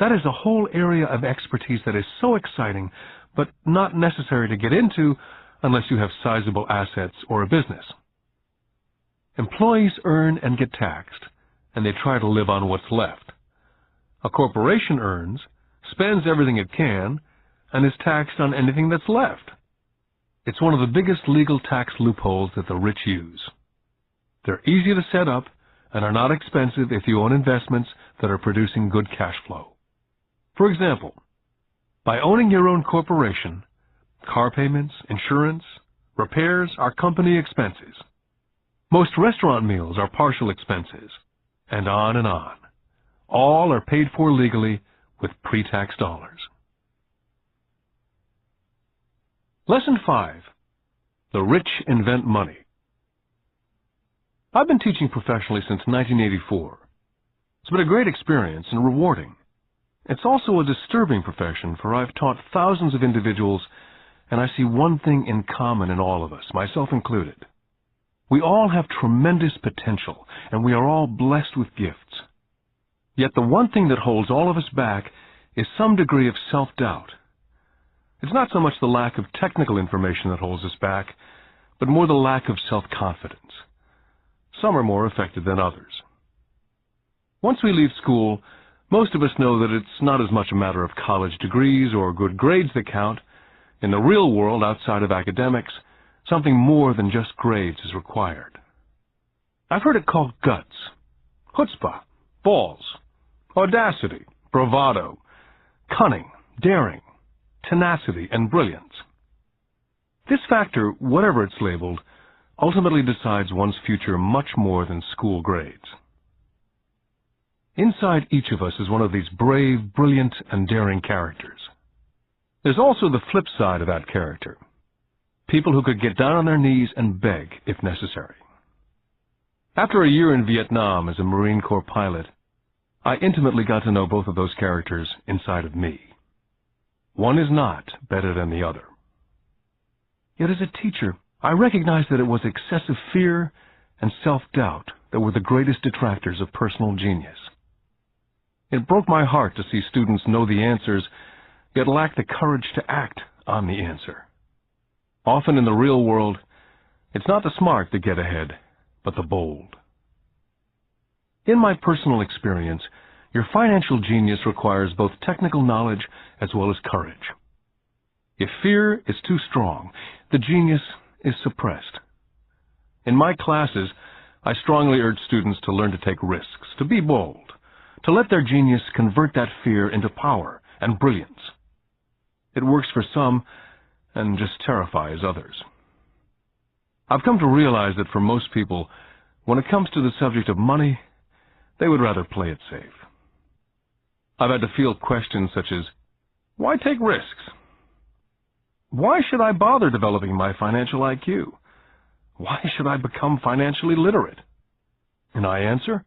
That is a whole area of expertise that is so exciting, but not necessary to get into unless you have sizable assets or a business. Employees earn and get taxed, and they try to live on what's left. A corporation earns, spends everything it can, and is taxed on anything that's left. It's one of the biggest legal tax loopholes that the rich use. They're easy to set up and are not expensive if you own investments that are producing good cash flow. For example, by owning your own corporation, car payments, insurance, repairs are company expenses. Most restaurant meals are partial expenses, and on and on. All are paid for legally with pre-tax dollars. Lesson 5. The Rich Invent Money. I've been teaching professionally since 1984. It's been a great experience and rewarding. It's also a disturbing profession, for I've taught thousands of individuals, and I see one thing in common in all of us, myself included. We all have tremendous potential, and we are all blessed with gifts. Yet the one thing that holds all of us back is some degree of self-doubt. It's not so much the lack of technical information that holds us back, but more the lack of self-confidence. Some are more affected than others. Once we leave school, most of us know that it's not as much a matter of college degrees or good grades that count. In the real world, outside of academics, something more than just grades is required. I've heard it called guts, chutzpah, balls, audacity, bravado, cunning, daring, tenacity, and brilliance. This factor, whatever it's labeled, ultimately decides one's future much more than school grades. Inside each of us is one of these brave, brilliant, and daring characters. There's also the flip side of that character, people who could get down on their knees and beg if necessary. After a year in Vietnam as a Marine Corps pilot, I intimately got to know both of those characters inside of me. One is not better than the other. Yet as a teacher, I recognized that it was excessive fear and self-doubt that were the greatest detractors of personal genius. It broke my heart to see students know the answers, yet lack the courage to act on the answer. Often in the real world, it's not the smart that get ahead, but the bold. In my personal experience, your financial genius requires both technical knowledge as well as courage. If fear is too strong, the genius is suppressed. In my classes, I strongly urge students to learn to take risks, to be bold, to let their genius convert that fear into power and brilliance. It works for some and just terrifies others. I've come to realize that for most people, when it comes to the subject of money, they would rather play it safe. I've had to field questions such as, why take risks? Why should I bother developing my financial IQ? Why should I become financially literate? And I answer,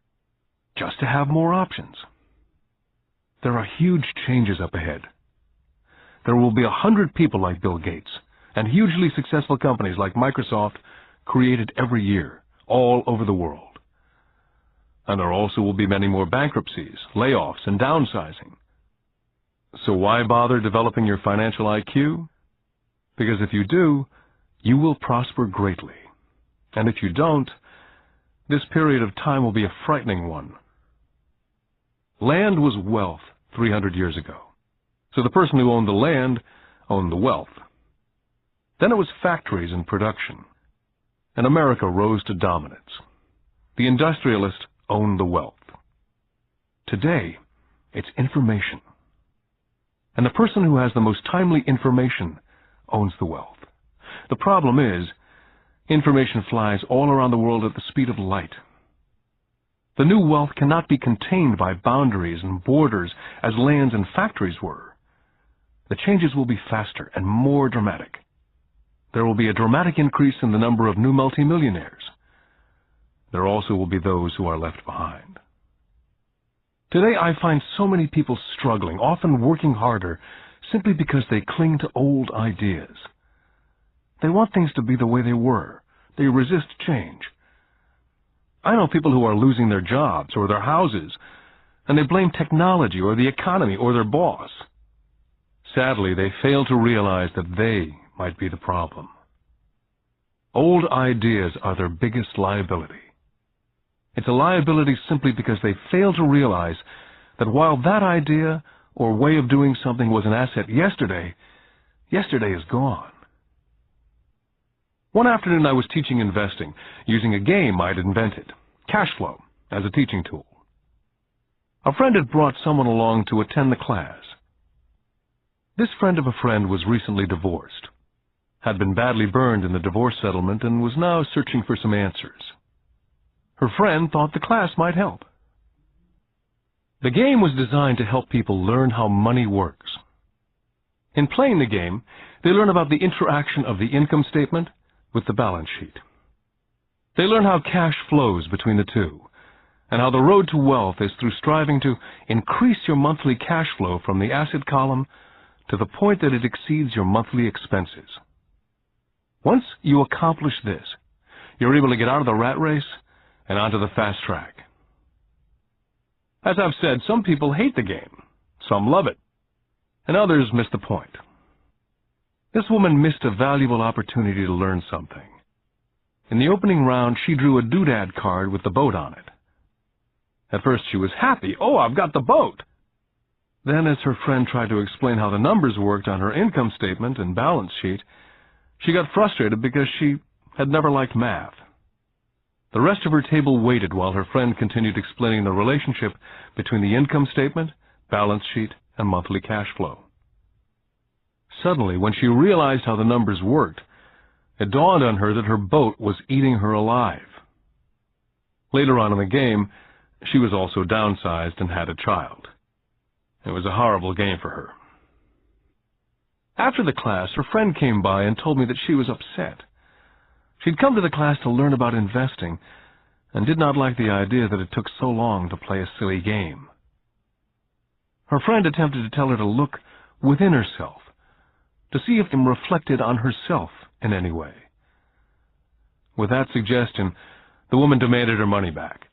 just to have more options. There are huge changes up ahead. There will be 100 people like Bill Gates and hugely successful companies like Microsoft created every year, all over the world. And there also will be many more bankruptcies, layoffs, and downsizing. So why bother developing your financial IQ? Because if you do, you will prosper greatly. And if you don't, this period of time will be a frightening one. Land was wealth 300 years ago. So the person who owned the land owned the wealth. Then it was factories and production. And America rose to dominance. The industrialist owned the wealth. Today, it's information. And the person who has the most timely information owns the wealth. The problem is, information flies all around the world at the speed of light. The new wealth cannot be contained by boundaries and borders as lands and factories were. The changes will be faster and more dramatic. There will be a dramatic increase in the number of new multimillionaires. There also will be those who are left behind. Today I find so many people struggling, often working harder, simply because they cling to old ideas. They want things to be the way they were. They resist change. I know people who are losing their jobs or their houses, and they blame technology or the economy or their boss. Sadly, they fail to realize that they might be the problem. Old ideas are their biggest liability. It's a liability simply because they fail to realize that while that idea or way of doing something was an asset yesterday, yesterday is gone. One afternoon I was teaching investing using a game I'd invented, cash flow, as a teaching tool. A friend had brought someone along to attend the class. This friend of a friend was recently divorced, had been badly burned in the divorce settlement, and was now searching for some answers. Her friend thought the class might help. The game was designed to help people learn how money works. In playing the game, they learn about the interaction of the income statement with the balance sheet. They learn how cash flows between the two, and how the road to wealth is through striving to increase your monthly cash flow from the asset column to the point that it exceeds your monthly expenses. Once you accomplish this, you're able to get out of the rat race and onto the fast track. As I've said, some people hate the game, some love it, and others miss the point. This woman missed a valuable opportunity to learn something. In the opening round, she drew a doodad card with the boat on it. At first she was happy. Oh, I've got the boat! Then, as her friend tried to explain how the numbers worked on her income statement and balance sheet, she got frustrated because she had never liked math. The rest of her table waited while her friend continued explaining the relationship between the income statement, balance sheet, and monthly cash flow. Suddenly, when she realized how the numbers worked, it dawned on her that her boat was eating her alive. Later on in the game, she was also downsized and had a child. It was a horrible game for her. After the class, her friend came by and told me that she was upset. She'd come to the class to learn about investing and did not like the idea that it took so long to play a silly game. Her friend attempted to tell her to look within herself, to see if it reflected on herself in any way. With that suggestion, the woman demanded her money back.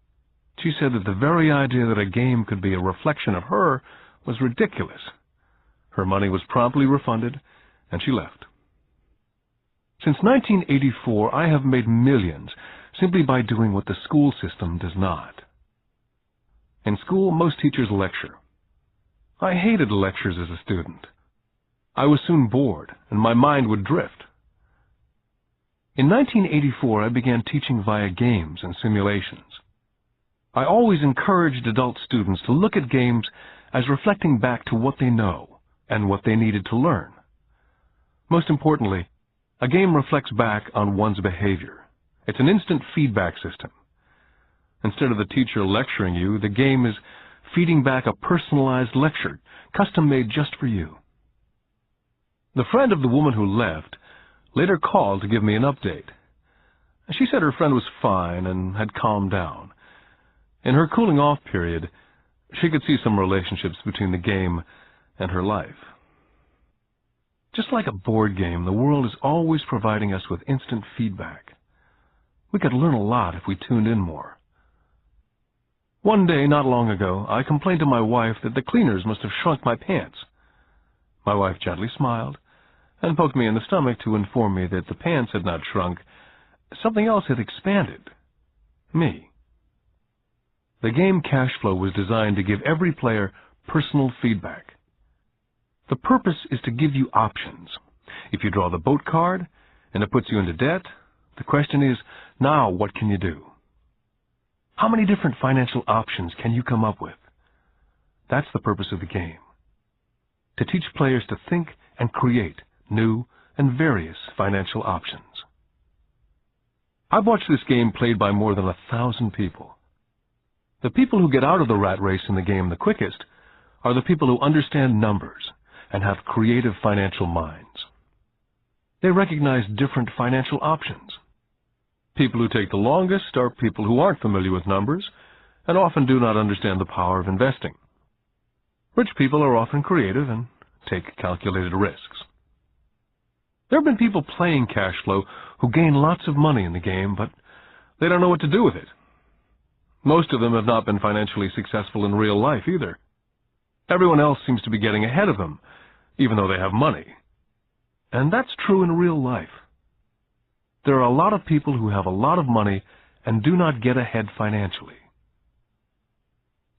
She said that the very idea that a game could be a reflection of her was ridiculous. Her money was promptly refunded, and she left. Since 1984, I have made millions simply by doing what the school system does not. In school, most teachers lecture. I hated lectures as a student. I was soon bored, and my mind would drift. In 1984, I began teaching via games and simulations. I always encouraged adult students to look at games as reflecting back to what they know and what they needed to learn. Most importantly, a game reflects back on one's behavior. It's an instant feedback system. Instead of the teacher lecturing you, the game is feeding back a personalized lecture, custom-made just for you. The friend of the woman who left later called to give me an update. She said her friend was fine and had calmed down. In her cooling-off period, she could see some relationships between the game and her life. Just like a board game, the world is always providing us with instant feedback. We could learn a lot if we tuned in more. One day, not long ago, I complained to my wife that the cleaners must have shrunk my pants. My wife gently smiled and poked me in the stomach to inform me that the pants had not shrunk. Something else had expanded. Me. The game Cash Flow was designed to give every player personal feedback. The purpose is to give you options. If you draw the boat card and it puts you into debt, the question is, now what can you do? How many different financial options can you come up with? That's the purpose of the game. To teach players to think and create new and various financial options. I've watched this game played by more than 1,000 people. The people who get out of the rat race in the game the quickest are the people who understand numbers and have creative financial minds. They recognize different financial options. People who take the longest are people who aren't familiar with numbers and often do not understand the power of investing. Rich people are often creative and take calculated risks. There have been people playing Cash Flow who gain lots of money in the game, but they don't know what to do with it. Most of them have not been financially successful in real life either. Everyone else seems to be getting ahead of them, even though they have money. And that's true in real life. There are a lot of people who have a lot of money and do not get ahead financially.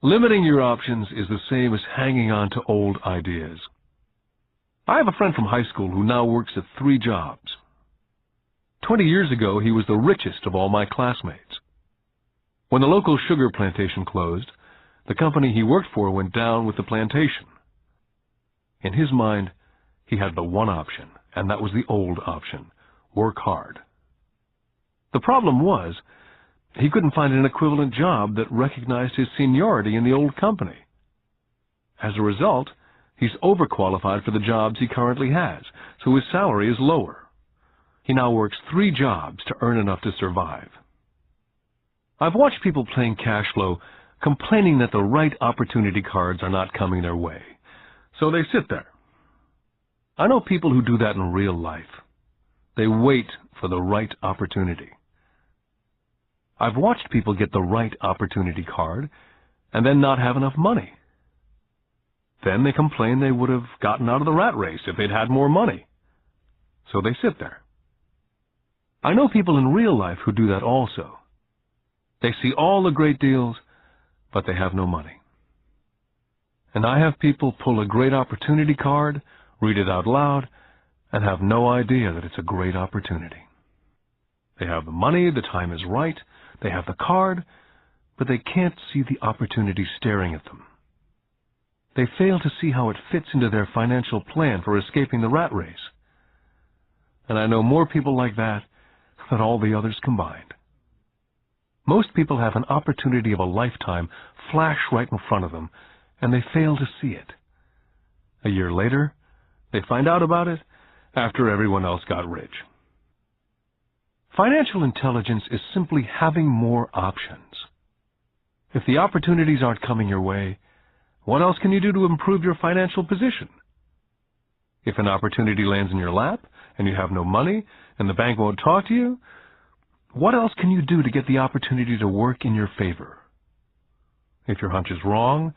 Limiting your options is the same as hanging on to old ideas. I have a friend from high school who now works at 3 jobs. 20 years ago, he was the richest of all my classmates. When the local sugar plantation closed, the company he worked for went down with the plantation. In his mind, he had the one option, and that was the old option: work hard. The problem was, he couldn't find an equivalent job that recognized his seniority in the old company. As a result, he's overqualified for the jobs he currently has, so his salary is lower. He now works 3 jobs to earn enough to survive. I've watched people playing Cash Flow complaining that the right opportunity cards are not coming their way, so they sit there. I know people who do that in real life. They wait for the right opportunity. I've watched people get the right opportunity card and then not have enough money. Then they complain they would have gotten out of the rat race if they'd had more money. So they sit there. I know people in real life who do that also. They see all the great deals, but they have no money. And I have people pull a great opportunity card, read it out loud, and have no idea that it's a great opportunity. They have the money, the time is right, they have the card, but they can't see the opportunity staring at them. They fail to see how it fits into their financial plan for escaping the rat race. And I know more people like that than all the others combined. Most people have an opportunity of a lifetime flash right in front of them, and they fail to see it. A year later, They find out about it after everyone else got rich. Financial intelligence is simply having more options. If the opportunities aren't coming your way, what else can you do to improve your financial position? If an opportunity lands in your lap and you have no money and the bank won't talk to you, what else can you do to get the opportunity to work in your favor? If your hunch is wrong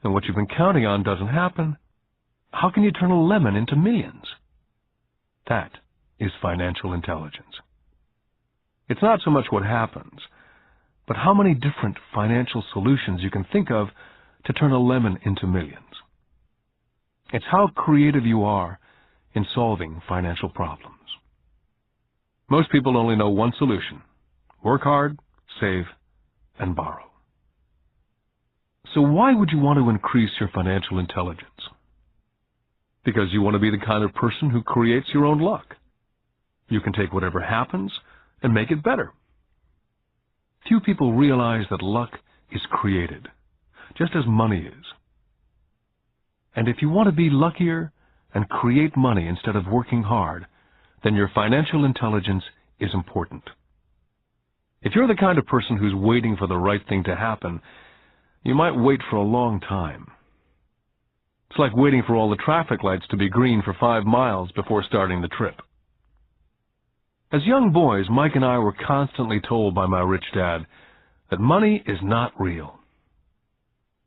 and what you've been counting on doesn't happen, how can you turn a lemon into millions? That is financial intelligence. It's not so much what happens, but how many different financial solutions you can think of to turn a lemon into millions. It's how creative you are in solving financial problems. Most people only know one solution: work hard, save, and borrow. So why would you want to increase your financial intelligence? Because you want to be the kind of person who creates your own luck. You can take whatever happens and make it better. Few people realize that luck is created, just as money is. And if you want to be luckier and create money instead of working hard, then your financial intelligence is important. If you're the kind of person who's waiting for the right thing to happen, you might wait for a long time. It's like waiting for all the traffic lights to be green for 5 miles before starting the trip. As young boys, Mike and I were constantly told by my rich dad that money is not real.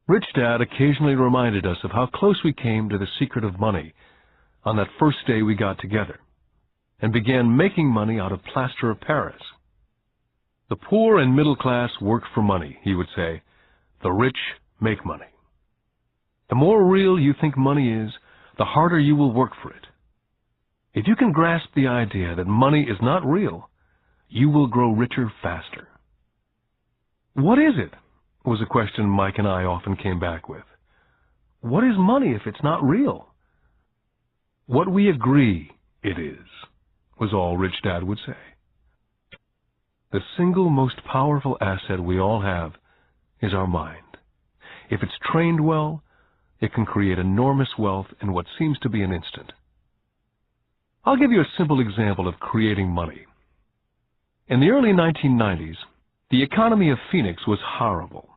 Rich Dad occasionally reminded us of how close we came to the secret of money on that first day we got together and began making money out of plaster of Paris. The poor and middle class work for money, he would say. The rich make money. The more real you think money is, the harder you will work for it. If you can grasp the idea that money is not real, you will grow richer faster. What is it? Was a question Mike and I often came back with. What is money if it's not real? What we agree it is, was all Rich Dad would say. The single most powerful asset we all have is our mind. If it's trained well, it can create enormous wealth in what seems to be an instant. I'll give you a simple example of creating money. In the early 1990s, the economy of Phoenix was horrible.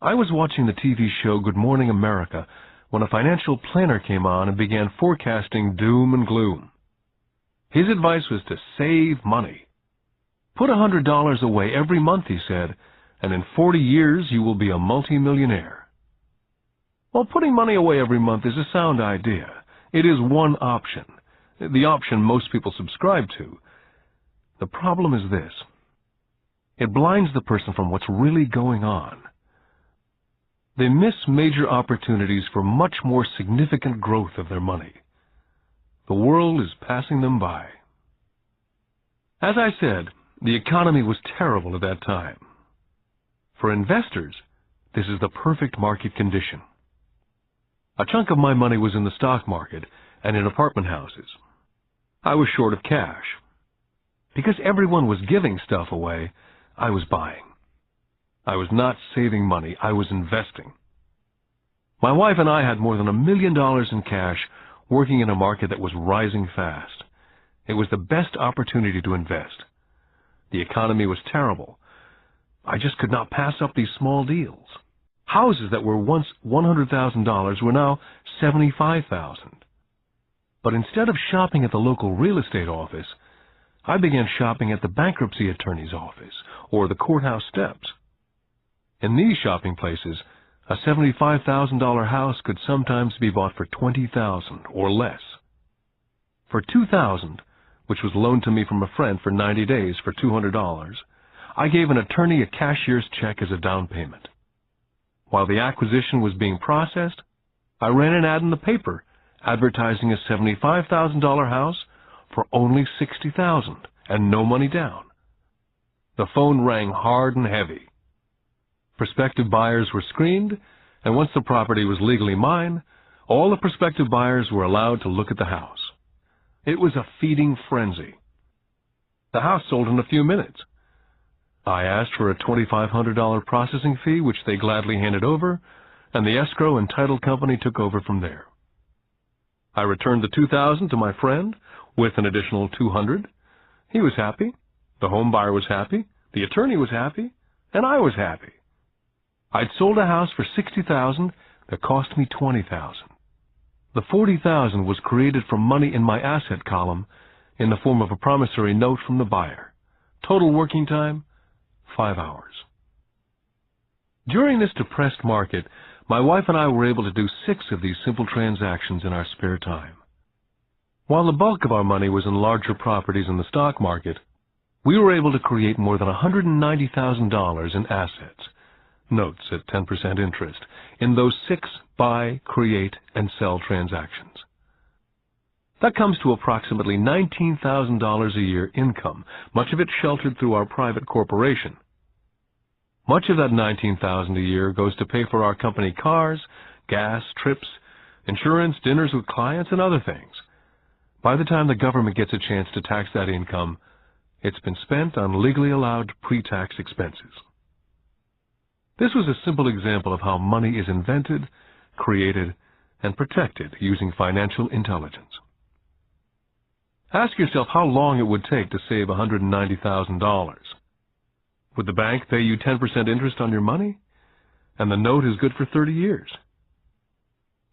I was watching the TV show Good Morning America when a financial planner came on and began forecasting doom and gloom. His advice was to save money. Put $100 away every month, he said, and in 40 years you will be a multimillionaire. Well, putting money away every month is a sound idea. It is one option, the option most people subscribe to. The problem is this: it blinds the person from what's really going on. They miss major opportunities for much more significant growth of their money. The world is passing them by. As I said, the economy was terrible at that time. For investors, this is the perfect market condition. A chunk of my money was in the stock market and in apartment houses. I was short of cash. Because everyone was giving stuff away, I was buying. I was not saving money, I was investing. My wife and I had more than $1 million in cash working in a market that was rising fast. It was the best opportunity to invest. The economy was terrible. I just could not pass up these small deals. Houses that were once $100,000 were now $75,000. But instead of shopping at the local real estate office, I began shopping at the bankruptcy attorney's office or the courthouse steps. In these shopping places, a $75,000 house could sometimes be bought for $20,000 or less. For $2,000, which was loaned to me from a friend for 90 days for $200, I gave an attorney a cashier's check as a down payment. While the acquisition was being processed, I ran an ad in the paper advertising a $75,000 house for only $60,000 and no money down. The phone rang hard and heavy. Prospective buyers were screened, and once the property was legally mine, all the prospective buyers were allowed to look at the house. It was a feeding frenzy. The house sold in a few minutes. I asked for a $2,500 processing fee, which they gladly handed over, and the escrow and title company took over from there. I returned the $2,000 to my friend with an additional $200. He was happy, the home buyer was happy, the attorney was happy, and I was happy. I'd sold a house for $60,000 that cost me $20,000. The $40,000 was created from money in my asset column in the form of a promissory note from the buyer. Total working time, 5 hours. During this depressed market, my wife and I were able to do 6 of these simple transactions in our spare time. While the bulk of our money was in larger properties in the stock market, we were able to create more than $190,000 in assets, notes at 10% interest, in those 6 buy, create, and sell transactions. That comes to approximately $19,000 a year income, much of it sheltered through our private corporation. Much of that $19,000 a year goes to pay for our company cars, gas, trips, insurance, dinners with clients, and other things. By the time the government gets a chance to tax that income, it's been spent on legally allowed pre-tax expenses. This was a simple example of how money is invented, created, and protected using financial intelligence. Ask yourself how long it would take to save $190,000. Would the bank pay you 10% interest on your money? And the note is good for 30 years.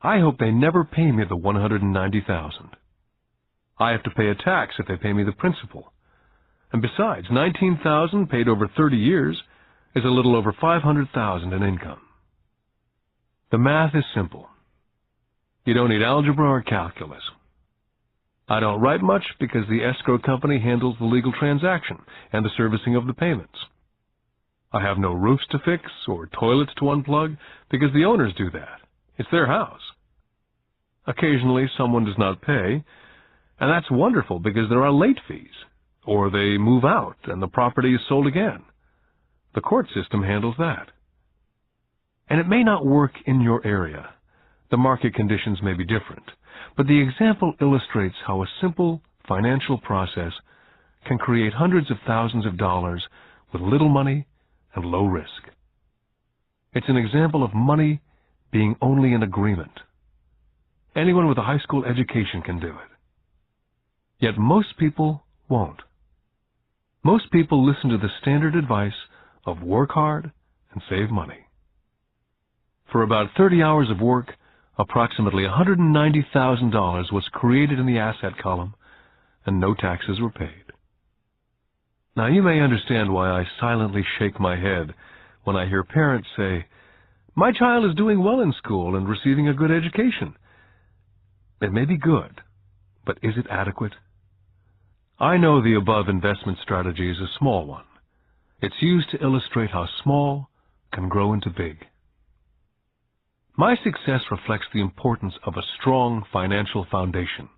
I hope they never pay me the $190,000. I have to pay a tax if they pay me the principal. And besides, $19,000 paid over 30 years is a little over $500,000 in income. The math is simple. You don't need algebra or calculus. I don't write much because the escrow company handles the legal transaction and the servicing of the payments. I have no roofs to fix or toilets to unplug because the owners do that. It's their house. Occasionally someone does not pay, and that's wonderful because there are late fees, or they move out and the property is sold again. The court system handles that. And it may not work in your area. The market conditions may be different, but the example illustrates how a simple financial process can create hundreds of thousands of dollars with little money and low risk. It's an example of money being only an agreement. Anyone with a high school education can do it. Yet most people won't. Most people listen to the standard advice of work hard and save money. For about 30 hours of work, approximately $190,000 was created in the asset column, and no taxes were paid. Now you may understand why I silently shake my head when I hear parents say, "My child is doing well in school and receiving a good education." It may be good, but is it adequate? I know the above investment strategy is a small one. It's used to illustrate how small can grow into big. My success reflects the importance of a strong financial foundation,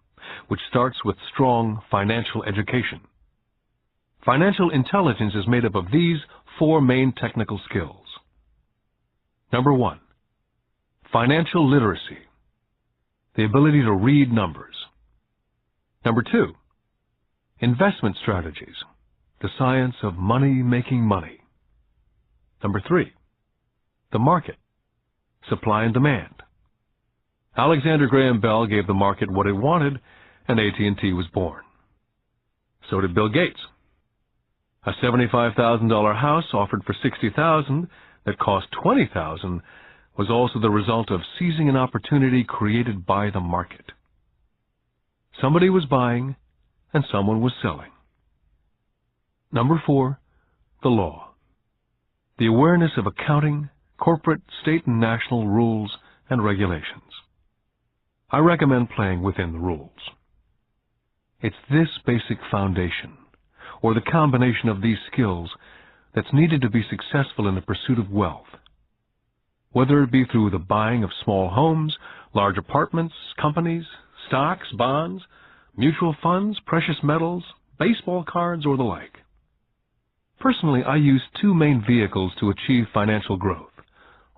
which starts with strong financial education. Financial intelligence is made up of these 4 main technical skills. Number 1, financial literacy, the ability to read numbers. Number 2, investment strategies, the science of making money. Number 3, the market, supply and demand. Alexander Graham Bell gave the market what it wanted, and AT&T was born. So did Bill Gates. A $75,000 house offered for $60,000 that cost $20,000 was also the result of seizing an opportunity created by the market. Somebody was buying and someone was selling. Number 4, the law. The awareness of accounting, corporate, state, and national rules and regulations. I recommend playing within the rules. It's this basic foundation, or the combination of these skills, that's needed to be successful in the pursuit of wealth. Whether it be through the buying of small homes, large apartments, companies, stocks, bonds, mutual funds, precious metals, baseball cards, or the like. Personally, I use 2 main vehicles to achieve financial growth: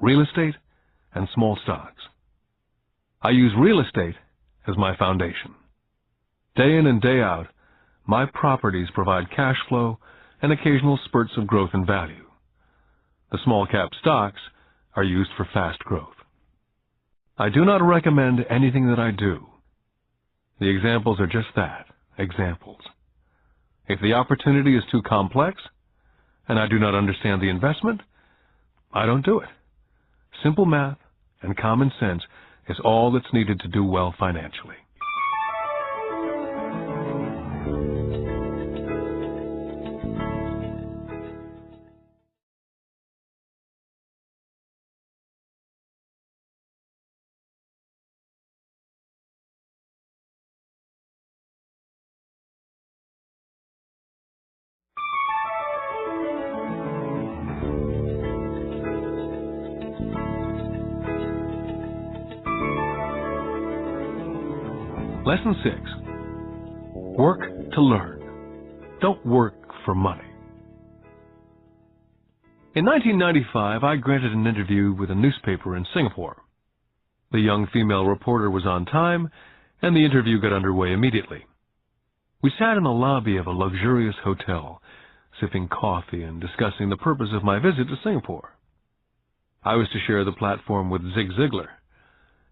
real estate and small stocks. I use real estate as my foundation. Day in and day out, my properties provide cash flow and occasional spurts of growth in value. The small cap stocks are used for fast growth. I do not recommend anything that I do, The examples are just that, examples. If the opportunity is too complex, and I do not understand the investment, I don't do it. Simple math and common sense is all that's needed to do well financially. Lesson 6. Work to learn. Don't work for money. In 1995, I granted an interview with a newspaper in Singapore. The young female reporter was on time, and the interview got underway immediately. We sat in the lobby of a luxurious hotel, sipping coffee and discussing the purpose of my visit to Singapore. I was to share the platform with Zig Ziglar.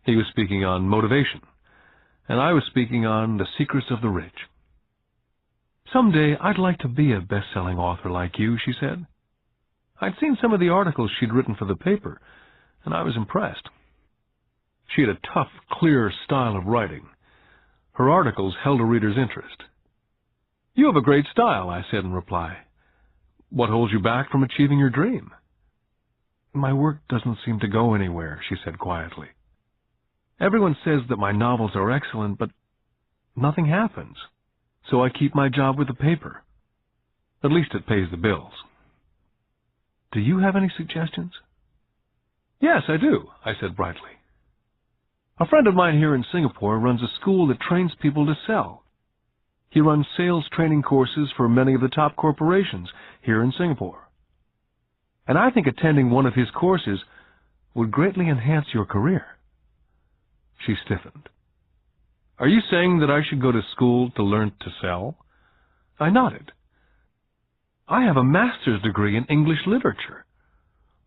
He was speaking on motivation, and I was speaking on the secrets of the rich. "Someday I'd like to be a best-selling author like you," she said. I'd seen some of the articles she'd written for the paper, and I was impressed. She had a tough, clear style of writing. Her articles held a reader's interest. "You have a great style," I said in reply. "What holds you back from achieving your dream?" "My work doesn't seem to go anywhere," she said quietly. "Everyone says that my novels are excellent, but nothing happens. So I keep my job with the paper. At least it pays the bills." "Do you have any suggestions?" "Yes, I do," I said brightly. "A friend of mine here in Singapore runs a school that trains people to sell. He runs sales training courses for many of the top corporations here in Singapore. And I think attending one of his courses would greatly enhance your career." She stiffened. "Are you saying that I should go to school to learn to sell?" I nodded. "I have a master's degree in English literature.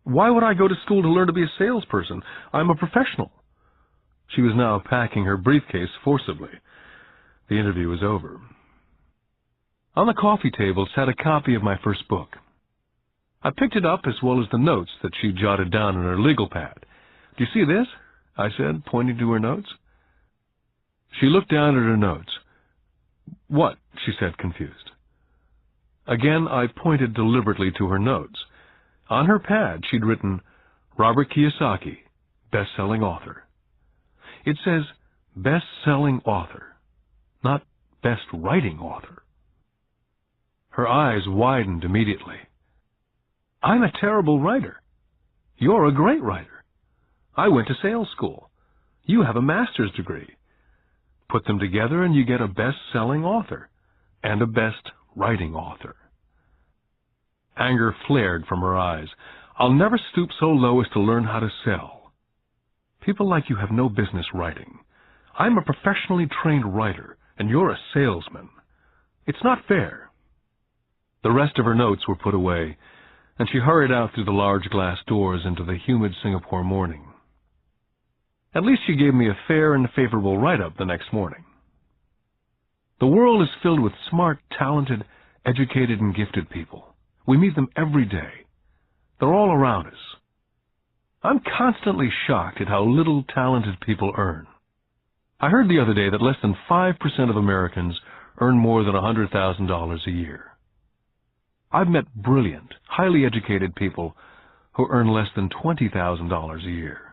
Why would I go to school to learn to be a salesperson? I'm a professional." She was now packing her briefcase forcibly. The interview was over. On the coffee table sat a copy of my first book. I picked it up as well as the notes that she jotted down in her legal pad. "Do you see this?" I said, pointing to her notes. She looked down at her notes. "What?" she said, confused. Again, I pointed deliberately to her notes. On her pad, she'd written, "Robert Kiyosaki, best-selling author." It says, best-selling author, not best-writing author. Her eyes widened immediately. "I'm a terrible writer. You're a great writer. I went to sales school. You have a master's degree. Put them together and you get a best-selling author and a best-writing author." Anger flared from her eyes. "I'll never stoop so low as to learn how to sell. People like you have no business writing. I'm a professionally trained writer, and you're a salesman. It's not fair." The rest of her notes were put away, and she hurried out through the large glass doors into the humid Singapore morning. At least she gave me a fair and favorable write-up the next morning. The world is filled with smart, talented, educated, and gifted people. We meet them every day. They're all around us. I'm constantly shocked at how little talented people earn. I heard the other day that less than 5% of Americans earn more than $100,000 a year. I've met brilliant, highly educated people who earn less than $20,000 a year.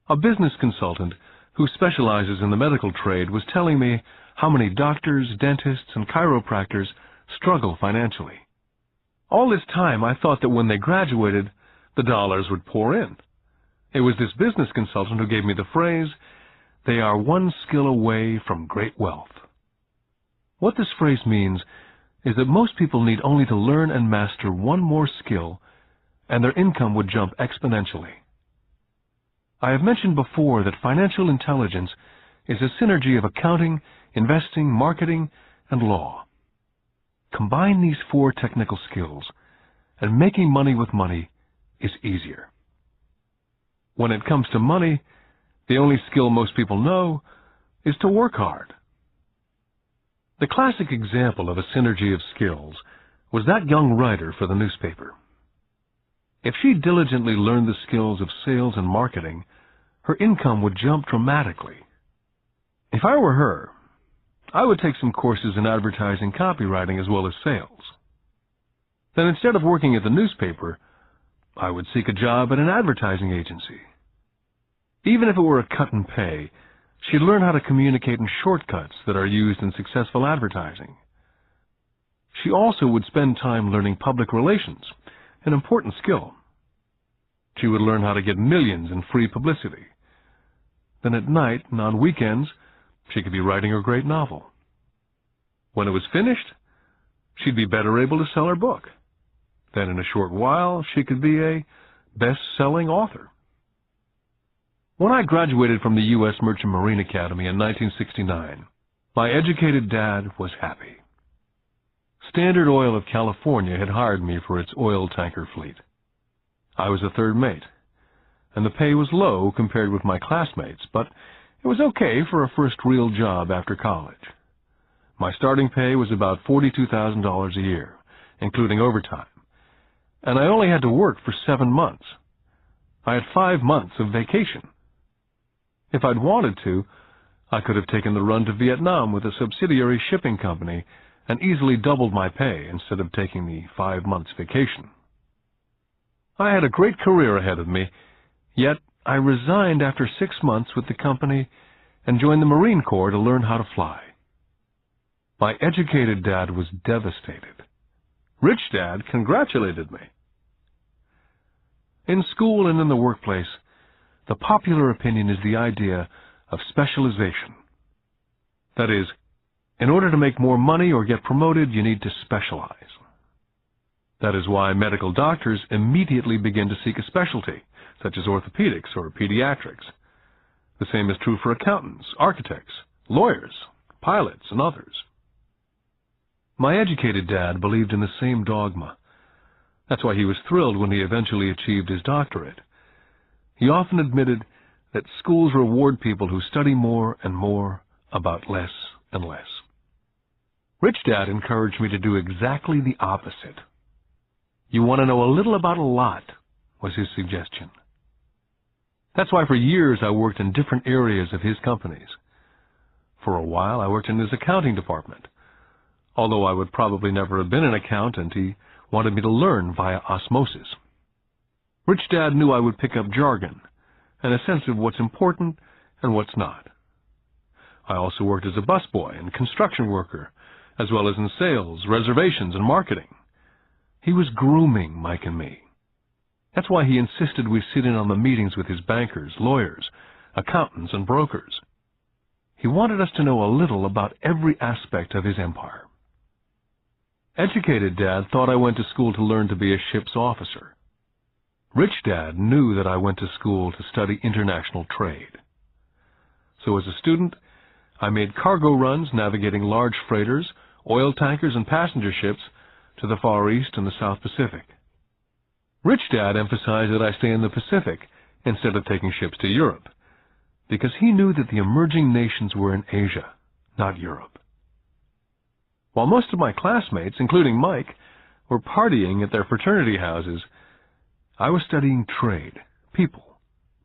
A business consultant who specializes in the medical trade was telling me how many doctors, dentists, and chiropractors struggle financially. All this time, I thought that when they graduated, the dollars would pour in. It was this business consultant who gave me the phrase, "They are one skill away from great wealth." What this phrase means is that most people need only to learn and master one more skill, and their income would jump exponentially. I have mentioned before that financial intelligence is a synergy of accounting, investing, marketing, and law. Combine these 4 technical skills, and making money with money is easier. When it comes to money, the only skill most people know is to work hard. The classic example of a synergy of skills was that young writer for the newspaper. If she diligently learned the skills of sales and marketing, her income would jump dramatically. If I were her, I would take some courses in advertising copywriting as well as sales. Then instead of working at the newspaper, I would seek a job at an advertising agency. Even if it were a cut in pay, she'd learn how to communicate in shortcuts that are used in successful advertising. She also would spend time learning public relations, an important skill. She would learn how to get millions in free publicity. Then at night and on weekends, she could be writing her great novel. When it was finished, she'd be better able to sell her book. Then in a short while, she could be a best-selling author. When I graduated from the U.S. Merchant Marine Academy in 1969, my educated dad was happy. Standard Oil of California had hired me for its oil tanker fleet. I was a third mate, and the pay was low compared with my classmates, but it was okay for a first real job after college. My starting pay was about $42,000 a year, including overtime, and I only had to work for 7 months. I had 5 months of vacation. If I'd wanted to, I could have taken the run to Vietnam with a subsidiary shipping company and easily doubled my pay instead of taking the 5 months vacation. I had a great career ahead of me, yet I resigned after 6 months with the company and joined the Marine Corps to learn how to fly. My educated dad was devastated. Rich Dad congratulated me. In school and in the workplace, the popular opinion is the idea of specialization. That is, in order to make more money or get promoted, you need to specialize. That is why medical doctors immediately begin to seek a specialty, such as orthopedics or pediatrics. The same is true for accountants, architects, lawyers, pilots, and others. My educated dad believed in the same dogma. That's why he was thrilled when he eventually achieved his doctorate. He often admitted that schools reward people who study more and more about less and less. Rich Dad encouraged me to do exactly the opposite. You want to know a little about a lot, was his suggestion. That's why for years I worked in different areas of his companies. For a while I worked in his accounting department. Although I would probably never have been an accountant, he wanted me to learn via osmosis. Rich Dad knew I would pick up jargon and a sense of what's important and what's not. I also worked as a busboy and construction worker, as well as in sales, reservations, and marketing. He was grooming Mike and me. That's why he insisted we sit in on the meetings with his bankers, lawyers, accountants, and brokers. He wanted us to know a little about every aspect of his empire. Educated Dad thought I went to school to learn to be a ship's officer. Rich Dad knew that I went to school to study international trade. So as a student, I made cargo runs navigating large freighters, oil tankers, and passenger ships to the Far East and the South Pacific. Rich Dad emphasized that I stay in the Pacific instead of taking ships to Europe, because he knew that the emerging nations were in Asia, not Europe. While most of my classmates, including Mike, were partying at their fraternity houses, I was studying trade, people,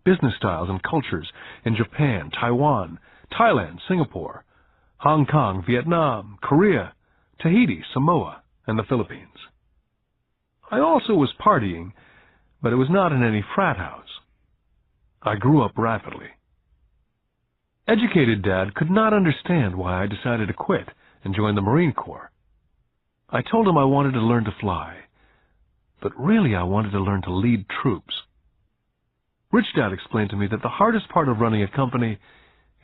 business styles and cultures in Japan, Taiwan, Thailand, Singapore, Hong Kong, Vietnam, Korea, Tahiti, Samoa, and the Philippines. I also was partying, but it was not in any frat house. I grew up rapidly. Educated Dad could not understand why I decided to quit and join the Marine Corps. I told him I wanted to learn to fly, but really I wanted to learn to lead troops. Rich Dad explained to me that the hardest part of running a company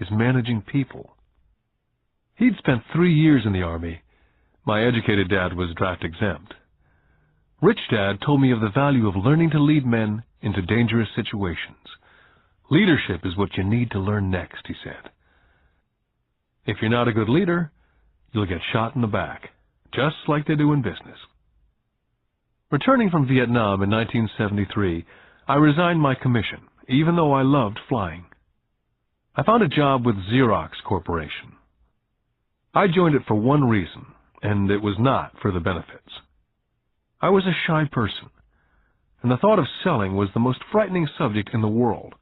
is managing people. He'd spent 3 years in the Army. My educated dad was draft exempt. Rich Dad told me of the value of learning to lead men into dangerous situations. Leadership is what you need to learn next, he said. If you're not a good leader, you'll get shot in the back, just like they do in business. Returning from Vietnam in 1973, I resigned my commission, even though I loved flying. I found a job with Xerox Corporation. I joined it for one reason, and it was not for the benefits. I was a shy person, and the thought of selling was the most frightening subject in the world.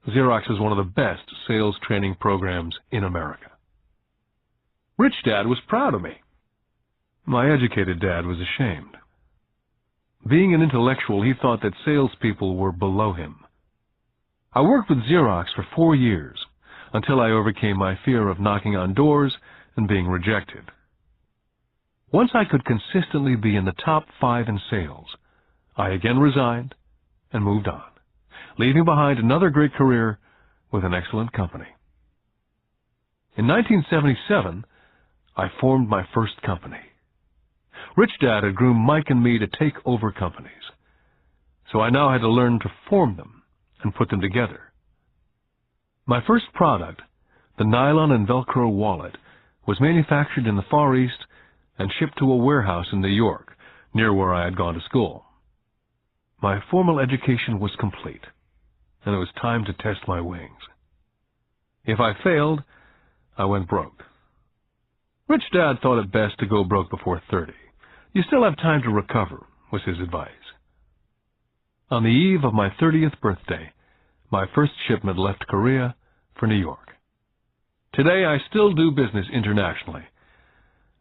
Xerox is one of the best sales training programs in America. Rich Dad was proud of me. My educated dad was ashamed. Being an intellectual, he thought that salespeople were below him. I worked with Xerox for 4 years, until I overcame my fear of knocking on doors and being rejected. Once I could consistently be in the top 5 in sales, I again resigned and moved on, leaving behind another great career with an excellent company. In 1977, I formed my first company. Rich Dad had groomed Mike and me to take over companies, so I now had to learn to form them and put them together. My first product, the nylon and Velcro wallet, was manufactured in the Far East and shipped to a warehouse in New York, near where I had gone to school. My formal education was complete, and it was time to test my wings. If I failed, I went broke. Rich Dad thought it best to go broke before 30. You still have time to recover, was his advice. On the eve of my 30th birthday, my first shipment left Korea for New York. Today, I still do business internationally,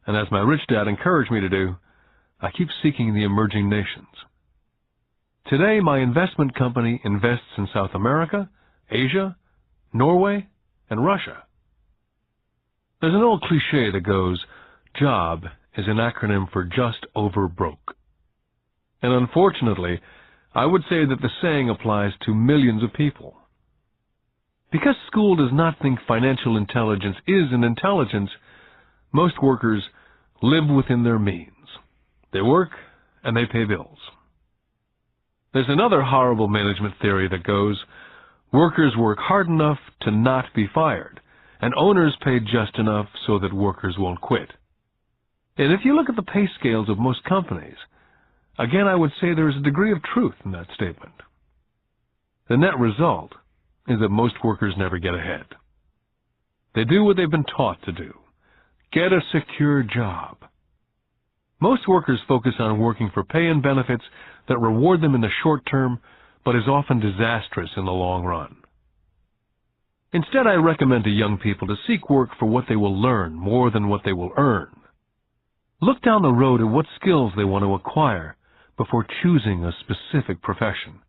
and as my rich dad encouraged me to do, I keep seeking the emerging nations. Today, my investment company invests in South America, Asia, Norway, and Russia. There's an old cliché that goes, JOB is an acronym for just over broke. And unfortunately, I would say that the saying applies to millions of people. Because school does not think financial intelligence is an intelligence, most workers live within their means. They work and they pay bills. There's another horrible management theory that goes, workers work hard enough to not be fired, and owners pay just enough so that workers won't quit. And if you look at the pay scales of most companies, again I would say there is a degree of truth in that statement. The net result is that most workers never get ahead. They do what they've been taught to do. Get a secure job. Most workers focus on working for pay and benefits that reward them in the short term, but is often disastrous in the long run. Instead, I recommend to young people to seek work for what they will learn more than what they will earn. Look down the road at what skills they want to acquire before choosing a specific profession,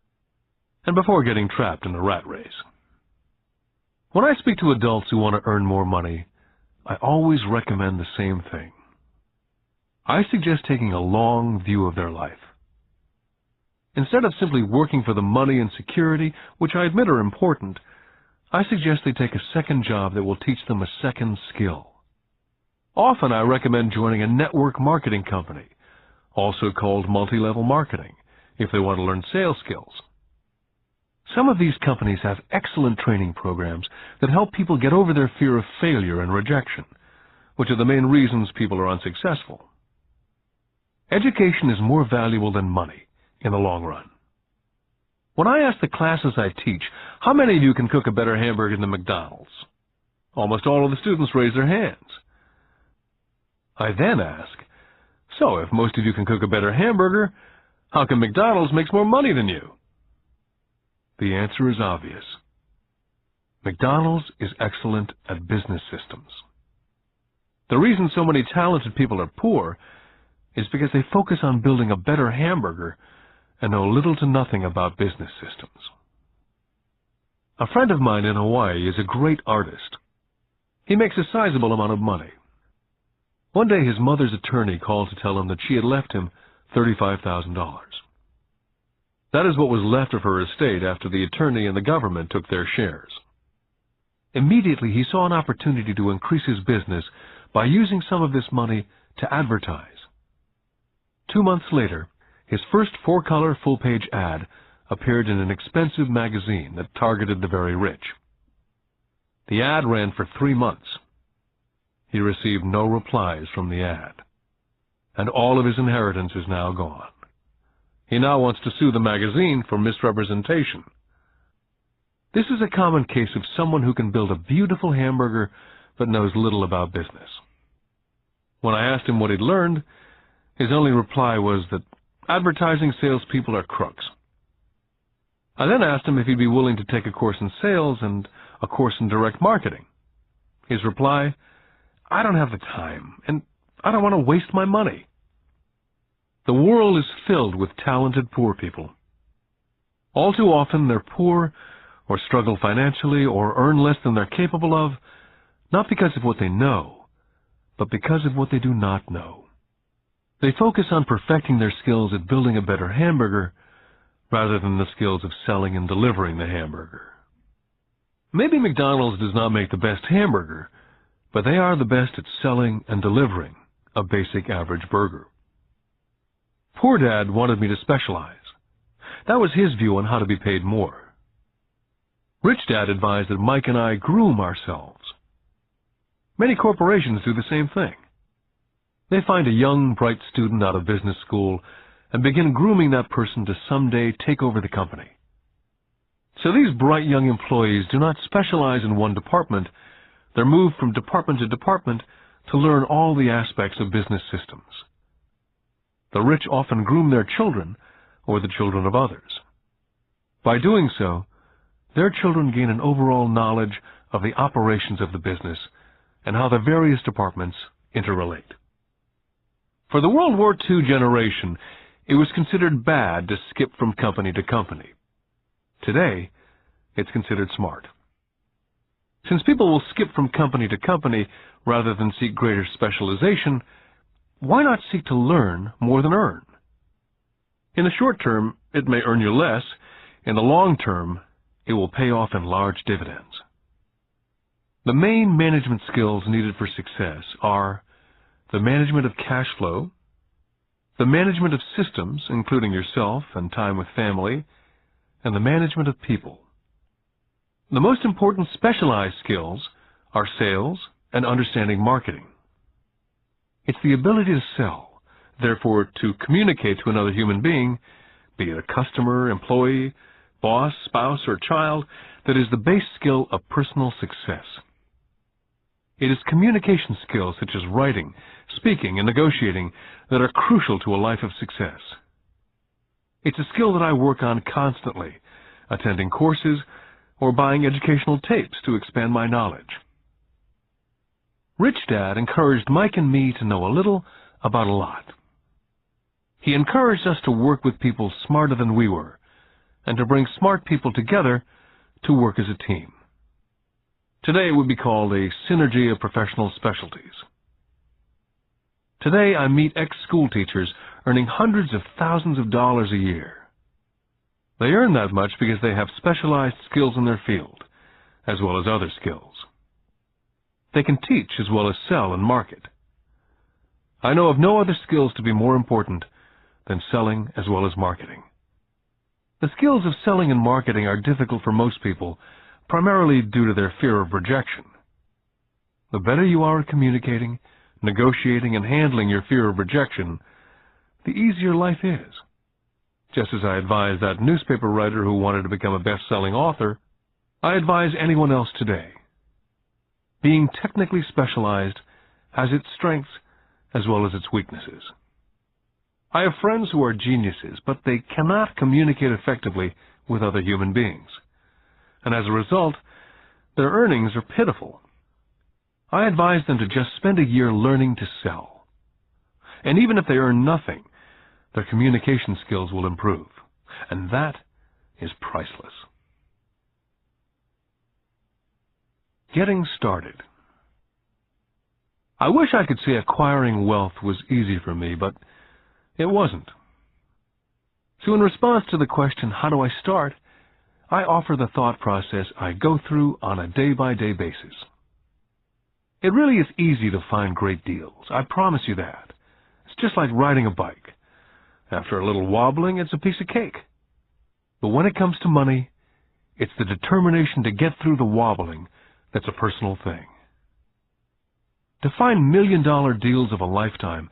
and before getting trapped in the rat race. When I speak to adults who want to earn more money, I always recommend the same thing. I suggest taking a long view of their life. Instead of simply working for the money and security, which I admit are important, I suggest they take a second job that will teach them a second skill. Often I recommend joining a network marketing company, also called multi-level marketing, if they want to learn sales skills. Some of these companies have excellent training programs that help people get over their fear of failure and rejection, which are the main reasons people are unsuccessful. Education is more valuable than money in the long run. When I ask the classes I teach, how many of you can cook a better hamburger than McDonald's? Almost all of the students raise their hands. I then ask, so if most of you can cook a better hamburger, how come McDonald's makes more money than you? The answer is obvious. McDonald's is excellent at business systems. The reason so many talented people are poor is because they focus on building a better hamburger and know little to nothing about business systems. A friend of mine in Hawaii is a great artist. He makes a sizable amount of money. One day his mother's attorney called to tell him that she had left him $35,000. That is what was left of her estate after the attorney and the government took their shares. Immediately he saw an opportunity to increase his business by using some of this money to advertise. 2 months later, his first 4-color full-page ad appeared in an expensive magazine that targeted the very rich. The ad ran for 3 months. He received no replies from the ad, and all of his inheritance is now gone. He now wants to sue the magazine for misrepresentation. This is a common case of someone who can build a beautiful hamburger but knows little about business. When I asked him what he'd learned, his only reply was that advertising salespeople are crooks. I then asked him if he'd be willing to take a course in sales and a course in direct marketing. His reply, "I don't have the time, and I don't want to waste my money." The world is filled with talented poor people. All too often they're poor or struggle financially or earn less than they're capable of, not because of what they know, but because of what they do not know. They focus on perfecting their skills at building a better hamburger rather than the skills of selling and delivering the hamburger. Maybe McDonald's does not make the best hamburger, but they are the best at selling and delivering a basic average burger. Poor Dad wanted me to specialize. That was his view on how to be paid more. Rich Dad advised that Mike and I groom ourselves. Many corporations do the same thing. They find a young, bright student out of business school and begin grooming that person to someday take over the company. So these bright young employees do not specialize in one department. They're moved from department to department to learn all the aspects of business systems. The rich often groom their children or the children of others. By doing so, their children gain an overall knowledge of the operations of the business and how the various departments interrelate. For the World War II generation, it was considered bad to skip from company to company. Today, it's considered smart. Since people will skip from company to company rather than seek greater specialization, why not seek to learn more than earn? In the short term, it may earn you less. In the long term, it will pay off in large dividends. The main management skills needed for success are the management of cash flow, the management of systems, including yourself and time with family, and the management of people. The most important specialized skills are sales and understanding marketing. It's the ability to sell, therefore to communicate to another human being, be it a customer, employee, boss, spouse, or child, that is the base skill of personal success. It is communication skills such as writing, speaking, and negotiating that are crucial to a life of success. It's a skill that I work on constantly, attending courses or buying educational tapes to expand my knowledge. Rich Dad encouraged Mike and me to know a little about a lot. He encouraged us to work with people smarter than we were, and to bring smart people together to work as a team. Today it would be called a synergy of professional specialties. Today I meet ex-school teachers earning hundreds of thousands of dollars a year. They earn that much because they have specialized skills in their field, as well as other skills. They can teach as well as sell and market. I know of no other skills to be more important than selling as well as marketing. The skills of selling and marketing are difficult for most people, primarily due to their fear of rejection. The better you are at communicating, negotiating, and handling your fear of rejection, the easier life is. Just as I advise that newspaper writer who wanted to become a best-selling author, I advise anyone else today. Being technically specialized has its strengths as well as its weaknesses. I have friends who are geniuses, but they cannot communicate effectively with other human beings. And as a result, their earnings are pitiful. I advise them to just spend a year learning to sell. And even if they earn nothing, their communication skills will improve. And that is priceless. Getting started. I wish I could say acquiring wealth was easy for me, but it wasn't. So in response to the question, how do I start? I offer the thought process I go through on a day-by-day basis. It really is easy to find great deals. I promise you that. It's just like riding a bike. After a little wobbling, it's a piece of cake. But when it comes to money, it's the determination to get through the wobbling that's a personal thing. To find million-dollar deals of a lifetime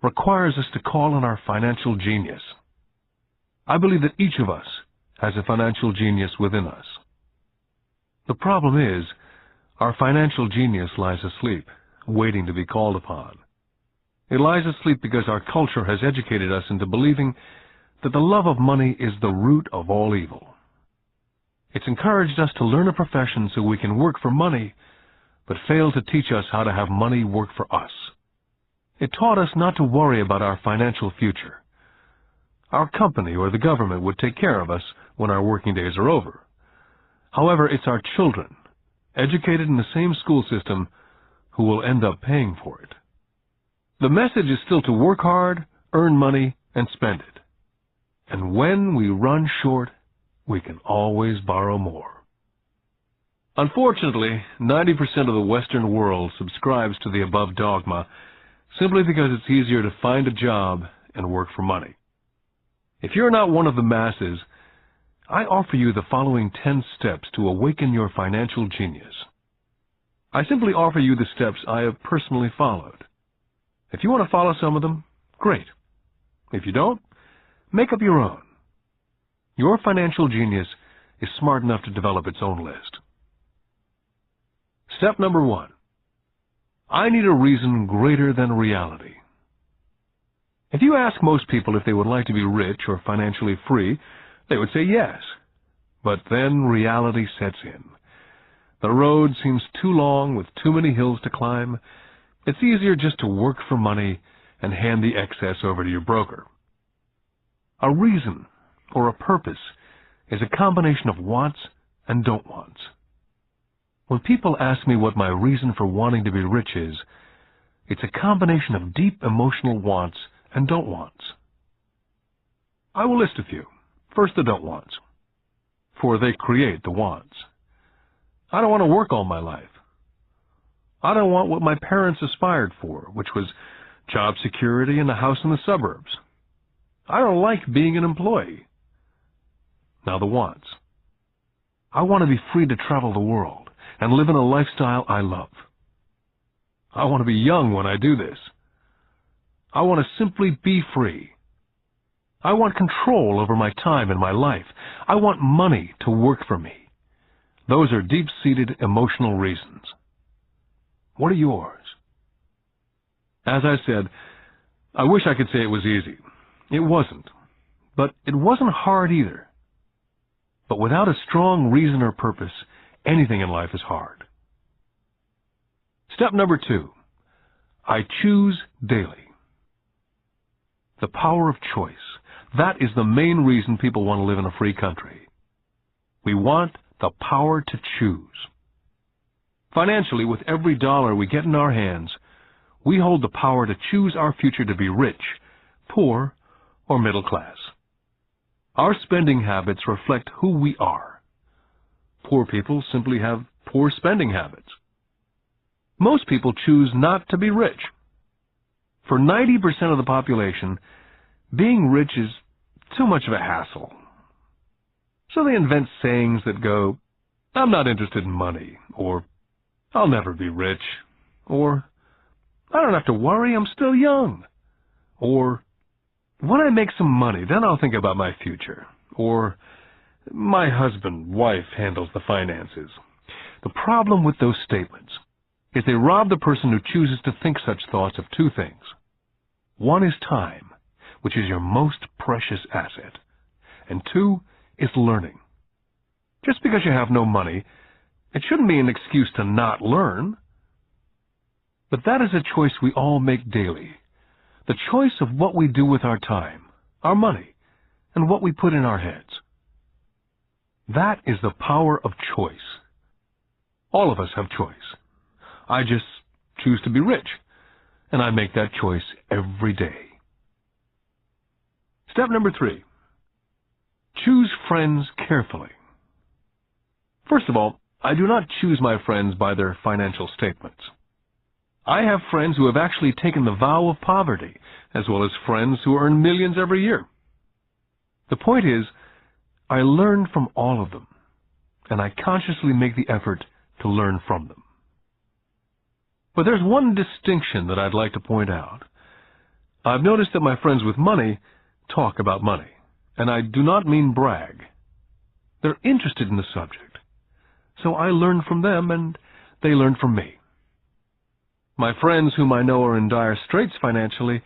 requires us to call on our financial genius. I believe that each of us has a financial genius within us. The problem is, our financial genius lies asleep, waiting to be called upon. It lies asleep because our culture has educated us into believing that the love of money is the root of all evil. It's encouraged us to learn a profession so we can work for money, but failed to teach us how to have money work for us. It taught us not to worry about our financial future. Our company or the government would take care of us when our working days are over. However, it's our children, educated in the same school system, who will end up paying for it. The message is still to work hard, earn money, and spend it. And when we run short, we can always borrow more. Unfortunately, 90% of the Western world subscribes to the above dogma simply because it's easier to find a job and work for money. If you're not one of the masses, I offer you the following 10 steps to awaken your financial genius. I simply offer you the steps I have personally followed. If you want to follow some of them, great. If you don't, make up your own. Your financial genius is smart enough to develop its own list. Step number 1. I need a reason greater than reality. If you ask most people if they would like to be rich or financially free, they would say yes. But then reality sets in. The road seems too long with too many hills to climb. It's easier just to work for money and hand the excess over to your broker. A reason or a purpose is a combination of wants and don't wants. When people ask me what my reason for wanting to be rich is, it's a combination of deep emotional wants and don't wants. I will list a few. First, the don't wants, for they create the wants. I don't want to work all my life. I don't want what my parents aspired for, which was job security and a house in the suburbs. I don't like being an employee. Now the wants. I want to be free to travel the world and live in a lifestyle I love. I want to be young when I do this. I want to simply be free. I want control over my time and my life. I want money to work for me. Those are deep-seated emotional reasons. What are yours? As I said, I wish I could say it was easy. It wasn't. But it wasn't hard either. But without a strong reason or purpose, anything in life is hard. Step number 2. I choose daily. The power of choice. That is the main reason people want to live in a free country. We want the power to choose. Financially, with every dollar we get in our hands, we hold the power to choose our future to be rich, poor, or middle class. Our spending habits reflect who we are. Poor people simply have poor spending habits. Most people choose not to be rich. For 90% of the population, being rich is too much of a hassle. So they invent sayings that go, "I'm not interested in money," or "I'll never be rich," or "I don't have to worry, I'm still young," or "When I make some money, then I'll think about my future," or "My wife handles the finances." The problem with those statements is they rob the person who chooses to think such thoughts of two things. One is time, which is your most precious asset, and 2 is learning. Just because you have no money, it shouldn't be an excuse to not learn. But that is a choice we all make daily, the choice of what we do with our time, our money, and what we put in our heads. That is the power of choice. All of us have choice. I just choose to be rich, and I make that choice every day. Step number 3. Choose friends carefully. First of all, I do not choose my friends by their financial statements. I have friends who have actually taken the vow of poverty, as well as friends who earn millions every year. The point is, I learn from all of them, and I consciously make the effort to learn from them. But there's one distinction that I'd like to point out. I've noticed that my friends with money talk about money, and I do not mean brag. They're interested in the subject. So I learned from them, and they learned from me. My friends whom I know are in dire straits financially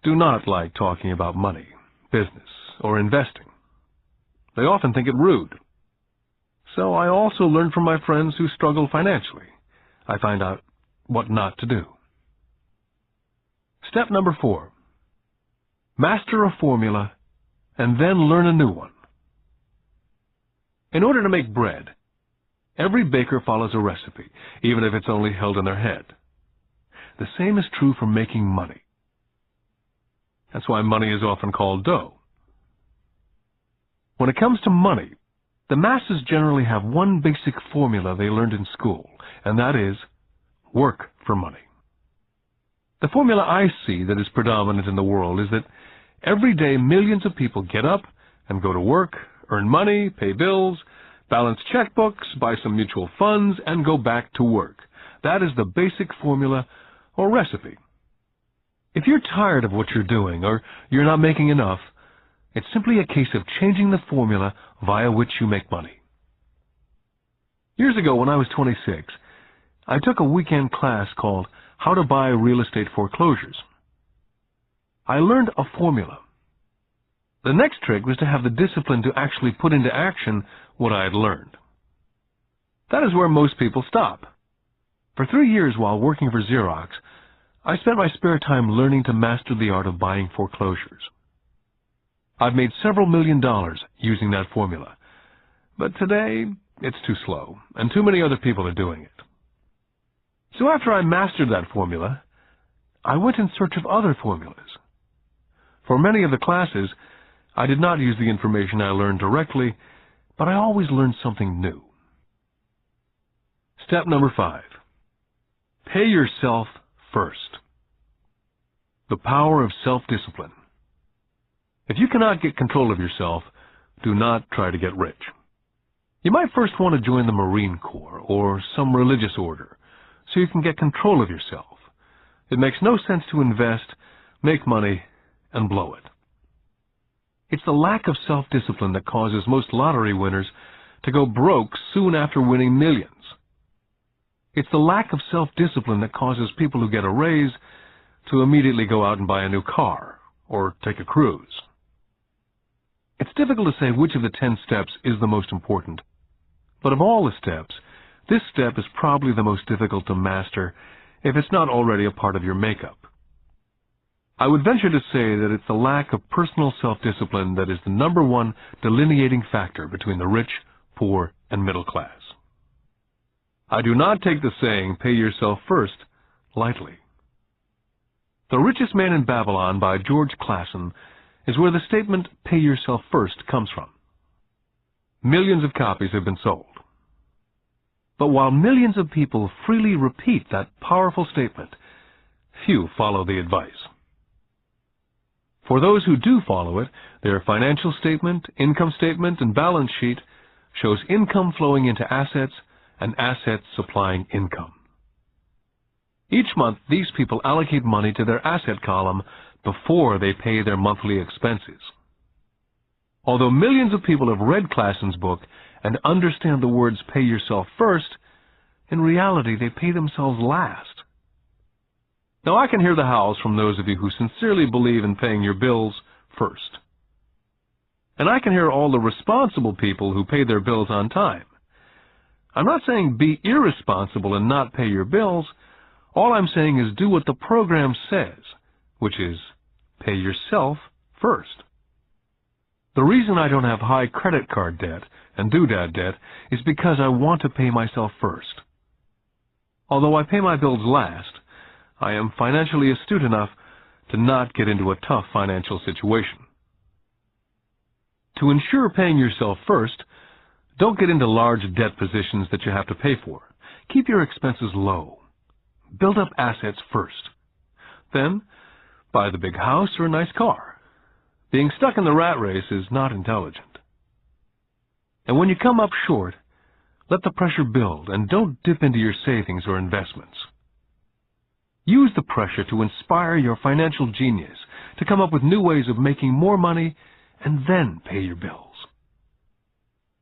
do not like talking about money, business, or investing. They often think it rude. So I also learn from my friends who struggle financially. I find out what not to do. Step number 4. Master a formula and then learn a new one. In order to make bread, every baker follows a recipe, even if it's only held in their head. The same is true for making money. That's why money is often called dough. When it comes to money, the masses generally have one basic formula they learned in school, and that is work for money. The formula I see that is predominant in the world is that every day millions of people get up and go to work, earn money, pay bills, balance checkbooks, buy some mutual funds, and go back to work. That is the basic formula or recipe. If you're tired of what you're doing or you're not making enough, it's simply a case of changing the formula via which you make money. Years ago, when I was 26, I took a weekend class called How to Buy Real Estate Foreclosures. I learned a formula. The next trick was to have the discipline to actually put into action what I had learned. That is where most people stop. For 3 years while working for Xerox, I spent my spare time learning to master the art of buying foreclosures. I've made several $1 million using that formula, but today it's too slow, and too many other people are doing it. So after I mastered that formula, I went in search of other formulas. For many of the classes, I did not use the information I learned directly, but I always learned something new. Step number 5. Pay yourself first. The power of self-discipline. If you cannot get control of yourself, do not try to get rich. You might first want to join the Marine Corps or some religious order so you can get control of yourself. It makes no sense to invest, make money, and blow it. It's the lack of self-discipline that causes most lottery winners to go broke soon after winning millions. It's the lack of self-discipline that causes people who get a raise to immediately go out and buy a new car or take a cruise. It's difficult to say which of the 10 steps is the most important, but of all the steps, this step is probably the most difficult to master if it's not already a part of your makeup. I would venture to say that it's the lack of personal self-discipline that is the #1 delineating factor between the rich, poor, and middle class. I do not take the saying, pay yourself first, lightly. The Richest Man in Babylon by George Clason is where the statement, pay yourself first, comes from. Millions of copies have been sold. But while millions of people freely repeat that powerful statement, few follow the advice. For those who do follow it, their financial statement, income statement, and balance sheet shows income flowing into assets and assets supplying income. Each month, these people allocate money to their asset column before they pay their monthly expenses. Although millions of people have read Clason's book and understand the words pay yourself first, in reality they pay themselves last. Now I can hear the howls from those of you who sincerely believe in paying your bills first. And I can hear all the responsible people who pay their bills on time. I'm not saying be irresponsible and not pay your bills. All I'm saying is do what the program says, which is pay yourself first. The reason I don't have high credit card debt and doodad debt is because I want to pay myself first. Although I pay my bills last, I am financially astute enough to not get into a tough financial situation. To ensure paying yourself first, don't get into large debt positions that you have to pay for. Keep your expenses low. Build up assets first. Then, buy the big house or a nice car. Being stuck in the rat race is not intelligent. And when you come up short, let the pressure build and don't dip into your savings or investments. Use the pressure to inspire your financial genius to come up with new ways of making more money and then pay your bills.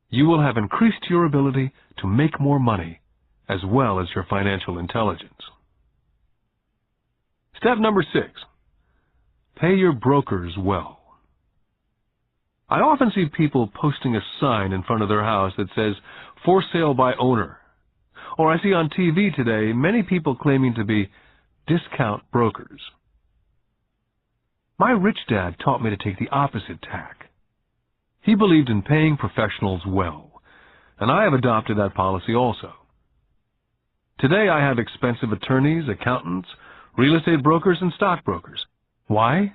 you will have increased your ability to make more money as well as your financial intelligence. Step number 6. Pay your brokers well. I often see people posting a sign in front of their house that says, "For sale by owner." Or I see on TV today many people claiming to be discount brokers. My rich dad taught me to take the opposite tack. He believed in paying professionals well, and I have adopted that policy also. Today I have expensive attorneys, accountants, real estate brokers, and stockbrokers. Why?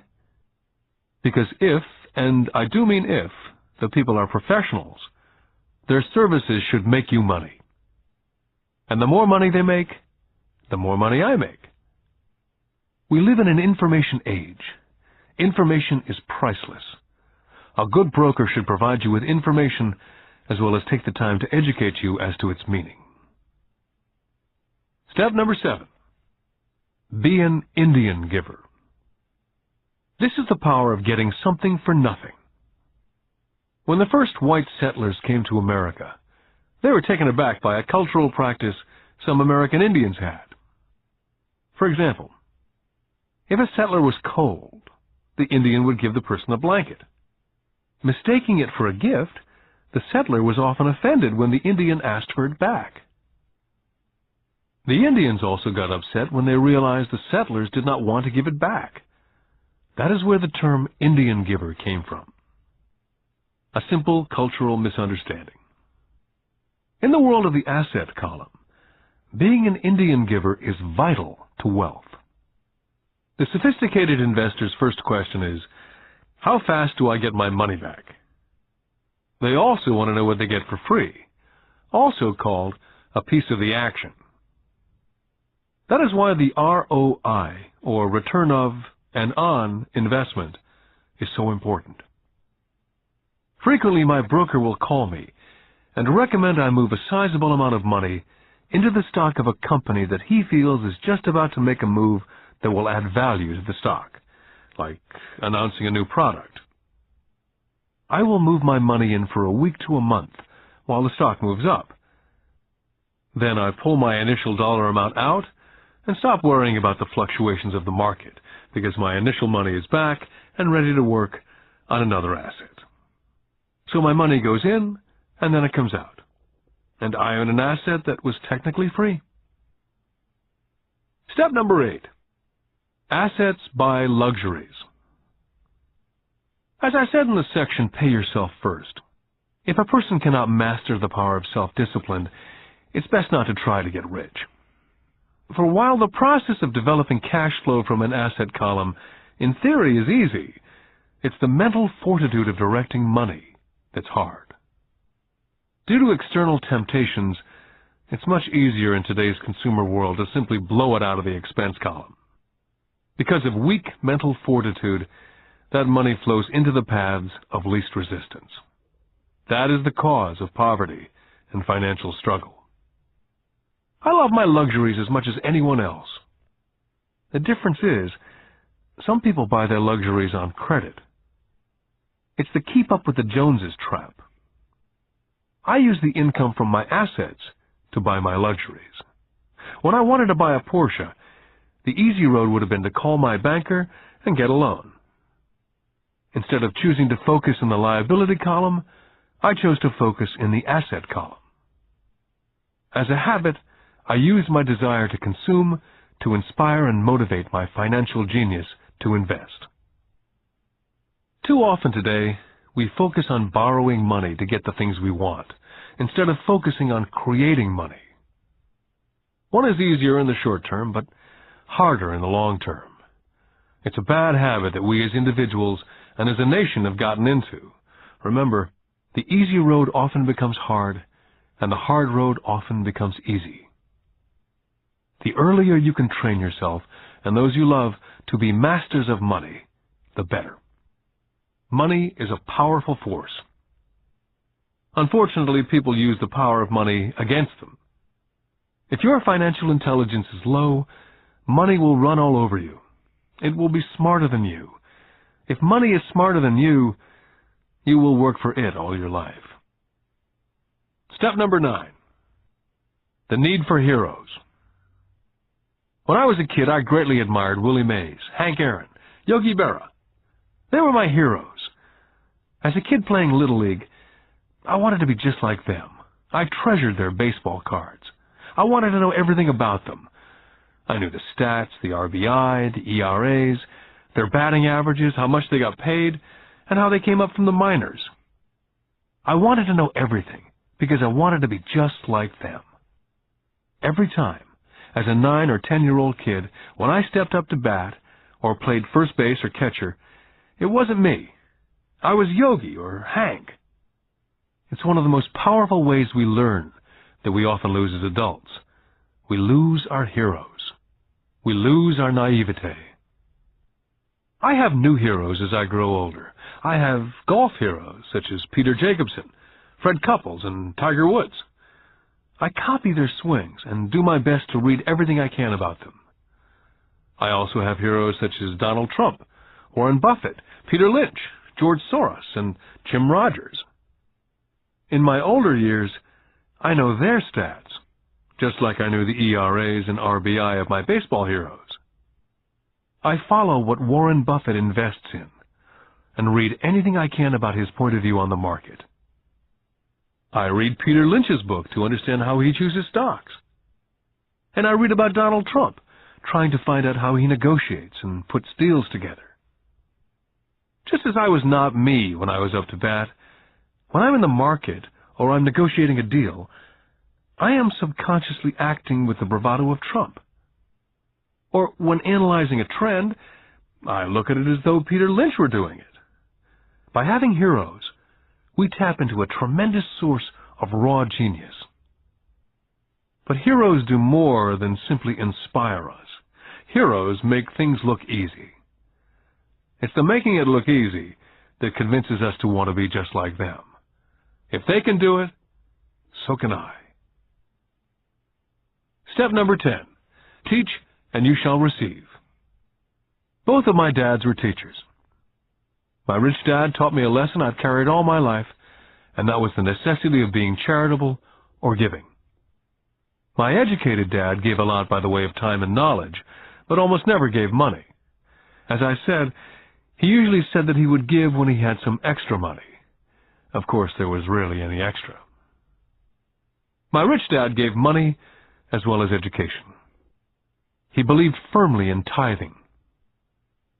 Because if, and I do mean if, the people are professionals, their services should make you money. And the more money they make, the more money I make. We live in an information age. Information is priceless. A good broker should provide you with information as well as take the time to educate you as to its meaning. Step number 7. Be an Indian giver. This is the power of getting something for nothing. When the first white settlers came to America, they were taken aback by a cultural practice some American Indians had. For example, if a settler was cold, the Indian would give the person a blanket. Mistaking it for a gift, the settler was often offended when the Indian asked for it back. The Indians also got upset when they realized the settlers did not want to give it back. That is where the term Indian giver came from. A simple cultural misunderstanding. In the world of the asset column, being an Indian giver is vital to wealth. The sophisticated investor's first question is, how fast do I get my money back? They also want to know what they get for free, also called a piece of the action. That is why the ROI, or return of and on investment, is so important. Frequently, my broker will call me and recommend I move a sizable amount of money into the stock of a company that he feels is just about to make a move that will add value to the stock, like announcing a new product. I will move my money in for a week to a month while the stock moves up. Then I pull my initial dollar amount out and stop worrying about the fluctuations of the market because my initial money is back and ready to work on another asset. So my money goes in and then it comes out, and I own an asset that was technically free. Step number 8. Assets buy luxuries. As I said in the section, Pay Yourself First, if a person cannot master the power of self-discipline, it's best not to try to get rich. For while the process of developing cash flow from an asset column in theory is easy, it's the mental fortitude of directing money that's hard. Due to external temptations, it's much easier in today's consumer world to simply blow it out of the expense column. Because of weak mental fortitude, that money flows into the paths of least resistance. That is the cause of poverty and financial struggle. I love my luxuries as much as anyone else. The difference is, some people buy their luxuries on credit. It's the keep up with the Joneses trap. I use the income from my assets to buy my luxuries. When I wanted to buy a Porsche, the easy road would have been to call my banker and get a loan. Instead of choosing to focus in the liability column, I chose to focus in the asset column. As a habit, I use my desire to consume to inspire and motivate my financial genius to invest. Too often today, we focus on borrowing money to get the things we want, instead of focusing on creating money. One is easier in the short term, but harder in the long term. It's a bad habit that we as individuals and as a nation have gotten into. Remember, the easy road often becomes hard, and the hard road often becomes easy. The earlier you can train yourself and those you love to be masters of money, the better. Money is a powerful force. Unfortunately, people use the power of money against them. If your financial intelligence is low, money will run all over you. It will be smarter than you. If money is smarter than you will work for it all your life. Step number 9. The need for heroes. When I was a kid, I greatly admired Willie Mays, Hank Aaron, Yogi Berra. They were my heroes. As a kid playing Little League, I wanted to be just like them. I treasured their baseball cards. I wanted to know everything about them. I knew the stats, the RBI, the ERAs, their batting averages, how much they got paid, and how they came up from the minors. I wanted to know everything because I wanted to be just like them. Every time, as a 9 or 10-year-old kid, when I stepped up to bat or played first base or catcher, it wasn't me. I was Yogi or Hank. It's one of the most powerful ways we learn that we often lose as adults. We lose our heroes. We lose our naivete. I have new heroes as I grow older. I have golf heroes such as Peter Jacobsen, Fred Couples, and Tiger Woods. I copy their swings and do my best to read everything I can about them. I also have heroes such as Donald Trump, Warren Buffett, Peter Lynch, George Soros, and Jim Rogers. In my older years, I know their stats, just like I knew the ERAs and RBI of my baseball heroes. I follow what Warren Buffett invests in and read anything I can about his point of view on the market. I read Peter Lynch's book to understand how he chooses stocks. And I read about Donald Trump, trying to find out how he negotiates and puts deals together. Just as I was not me when I was up to bat, when I'm in the market or I'm negotiating a deal, I am subconsciously acting with the bravado of Trump. Or when analyzing a trend, I look at it as though Peter Lynch were doing it. By having heroes, we tap into a tremendous source of raw genius. But heroes do more than simply inspire us. Heroes make things look easy. It's the making it look easy that convinces us to want to be just like them. If they can do it, so can I. Step number 10. Teach and you shall receive. Both of my dads were teachers. My rich dad taught me a lesson I've carried all my life, and that was the necessity of being charitable or giving. My educated dad gave a lot by the way of time and knowledge, but almost never gave money. As I said, he usually said that he would give when he had some extra money. Of course, there was rarely any extra. My rich dad gave money as well as education. He believed firmly in tithing.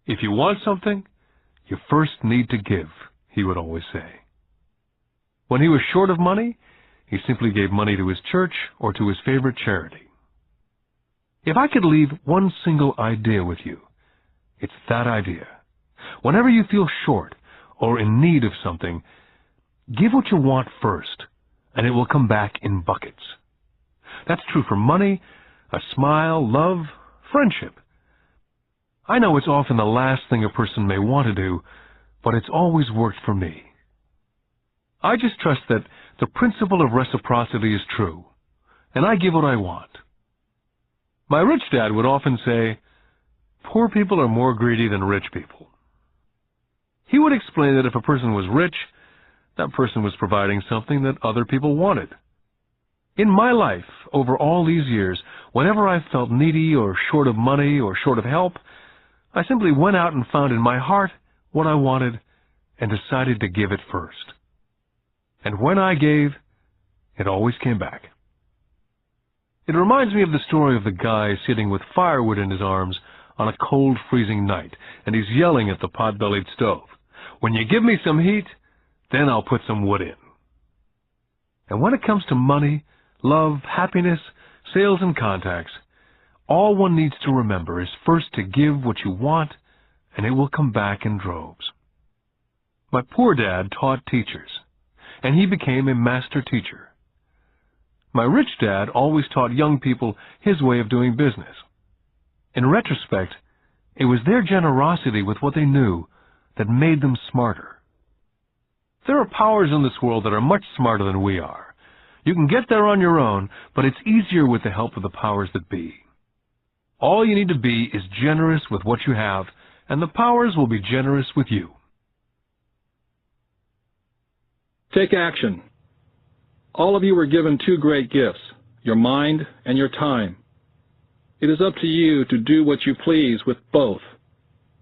If you want something, you first need to give, he would always say. When he was short of money, he simply gave money to his church or to his favorite charity. If I could leave one single idea with you, it's that idea. Whenever you feel short or in need of something, give what you want first, and it will come back in buckets. That's true for money, a smile, love, friendship. I know it's often the last thing a person may want to do, but it's always worked for me. I just trust that the principle of reciprocity is true, and I give what I want. My rich dad would often say, poor people are more greedy than rich people. He would explain that if a person was rich, that person was providing something that other people wanted. In my life, over all these years, whenever I felt needy or short of money or short of help, I simply went out and found in my heart what I wanted and decided to give it first. And when I gave, it always came back. It reminds me of the story of the guy sitting with firewood in his arms on a cold, freezing night, and he's yelling at the pot-bellied stove, "When you give me some heat, then I'll put some wood in." And when it comes to money, love, happiness, sales, and contacts, all one needs to remember is first to give what you want, and it will come back in droves. My poor dad taught teachers, and he became a master teacher. My rich dad always taught young people his way of doing business. In retrospect, it was their generosity with what they knew that made them smarter. There are powers in this world that are much smarter than we are. You can get there on your own, but it's easier with the help of the powers that be. All you need to be is generous with what you have, and the powers will be generous with you. Take action. All of you were given two great gifts, your mind and your time. It is up to you to do what you please with both.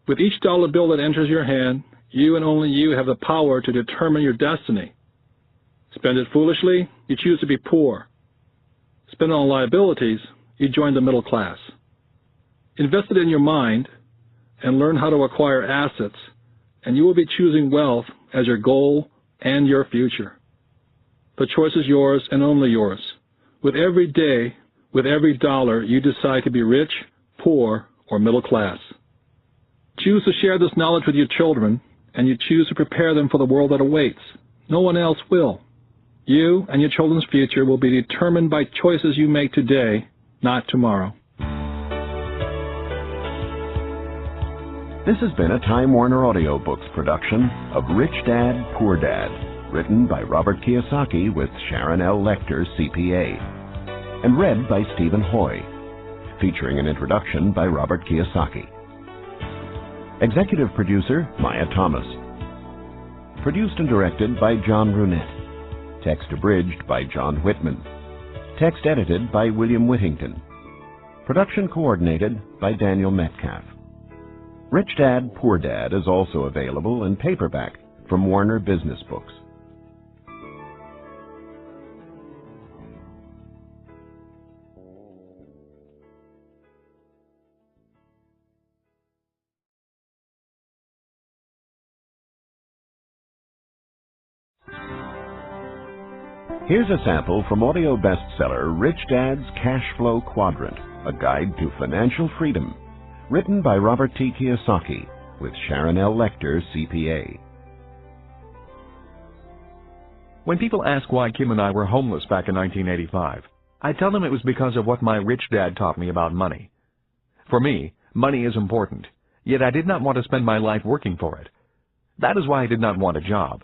With each dollar bill that enters your hand, you and only you have the power to determine your destiny. Spend it foolishly, you choose to be poor. Spend it on liabilities, you join the middle class. Invest it in your mind and learn how to acquire assets, and you will be choosing wealth as your goal and your future. The choice is yours and only yours. With every day, with every dollar, you decide to be rich, poor, or middle class. Choose to share this knowledge with your children, and you choose to prepare them for the world that awaits. No one else will. You and your children's future will be determined by choices you make today, not tomorrow. This has been a Time Warner Audiobooks production of Rich Dad, Poor Dad, written by Robert Kiyosaki with Sharon L. Lecter, CPA, and read by Stephen Hoy, featuring an introduction by Robert Kiyosaki. Executive producer, Maya Thomas. Produced and directed by John Brunette. Text abridged by John Whitman. Text edited by William Whittington. Production coordinated by Daniel Metcalf. Rich Dad, Poor Dad is also available in paperback from Warner Business Books. Here's a sample from audio bestseller Rich Dad's Cash Flow Quadrant, a guide to financial freedom, written by Robert T. Kiyosaki with Sharon L. Lecter, CPA. When people ask why Kim and I were homeless back in 1985, I tell them it was because of what my rich dad taught me about money. For me, money is important, yet I did not want to spend my life working for it. That is why I did not want a job.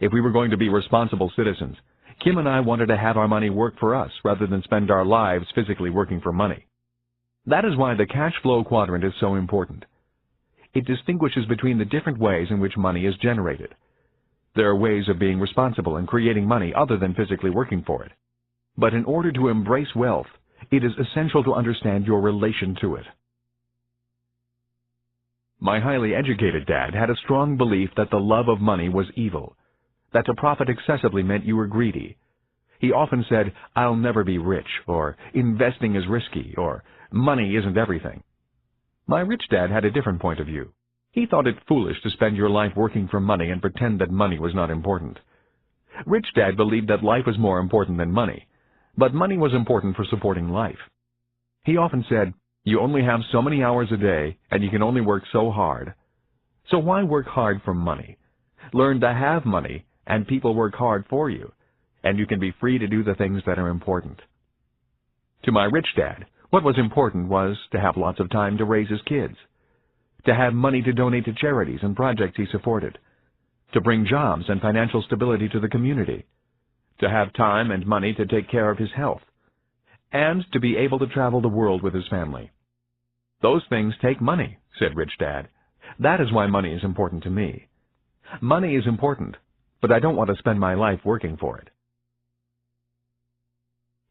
If we were going to be responsible citizens, Kim and I wanted to have our money work for us rather than spend our lives physically working for money. That is why the cash flow quadrant is so important. It distinguishes between the different ways in which money is generated. There are ways of being responsible and creating money other than physically working for it. But in order to embrace wealth, it is essential to understand your relation to it. My highly educated dad had a strong belief that the love of money was evil, that to profit excessively meant you were greedy. He often said, "I'll never be rich," or "investing is risky," or "money isn't everything." My rich dad had a different point of view. He thought it foolish to spend your life working for money and pretend that money was not important. Rich dad believed that life was more important than money, but money was important for supporting life. He often said, "You only have so many hours a day, and you can only work so hard. So why work hard for money? Learn to have money, and people work hard for you, and you can be free to do the things that are important." To my rich dad, what was important was to have lots of time to raise his kids, to have money to donate to charities and projects he supported, to bring jobs and financial stability to the community, to have time and money to take care of his health, and to be able to travel the world with his family. "Those things take money," said Rich Dad. "That is why money is important to me. Money is important, but I don't want to spend my life working for it."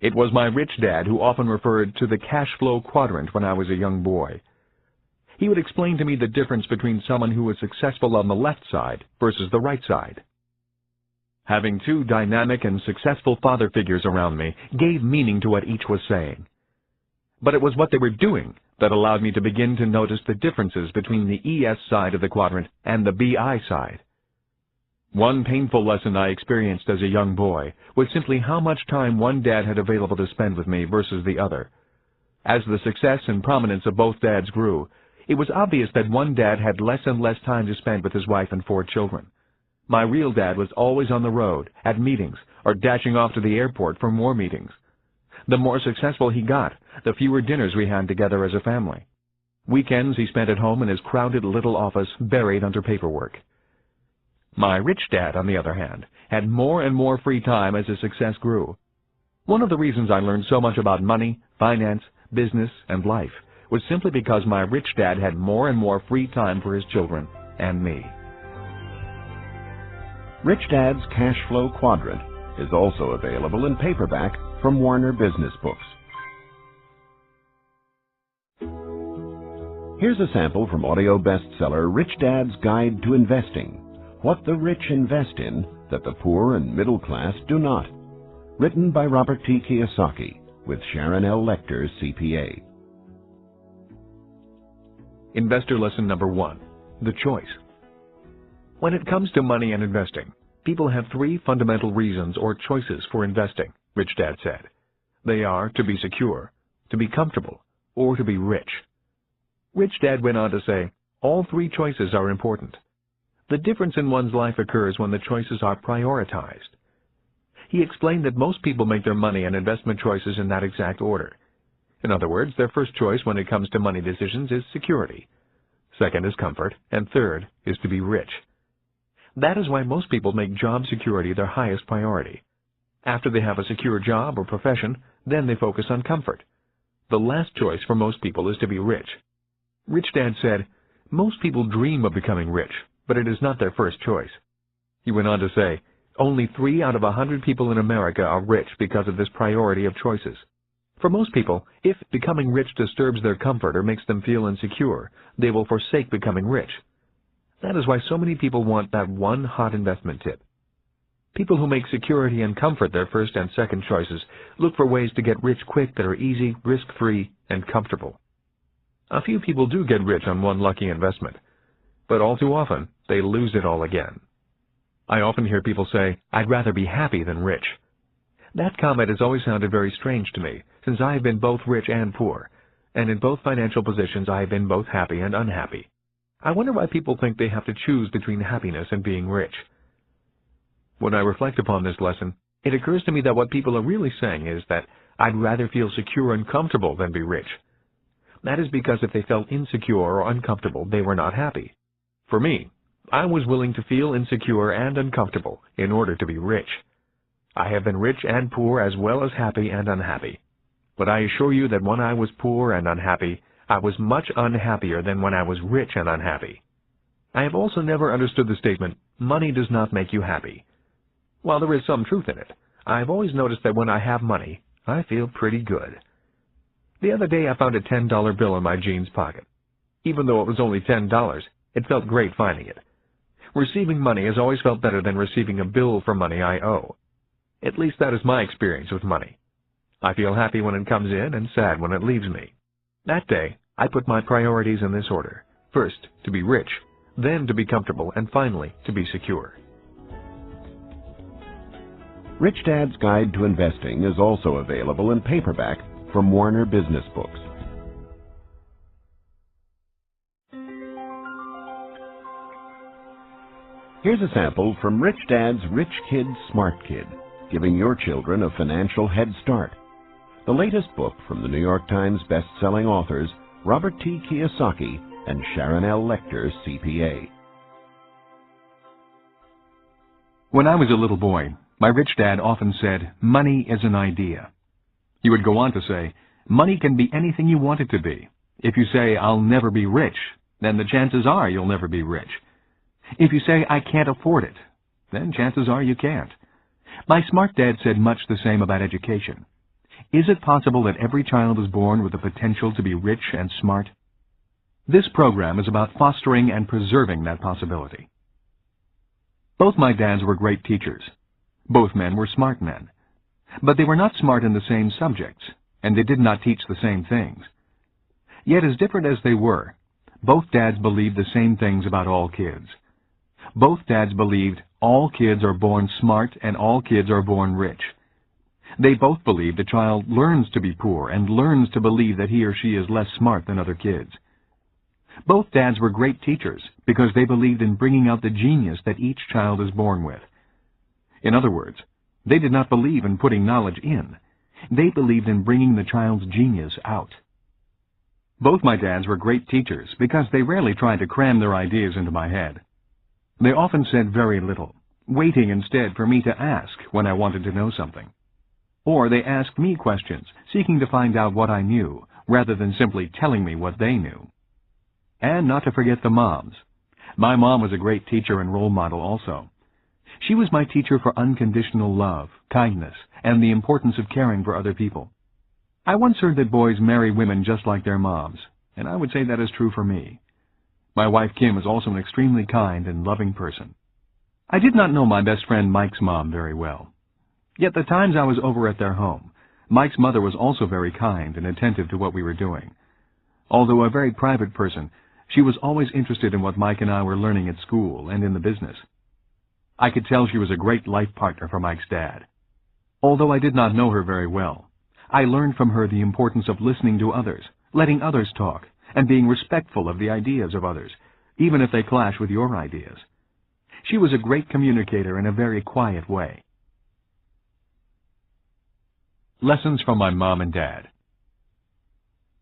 It was my rich dad who often referred to the cash flow quadrant when I was a young boy. He would explain to me the difference between someone who was successful on the left side versus the right side. Having two dynamic and successful father figures around me gave meaning to what each was saying. But it was what they were doing that allowed me to begin to notice the differences between the ES side of the quadrant and the BI side. One painful lesson I experienced as a young boy was simply how much time one dad had available to spend with me versus the other. As the success and prominence of both dads grew, it was obvious that one dad had less and less time to spend with his wife and 4 children. My real dad was always on the road, at meetings, or dashing off to the airport for more meetings. The more successful he got, the fewer dinners we had together as a family. Weekends he spent at home in his crowded little office buried under paperwork. My rich dad, on the other hand, had more and more free time as his success grew. One of the reasons I learned so much about money, finance, business, and life was simply because my rich dad had more and more free time for his children and me. Rich Dad's Cash Flow Quadrant is also available in paperback from Warner Business Books. Here's a sample from audio bestseller Rich Dad's Guide to Investing: What the Rich Invest in that the Poor and Middle Class Do Not. Written by Robert T. Kiyosaki, with Sharon L. Lecter, CPA. Investor lesson number 1: the choice. When it comes to money and investing, people have 3 fundamental reasons or choices for investing, Rich Dad said. They are to be secure, to be comfortable, or to be rich. Rich Dad went on to say, all 3 choices are important. The difference in one's life occurs when the choices are prioritized. He explained that most people make their money and investment choices in that exact order. In other words, their first choice when it comes to money decisions is security. Second is comfort, and third is to be rich. That is why most people make job security their highest priority. After they have a secure job or profession, then they focus on comfort. The last choice for most people is to be rich. Rich Dad said, most people dream of becoming rich, but it is not their first choice. He went on to say, only 3 out of 100 people in America are rich because of this priority of choices. For most people, if becoming rich disturbs their comfort or makes them feel insecure, they will forsake becoming rich. That is why so many people want that one hot investment tip. People who make security and comfort their first and second choices look for ways to get rich quick that are easy, risk-free, and comfortable. A few people do get rich on one lucky investment, but all too often they lose it all again. I often hear people say, I'd rather be happy than rich. That comment has always sounded very strange to me, since I have been both rich and poor, and in both financial positions I have been both happy and unhappy. I wonder why people think they have to choose between happiness and being rich. When I reflect upon this lesson, it occurs to me that what people are really saying is that I'd rather feel secure and comfortable than be rich. That is because if they felt insecure or uncomfortable, they were not happy. For me, I was willing to feel insecure and uncomfortable in order to be rich. I have been rich and poor as well as happy and unhappy. But I assure you that when I was poor and unhappy, I was much unhappier than when I was rich and unhappy. I have also never understood the statement, money does not make you happy. While there is some truth in it, I have always noticed that when I have money, I feel pretty good. The other day I found a $10 bill in my jeans pocket. Even though it was only $10, it felt great finding it. Receiving money has always felt better than receiving a bill for money I owe. At least that is my experience with money. I feel happy when it comes in and sad when it leaves me. That day, I put my priorities in this order. First, to be rich, then to be comfortable, and finally, to be secure. Rich Dad's Guide to Investing is also available in paperback from Warner Business Books. Here's a sample from Rich Dad's Rich Kid, Smart Kid, giving your children a financial head start. The latest book from the New York Times best-selling authors Robert T. Kiyosaki and Sharon L. Lecter, CPA. When I was a little boy, my rich dad often said, money is an idea. He would go on to say, money can be anything you want it to be. If you say, I'll never be rich, then the chances are you'll never be rich. If you say, I can't afford it, then chances are you can't. My smart dad said much the same about education. Is it possible that every child is born with the potential to be rich and smart? This program is about fostering and preserving that possibility. Both my dads were great teachers. Both men were smart men. But they were not smart in the same subjects, and they did not teach the same things. Yet as different as they were, both dads believed the same things about all kids. Both dads believed all kids are born smart and all kids are born rich. They both believed a child learns to be poor and learns to believe that he or she is less smart than other kids. Both dads were great teachers because they believed in bringing out the genius that each child is born with. In other words, they did not believe in putting knowledge in. They believed in bringing the child's genius out. Both my dads were great teachers because they rarely tried to cram their ideas into my head. They often said very little, waiting instead for me to ask when I wanted to know something. Or they asked me questions, seeking to find out what I knew, rather than simply telling me what they knew. And not to forget the moms. My mom was a great teacher and role model also. She was my teacher for unconditional love, kindness, and the importance of caring for other people. I once heard that boys marry women just like their moms, and I would say that is true for me. My wife Kim is also an extremely kind and loving person. I did not know my best friend Mike's mom very well. Yet the times I was over at their home, Mike's mother was also very kind and attentive to what we were doing. Although a very private person, she was always interested in what Mike and I were learning at school and in the business. I could tell she was a great life partner for Mike's dad. Although I did not know her very well, I learned from her the importance of listening to others, letting others talk, and being respectful of the ideas of others, even if they clash with your ideas. She was a great communicator in a very quiet way. Lessons from my mom and dad.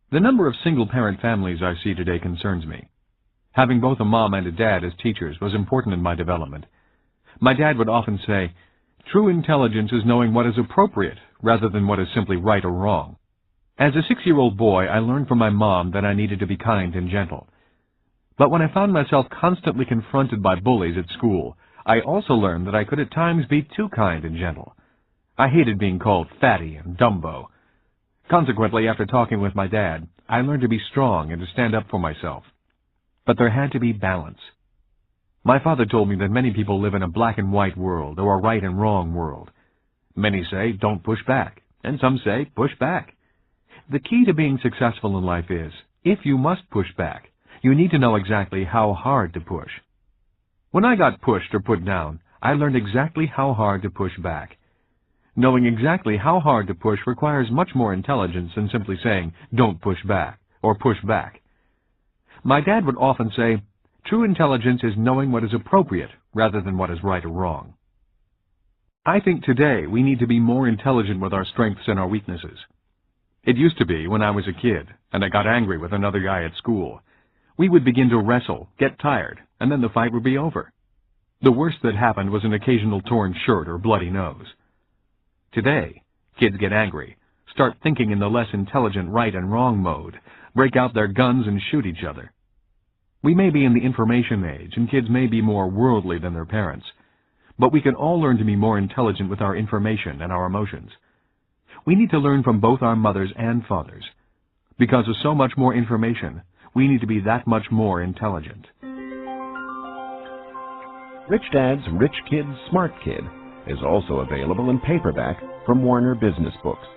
The number of single-parent families I see today concerns me. Having both a mom and a dad as teachers was important in my development. My dad would often say, "True intelligence is knowing what is appropriate rather than what is simply right or wrong." As a 6-year-old boy, I learned from my mom that I needed to be kind and gentle. But when I found myself constantly confronted by bullies at school, I also learned that I could at times be too kind and gentle. I hated being called fatty and Dumbo. Consequently, after talking with my dad, I learned to be strong and to stand up for myself. But there had to be balance. My father told me that many people live in a black and white world or a right and wrong world. Many say, don't push back, and some say, push back. The key to being successful in life is, if you must push back, you need to know exactly how hard to push. When I got pushed or put down, I learned exactly how hard to push back. Knowing exactly how hard to push requires much more intelligence than simply saying, don't push back, or push back. My dad would often say, true intelligence is knowing what is appropriate rather than what is right or wrong. I think today we need to be more intelligent with our strengths and our weaknesses. It used to be when I was a kid, and I got angry with another guy at school. We would begin to wrestle, get tired, and then the fight would be over. The worst that happened was an occasional torn shirt or bloody nose. Today, kids get angry, start thinking in the less intelligent right and wrong mode, break out their guns and shoot each other. We may be in the information age, and kids may be more worldly than their parents, but we can all learn to be more intelligent with our information and our emotions. We need to learn from both our mothers and fathers. Because of so much more information, we need to be that much more intelligent. Rich Dad's Rich Kid, Smart Kid is also available in paperback from Warner Business Books.